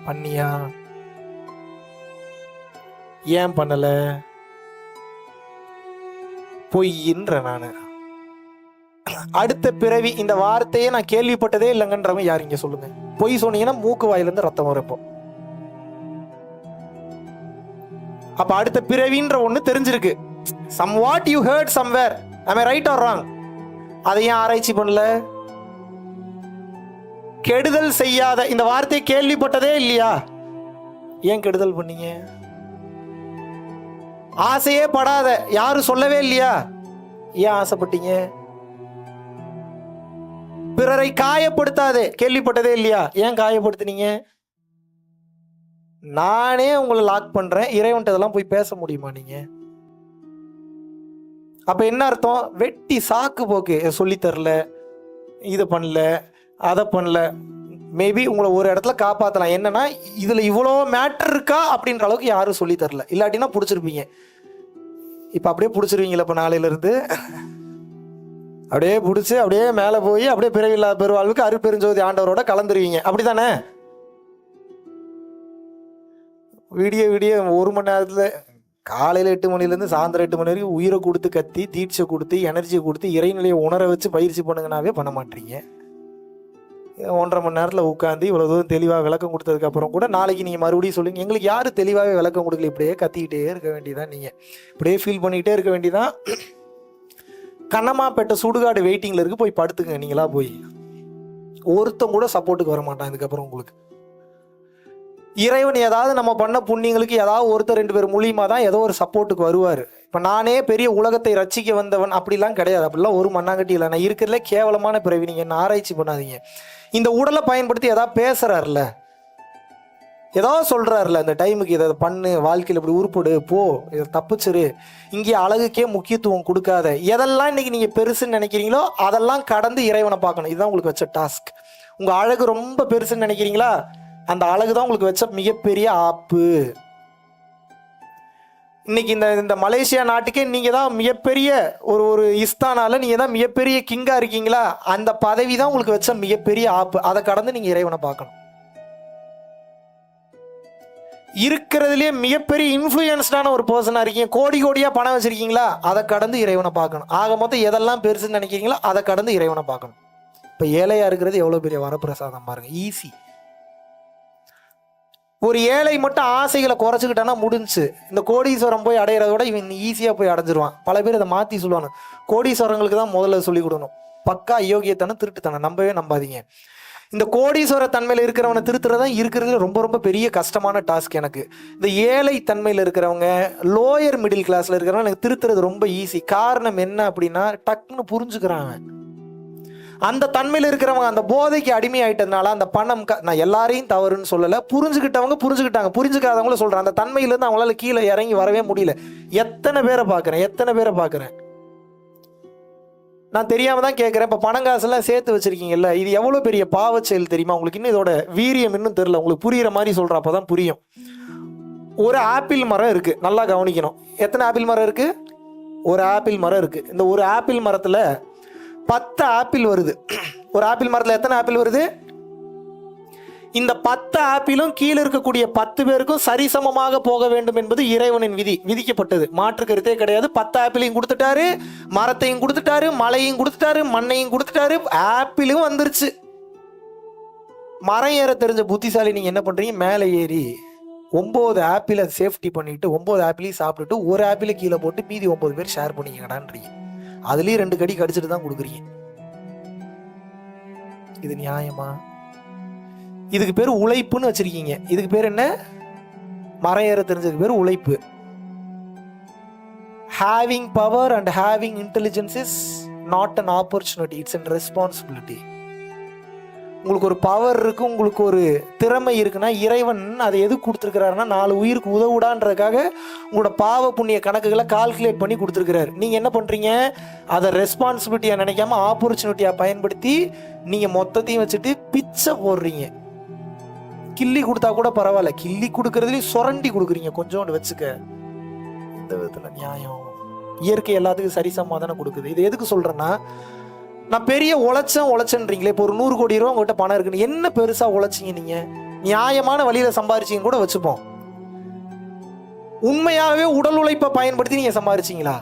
Speaker 1: பண்ணியா? ஏன் பண்ணல? பொய்ன்ற நானு. அடுத்த பிறவி இந்த வார்த்தையே நான் கேள்விப்பட்டதே இல்லைங்கன்றவங்க யார் இங்க சொல்லுங்க? பொய் சொன்னீங்கன்னா மூக்கு வாயிலிருந்து ரத்தம் வரப்போ. அப்ப அடுத்த பிறவின்ற ஒண்ணு தெரிஞ்சிருக்கு. Somewhat you heard somewhere. Am I right or wrong? அதை ஏன் ஆராய்ச்சி பண்ணல? கெடுதல் செய்யாத இந்த வார்த்தையை கேள்விப்பட்டதே இல்லையா? ஏன் கெடுதல் பண்ணீங்க? ஆசையே படாத யாரும் சொல்லவே இல்லையா? ஏன் ஆசைப்பட்டீங்க? பிறரை காயப்படுத்தாதே கேள்விப்பட்டதே இல்லையா? ஏன் காயப்படுத்தினீங்க? நானே உங்களை லாக் பண்றேன், இறைவன்ட்ட இதெல்லாம் போய் பேச முடியுமா நீங்க? அப்ப என்ன அர்த்தம்? வெட்டி சாக்கு போக்கு, சொல்லி தரல, இதை பண்ணல, அதை பண்ணல. மேபி உங்களை ஒரு இடத்துல காப்பாற்றலாம். என்னன்னா இதுல இவ்வளோ மேட்டர் இருக்கா அப்படின்ற அளவுக்கு யாரும் சொல்லி தரல. இல்லாட்டினா பிடிச்சிருப்பீங்க. இப்ப அப்படியே பிடிச்சிருவீங்களா? இப்ப நாளையில இருந்து அப்படியே பிடிச்சி அப்படியே மேலே போய் அப்படியே பிறவில்லா பெருவாழ்வுக்கு அருட்பெருஞ்சோதி ஆண்டவரோட கலந்துருவீங்க. அப்படித்தானே? விடிய 1 மணி நேரத்தில் காலையில் 8 மணிலேருந்து சாயந்தரம் 8 மணி வரைக்கும் உயிரை கொடுத்து கத்தி தீட்சை கொடுத்து எனர்ஜியை கொடுத்து இறைநிலையை உணர வச்சு பயிற்சி பண்ணுங்கனாவே பண்ண மாட்டீங்க. 1.5 மணி நேரத்தில் உட்காந்து இவ்வளோ தூரம் தெளிவாக விளக்கம் கொடுத்ததுக்கப்புறம் கூட நாளைக்கு நீங்கள் மறுபடியும் சொல்லுங்க, எங்களுக்கு யாரும் தெளிவாகவே விளக்கம் கொடுக்கல. இப்படியே கத்திக்கிட்டே இருக்க வேண்டியதான், நீங்கள் இப்படியே ஃபீல் பண்ணிக்கிட்டே இருக்க வேண்டியதான். கண்ணமாப்பேட்டை சுடுகாடு வெயிட்டிங்கில் இருக்கு, போய் படுத்துங்க. நீங்களா போய் ஒருத்தம் கூட சப்போர்ட்டுக்கு வர மாட்டான் இதுக்கப்புறம் உங்களுக்கு. இறைவன் ஏதாவது நம்ம பண்ண புண்ணியங்களுக்கு ஏதாவது ஒருத்தர் 2 பேர் மூலியமா தான் ஏதோ ஒரு சப்போர்ட்டுக்கு வருவார். இப்போ நானே பெரிய உலகத்தை ரட்சிக்க வந்தவன் அப்படிலாம் கிடையாது. அப்படிலாம் ஒரு மண்ணாங்கட்டி இல்லை. நான் இருக்கிறதுல கேவலமான பிறவி. நீங்கள் என்ன ஆராய்ச்சி பண்ணாதீங்க. இந்த உடலை பயன்படுத்தி ஏதாவது பேசுறாருல, ஏதோ சொல்றாருல, இந்த டைமுக்கு இதை பண்ணு, வாழ்க்கையில் இப்படி உருப்படு, போ, இதை தப்பிச்சிரு, இங்கே அழகுக்கே முக்கியத்துவம் கொடுக்காத, எதெல்லாம் இன்னைக்கு நீங்கள் பெருசுன்னு நினைக்கிறீங்களோ அதெல்லாம் கடந்து இறைவனை பார்க்கணும். இதுதான் உங்களுக்கு வச்ச டாஸ்க். உங்கள் அழகு ரொம்ப பெருசுன்னு நினைக்கிறீங்களா? அந்த அழகு தான் உங்களுக்கு வச்ச மிகப்பெரிய ஆப்பு. இன்னைக்கு இந்த மலேசியா நாட்டுக்கே நீங்க தான் மிகப்பெரிய ஒரு இஸ்தானால நீங்க தான் மிகப்பெரிய கிங்கா இருக்கீங்களா? அந்த பதவி தான் உங்களுக்கு வச்ச மிகப்பெரிய ஆப்பு. அதை கடந்து நீங்க இறைவனை பார்க்கணும். இருக்கிறதுலயே மிகப்பெரிய இன்ஃப்ளூயன்ஸ்டான ஒரு பர்சனா இருக்கீங்க, கோடி கோடியா பணம் வச்சிருக்கீங்களா? அதை கடந்து இறைவனை பார்க்கணும். ஆக மொத்தம் எதெல்லாம் பெருசுன்னு நினைக்கிறீங்களோ அதை கடந்து இறைவனை பார்க்கணும். இப்ப ஏழையா இருக்கிறது எவ்வளவு பெரிய வரப்பிரசாதம் பாருங்க. ஈஸி. ஒரு ஏழை மட்டும் ஆசைகளை குறைச்சிக்கிட்டானா முடிஞ்சு. இந்த கோடீஸ்வரம் போய் அடையிறத விட இவன் ஈஸியாக போய் அடைஞ்சிருவான். பல பேர் இதை மாற்றி சொல்லுவாங்க. கோடீஸ்வரங்களுக்கு தான் முதல்ல சொல்லிக் கொடுக்கணும். பக்கா அயோக்கியத்தானே, திருட்டுத்தானே நம்பவே நம்பாதீங்க. இந்த கோடீஸ்வர தன்மையில் இருக்கிறவனை திருத்துறதான் இருக்கிறது ரொம்ப ரொம்ப பெரிய கஷ்டமான டாஸ்க் எனக்கு. இந்த ஏழை தன்மையில் இருக்கிறவங்க, லோயர் மிடில் கிளாஸில் இருக்கிறவங்க எனக்கு திருத்துறது ரொம்ப ஈஸி. காரணம் என்ன அப்படின்னா, டக்குன்னு புரிஞ்சுக்கிறாங்க. அந்த தன்மையில் இருக்கிறவங்க அந்த போதைக்கு அடிமையாயிட்டதுனால அந்த பணம் நான் எல்லாரையும் தவறுன்னு சொல்லலை, புரிஞ்சுக்கிட்டவங்க புரிஞ்சுக்கிட்டாங்க, புரிஞ்சுக்காதவங்களும் சொல்கிறேன். அந்த தன்மையிலேருந்து அவங்களால கீழே இறங்கி வரவே முடியல. எத்தனை பேரை பார்க்குறேன். நான் தெரியாம தான் கேட்குறேன். இப்போ பணங்காசெல்லாம் சேர்த்து வச்சிருக்கீங்கல்ல, இது எவ்வளோ பெரிய பாவ செயல் தெரியுமா உங்களுக்கு? இன்னும் இதோட வீரியம் இன்னும் தெரியல. உங்களுக்கு புரியுற மாதிரி சொல்கிறேன், அப்போ தான் புரியும். ஒரு ஆப்பிள் மரம் இருக்குது, நல்லா கவனிக்கணும். எத்தனை ஆப்பிள் மரம் இருக்குது? ஒரு ஆப்பிள் மரம் இருக்குது. இந்த ஒரு ஆப்பிள் மரத்தில் 10 ஆப்பிள் வருது. ஒரு ஆப்பிள் மரத்தில் எத்தனை ஆப்பிள் வருது? இந்த 10 ஆப்பிளும் கீழே இருக்கக்கூடிய 10 பேருக்கும் சரிசமமாக போக வேண்டும் என்பது இறைவனின் விதி, விதிக்கப்பட்டது. மாற்று கருத்தே கிடையாது. 10 ஆப்பிளையும் கொடுத்துட்டாரு, மரத்தையும் கொடுத்துட்டாரு, மலையும் கொடுத்துட்டாரு, மண்ணையும் கொடுத்துட்டாரு, ஆப்பிளும் வந்துருச்சு. மரம் ஏற தெரிஞ்ச புத்திசாலி நீங்க என்ன பண்றீங்க? மேலே ஏறி 9 ஆப்பிளை சேஃப்டி பண்ணிட்டு 9 ஆப்பிளையும் சாப்பிட்டுட்டு ஒரு ஆப்பிளை கீழே போட்டு மீதி 9 பேர் ஷேர் பண்ணிக்கடான்றீங்க. அதுலயும் 2 கடி கடிச்சிட்டு தான் கொடுக்குறீங்க. இது நியாயமா? இதுக்கு பேர் உழைப்புன்னு வச்சிருக்கீங்க. இதுக்கு பேர் என்ன? மரம் ஏற தெரிஞ்சதுக்கு பேர் உழைப்பு. Having power and having intelligence is not an opportunity, it's a responsibility. உங்களுக்கு ஒரு பவர் இருக்கு, உங்களுக்கு ஒரு திறமை இருக்குன்னா இறைவன் அதை எது கொடுத்துருக்கிறாருன்னா 4 உயிருக்கு உதவுடான்றதுக்காக உங்களோட பாவ புண்ணிய கணக்குகளை கால்குலேட் பண்ணி கொடுத்துருக்கிறாரு. நீங்கள் என்ன பண்ணுறீங்க? அதை ரெஸ்பான்சிபிலிட்டியாக நினைக்காம ஆப்பர்ச்சுனிட்டியாக பயன்படுத்தி நீங்கள் மொத்தத்தையும் வச்சுட்டு பிச்சை போடுறீங்க. கிள்ளி கொடுத்தா கூட பரவாயில்ல, கிள்ளி கொடுக்கறதுலேயும் சுரண்டி கொடுக்குறீங்க. கொஞ்சோண்டு வச்சுக்க. இந்த விதத்தில் நியாயம்? இயற்கை எல்லாத்துக்கும் சரிசமமாக தானே கொடுக்குது. இது எதுக்கு சொல்கிறேன்னா, நான் பெரிய உழைச்சேன்றீங்களே. இப்போ ஒரு 100 கோடி ரூபா உங்கள்கிட்ட பணம் இருக்குன்னு என்ன பெருசா உழைச்சிங்க? நீங்க நியாயமான வழியில சம்பாரிச்சிங்க கூட வச்சுப்போம். உண்மையாகவே உடல் உழைப்பை பயன்படுத்தி நீங்க சம்பாரிச்சிங்களா?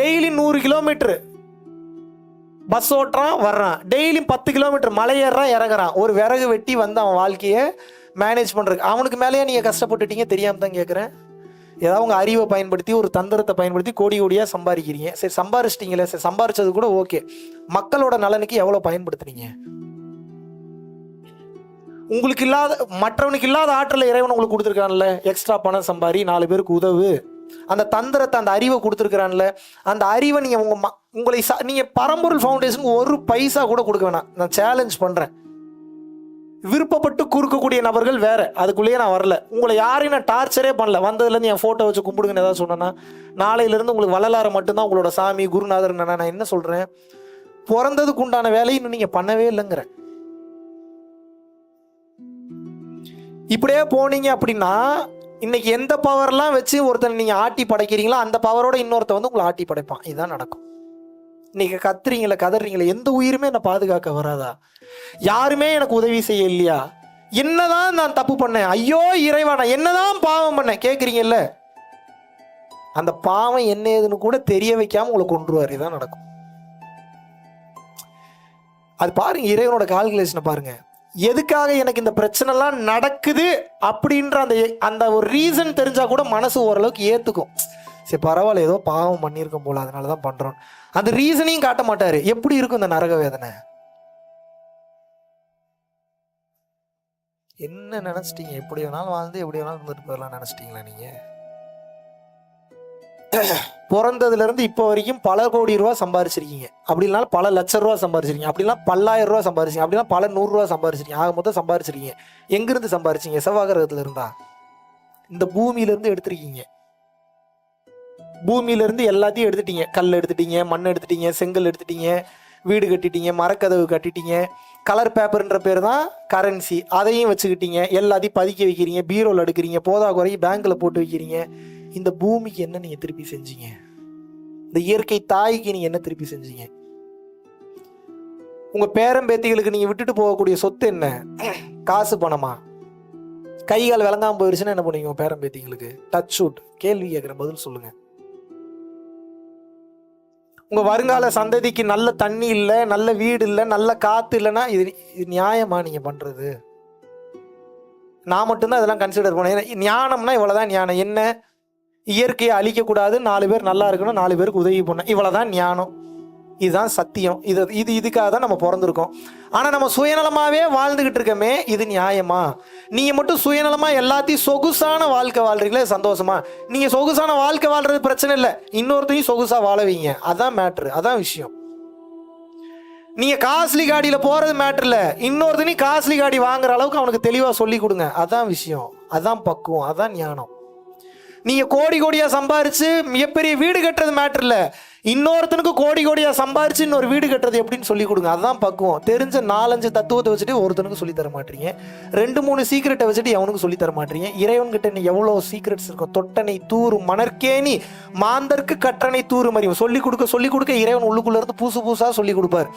Speaker 1: டெய்லி 100 கிலோமீட்டர் பஸ் ஓட்டுறான் வர்றான், டெய்லி 10 கிலோமீட்டர் மலை ஏறான் இறங்குறான், ஒரு விறகு வெட்டி வந்து அவன் வாழ்க்கையை மேனேஜ் பண்றதுக்கு. அவனுக்கு மேலேயே நீங்க கஷ்டப்பட்டுட்டீங்க? தெரியாம தான் கேட்குறேன். ஏதாவது உங்கள் அறிவை பயன்படுத்தி ஒரு தந்திரத்தை பயன்படுத்தி கோடி கோடியாக சம்பாதிக்கிறீங்க. சரி, சம்பாரிச்சிட்டிங்களே, சரி சம்பாரிச்சது கூட ஓகே. மக்களோட நலனுக்கு எவ்வளோ பயன்படுத்துனீங்க? உங்களுக்கு இல்லாத, மற்றவனுக்கு இல்லாத ஆற்றலை இறைவன் உங்களுக்கு கொடுத்துருக்கான்ல. எக்ஸ்ட்ரா பணம் சம்பாரி, 4 பேருக்கு உதவு, அந்த தந்திரத்தை, அந்த அறிவை கொடுத்துருக்கிறான்ல. அந்த அறிவை நீங்கள் உங்களை நீங்கள் பரம்பொருள் ஃபவுண்டேஷனுக்கு 1 பைசா கூட கொடுக்க வேணாம். நான் சேலஞ்ச் பண்ணுறேன். விருப்பப்பட்டு குறுக்கக்கூடிய நபர்கள் வேற, அதுக்குள்ளேயே நான் வரல. உங்களை யாரையும் நான் டார்ச்சரே பண்ணல. வந்ததுலேருந்து என் ஃபோட்டோ வச்சு கும்பிடுங்கன்னு ஏதாவது சொன்னேன்னா, நாளையிலேருந்து உங்களுக்கு வள்ளலாரை மட்டும்தான் உங்களோட சாமி குருநாதர். நான் என்ன சொல்கிறேன்? பிறந்ததுக்கு உண்டான வேலையை இன்னும் நீங்கள் பண்ணவே இல்லைங்கிறேன். இப்படியே போனீங்க அப்படின்னா இன்னைக்கு எந்த பவர்லாம் வச்சு ஒருத்தன் நீங்கள் ஆட்டி படைக்கிறீங்களோ அந்த பவரோட இன்னொருத்த வந்து உங்களை ஆட்டி படைப்பான். இதுதான் நடக்கும். இன்னைக்கு கத்துறீங்களே, கதறீங்களே, எந்த உயிருமே என்னை பாதுகாக்க வராதா? யாருமே எனக்கு உதவி செய்ய இல்லையா? என்னதான் நான் தப்பு பண்ணேன்? ஐயோ இறைவா, நான் என்னதான் பாவம் பண்ணேன் கேட்குறீங்கல்ல. அந்த பாவம் என்ன ஏதுன்னு கூட தெரிய வைக்காம உங்களை கொன்றுவார். இதுதான் நடக்கும். அது பாருங்க, இறைவனோட கால்குலேஷனை பாருங்க. எதுக்காக எனக்கு இந்த பிரச்சனைலாம் நடக்குது அப்படின்ற அந்த ஒரு ரீசன் தெரிஞ்சா கூட மனசு ஓரளவுக்கு ஏத்துக்கும். சரி பரவாயில்ல, ஏதோ பாவம் பண்ணியிருக்கோம் போல, அதனாலதான் பண்றோம். அந்த ரீசனையும் காட்ட மாட்டாரு. எப்படி இருக்கும் இந்த நரக வேதனை? என்ன நினைச்சிட்டீங்க? எப்படி வேணாலும் வாழ்ந்து எப்படி வேணாலும் இருந்துட்டு போயிடலாம் நினைச்சிட்டீங்களா? நீங்க பிறந்ததுல இருந்து இப்போ வரைக்கும் பல கோடி ரூபா சம்பாரிச்சிருக்கீங்க, அப்படின்னாலும் பல லட்சம் ரூபா சம்பாரிச்சிருக்கீங்க, அப்படின்னா பல்லாயிரம் ரூபா சம்பாரிச்சிங்க, அப்படின்னா பல 100 ரூபா சம்பாரிச்சிருக்கீங்க. ஆக மொத்தம் சம்பாரிச்சிருக்கீங்க. எங்கிருந்து சம்பாரிச்சிங்க? செவ்வாய்கிரகத்துல இருந்தா? இந்த பூமியில இருந்து எடுத்திருக்கீங்க. பூமியில இருந்து எல்லாத்தையும் எடுத்துட்டீங்க. கல் எடுத்துட்டீங்க, மண் எடுத்துட்டீங்க, செங்கல் எடுத்துட்டீங்க, வீடு கட்டிட்டீங்க, மரக்கதவு கட்டிட்டீங்க. கலர் பேப்பர்ன்ற பேர் தான் கரன்சி, அதையும் வச்சுக்கிட்டீங்க. எல்லாத்தையும் பதுக்கி வைக்கிறீங்க, பீரோவில் எடுக்கிறீங்க, போதா குறையும் பேங்க்கில் போட்டு வைக்கிறீங்க. இந்த பூமிக்கு என்ன நீங்கள் திருப்பி செஞ்சீங்க? இந்த இயற்கை தாய்க்கு நீங்கள் என்ன திருப்பி செஞ்சீங்க? உங்கள் பேரம்பேத்திகளுக்கு நீங்கள் விட்டுட்டு போகக்கூடிய சொத்து என்ன? காசு பணமா? கைகால் விளங்காமல் போயிடுச்சுன்னா என்ன பண்ணுவீங்க உங்கள் பேரம்பேத்திகளுக்கு? Touch shoot. கேள்வி கேட்குறேன், பதில் சொல்லுங்கள். உங்க வருங்கால சந்ததிக்கு நல்ல தண்ணி இல்லை, நல்ல வீடு இல்லை, நல்ல காத்து இல்லைன்னா இது நியாயமா நீங்க பண்றது? நான் மட்டும்தான் இதெல்லாம் கன்சிடர் பண்ணேன். ஞானம்னா இவ்வளவுதான் ஞானம். என்ன? இயற்கையை அழிக்க கூடாது, 4 பேர் நல்லா இருக்கணும், 4 பேருக்கு உதவி பண்ண, இவ்வளவுதான் ஞானம். இதுதான் சத்தியம். இதுக்காக தான் நம்ம பிறந்திருக்கோம். ஆனா நம்ம சுயநலமாவே வாழ்ந்துகிட்டு இருக்கோமே, இது நியாயமா? நீங்க மட்டும் சுயநலமா எல்லாத்தையும் சொகுசான வாழ்க்கை வாழ்றீங்களே, சந்தோஷமா? நீங்க சொகுசான வாழ்க்கை வாழ்றது பிரச்சனை இல்லை, இன்னொருத்தையும் சொகுசா வாழவீங்க. அதான் மேட்ரு, அதான் விஷயம். நீங்க காஸ்ட்லி காடியில போறது மேட்ரு இல்ல, இன்னொருத்தனையும் காஸ்ட்லி காடி வாங்குற அளவுக்கு அவனுக்கு தெளிவா சொல்லி கொடுங்க. அதான் விஷயம், அதான் பக்குவம், அதான் ஞானம். நீங்க கோடி கோடியா சம்பாரிச்சு மிகப்பெரிய வீடு கட்டுறது மேட்ரு இல்ல, இன்னொருத்தனுக்கு கோடி கோடியா சம்பாரிச்சு இன்னொரு வீடு கட்டுறது எப்படின்னு சொல்லி கொடுங்க. அதுதான் பக்குவம். தெரிஞ்ச 4-5 தத்துவத்தை வச்சுட்டு ஒருத்தனுக்கு சொல்லி தர மாட்டீங்க. 2-3 சீக்கிரட்டை வச்சுட்டு எவனுக்கு சொல்லி தர மாட்டீங்க. இறைவன் கிட்ட நீ எவ்வளவு சீக்கிரட்ஸ் இருக்கும். தொட்டனை தூறு மணற்கேணி மாந்தற்கு கற்றனை தூறு மறியும். சொல்லி கொடுக்க இறைவன் உள்ளுக்குள்ள இருந்து புதுசா சொல்லி கொடுப்பார்.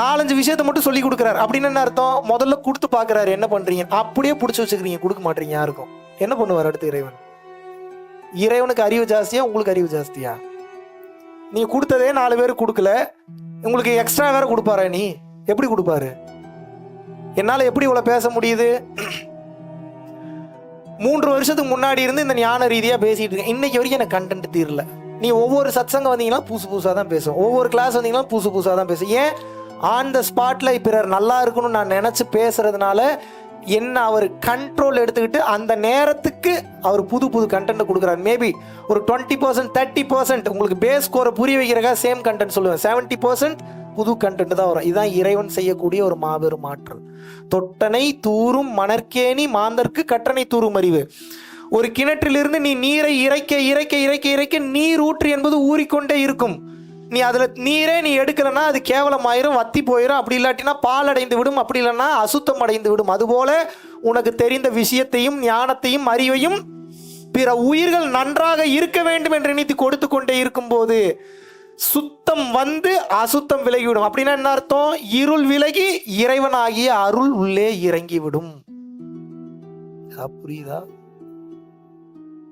Speaker 1: 4-5 விஷயத்தை மட்டும் சொல்லி கொடுக்குறாரு. அப்படின்னு என்ன அர்த்தம்? முதல்ல கொடுத்து பாக்குறாரு, என்ன பண்றீங்க, அப்படியே பிடிச்சி வச்சுக்கிறீங்க, கொடுக்க மாட்டீங்க யாருக்கும். என்ன பண்ணுவார் அடுத்து இறைவன்? இறைவனுக்கு அறிவு ஜாஸ்தியா, உங்களுக்கு அறிவு ஜாஸ்தியா? நீங்க கொடுத்ததே 4 பேருக்கு கொடுக்கல, உங்களுக்கு எக்ஸ்ட்ரா வேற கொடுப்பாரா? நீ எப்படி கொடுப்பாரு? என்னால எப்படி இவ்வளவு பேச முடியுது? 3 வருஷத்துக்கு முன்னாடி இருந்து இந்த ஞான ரீதியா பேசிட்டு இருக்கேன். இன்னைக்கு வரைக்கும் எனக்கு கண்டென்ட் தீரல. நீ ஒவ்வொரு சத்சங்கம் வந்தீங்கன்னா புதுசா தான் பேசும், ஒவ்வொரு கிளாஸ் வந்தீங்கன்னா புதுசா தான் பேசும். ஏன்? ஆன் த ஸ்பாட்ல பிறர் நல்லா இருக்கணும்னு நான் நினைச்சு பேசுறதுனால என்ன அவர் கண்ட்ரோல் எடுத்துக்கிட்டு அந்த நேரத்துக்கு அவர் புது கண்டென்ட் கொடுக்குறாரு. மேபி ஒரு 20% 30% உங்களுக்கு பேஸ் ஸ்கோரை புரிய வைக்கிறக்கா சேம் கண்டென்ட் சொல்லுவேன். 70% புது கண்டென்ட் தான் வரும். இதுதான் இறைவன் செய்யக்கூடிய ஒரு மாபெரும் ஆற்றல். தொட்டனை தூரும் மணற்கேணி மாந்தர்க்கு கற்றனை தூரும் அறிவு. ஒரு கிணற்றிலிருந்து நீ நீரை இறைக்க இறைக்க இறைக்க இறைக்க நீர் ஊற்று என்பது ஊறிக்கொண்டே இருக்கும். நீ அதில் நீரே நீ எடுக்கலைன்னா அது கேவலமாயிரும், வத்தி போயிடும். அப்படி இல்லாட்டினா பால் அடைந்து விடும், அப்படி இல்லைன்னா அசுத்தம் அடைந்து விடும். அதுபோல உனக்கு தெரிந்த விஷயத்தையும் ஞானத்தையும் அறிவையும் பிற உயிர்கள் நன்றாக இருக்க வேண்டும் என்று நினைத்து கொடுத்து கொண்டே இருக்கும்போது சுத்தம் வந்து அசுத்தம் விலகிவிடும். அப்படின்னா என்ன அர்த்தம்? இருள் விலகி இறைவனாகிய அருள் உள்ளே இறங்கிவிடும். புரியுதா?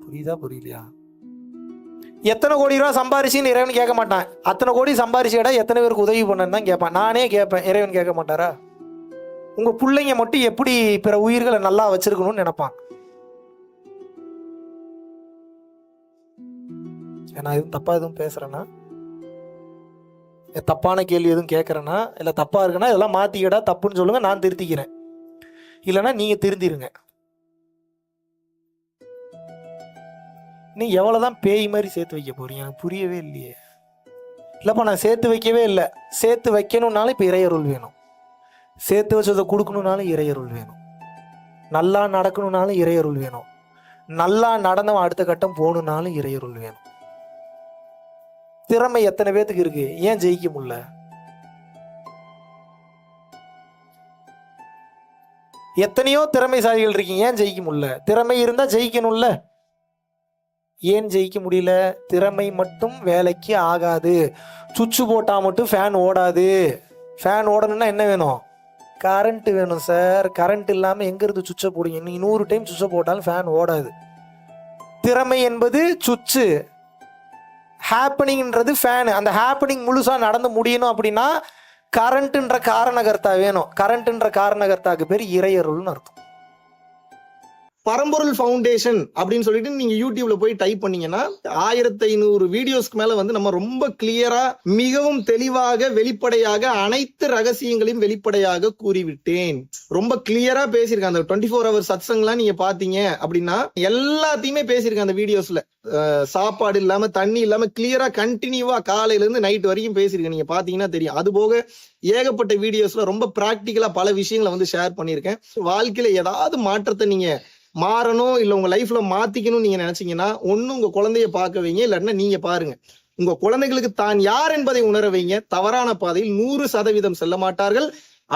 Speaker 1: புரியுதா? புரியலையா? எத்தனை கோடி ரூபா சம்பாரிச்சின்னு இறைவன் கேட்க மாட்டான். அத்தனை கோடி சம்பாரிச்சேடா எத்தனை பேருக்கு உதவி பண்ணன்னு தான் கேட்பான். நானே கேட்பேன், இறைவன் கேட்க மாட்டாரா? உங்க பிள்ளைங்க மட்டும் எப்படி பிற உயிர்களை நல்லா வச்சிருக்கணும்னு நினைப்பான். நான் எதுவும் தப்பா எதுவும் பேசுறேன்னா, தப்பான கேள்வி எதுவும் கேட்கறேன்னா, இல்ல தப்பா இருக்குன்னா இதெல்லாம் மாத்திக்கடா, தப்புன்னு சொல்லுங்க, நான் திருத்திக்கிறேன். இல்லைன்னா நீங்க திருந்திருங்க. நீ எவ்வளவுதான் பேய் மாதிரி சேர்த்து வைக்க போறீங்க? எனக்கு புரியவே இல்லையே. இல்லப்பா நான் சேர்த்து வைக்கவே இல்லை. சேர்த்து வைக்கணும்னாலும் இப்போ இறையருள் வேணும். சேர்த்து வச்சதை கொடுக்கணும்னாலும் இறையருள் வேணும். நல்லா நடக்கணும்னாலும் இறையருள் வேணும். நல்லா நடந்தவன் அடுத்த கட்டம் போகணும்னாலும் இறையருள் வேணும். திறமை எத்தனை பேத்துக்கு இருக்கு, ஏன் ஜெயிக்க முடியல? எத்தனையோ திறமைசாலிகள் இருக்கீங்க, ஏன் ஜெயிக்க முடியல? திறமை இருந்தா ஜெயிக்கணும்ல, ஏன் ஜெயிக்க முடியல? திறமை மட்டும் வேலைக்கு ஆகாது. சுவிட்சு போட்டா மட்டும் ஃபேன் ஓடாது. ஃபேன் ஓடணும்னா என்ன வேணும்? கரண்ட் வேணும் சார். கரண்ட் இல்லாமல் எங்கிருந்து சுவிட்சை போடுங்க? நீ 100 டைம் சுவிட்சை போட்டாலும் ஃபேன் ஓடாது. திறமை என்பது சுவிட்சு, ஹேப்பனிங்ன்றது ஃபேனு. அந்த ஹேப்பனிங் முழுசாக நடந்து முடியணும் அப்படின்னா கரண்ட்டுன்ற காரணகர்த்தா வேணும். கரண்ட்டுன்ற காரணகர்த்தாக்கு பேர் இறையருள்னு அர்த்தம். பரம்பொருள் ஃபவுண்டேஷன் அப்படின்னு சொல்லிட்டு நீங்க யூடியூப்ல போய் டைப் பண்ணீங்கன்னா 1500 வீடியோஸ்க்கு மேல வந்து நம்ம ரொம்ப கிளியரா மிகவும் தெளிவாக வெளிப்படையாக அனைத்து ரகசியங்களையும் வெளிப்படையாக கூறிவிட்டேன். ரொம்ப கிளியரா பேசியிருக்கேன். அந்த 24 hours சத்சங்லாம் நீங்க பாத்தீங்க அப்படின்னா எல்லாத்தையுமே பேசியிருக்கேன் அந்த வீடியோஸ்ல. சாப்பாடு இல்லாம தண்ணி இல்லாம கிளியரா கண்டினியூவா காலையில இருந்து நைட் வரைக்கும் பேசியிருக்கேன். நீங்க பாத்தீங்கன்னா தெரியும். அது போக ஏகப்பட்ட வீடியோஸ்ல ரொம்ப பிராக்டிக்கலா பல விஷயங்களை வந்து ஷேர் பண்ணியிருக்கேன். வாழ்க்கையில ஏதாவது மாற்றத்தை நீங்க மாறணும் இல்ல உங்க லைஃப்ல மாத்திக்கணும் நீங்க நினைச்சீங்கன்னா ஒண்ணு உங்க குழந்தைய பார்க்க வைங்க, இல்லைன்னா நீங்க பாருங்க. உங்க குழந்தைகளுக்கு தான் யார் என்பதை உணர வைங்க. தவறான பாதையில் 100% செல்ல மாட்டார்கள்.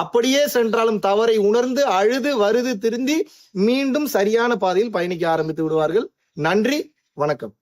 Speaker 1: அப்படியே சென்றாலும் தவறை உணர்ந்து அழுது வருது திருந்தி மீண்டும் சரியான பாதையில் பயணிக்க ஆரம்பித்து விடுவார்கள். நன்றி, வணக்கம்.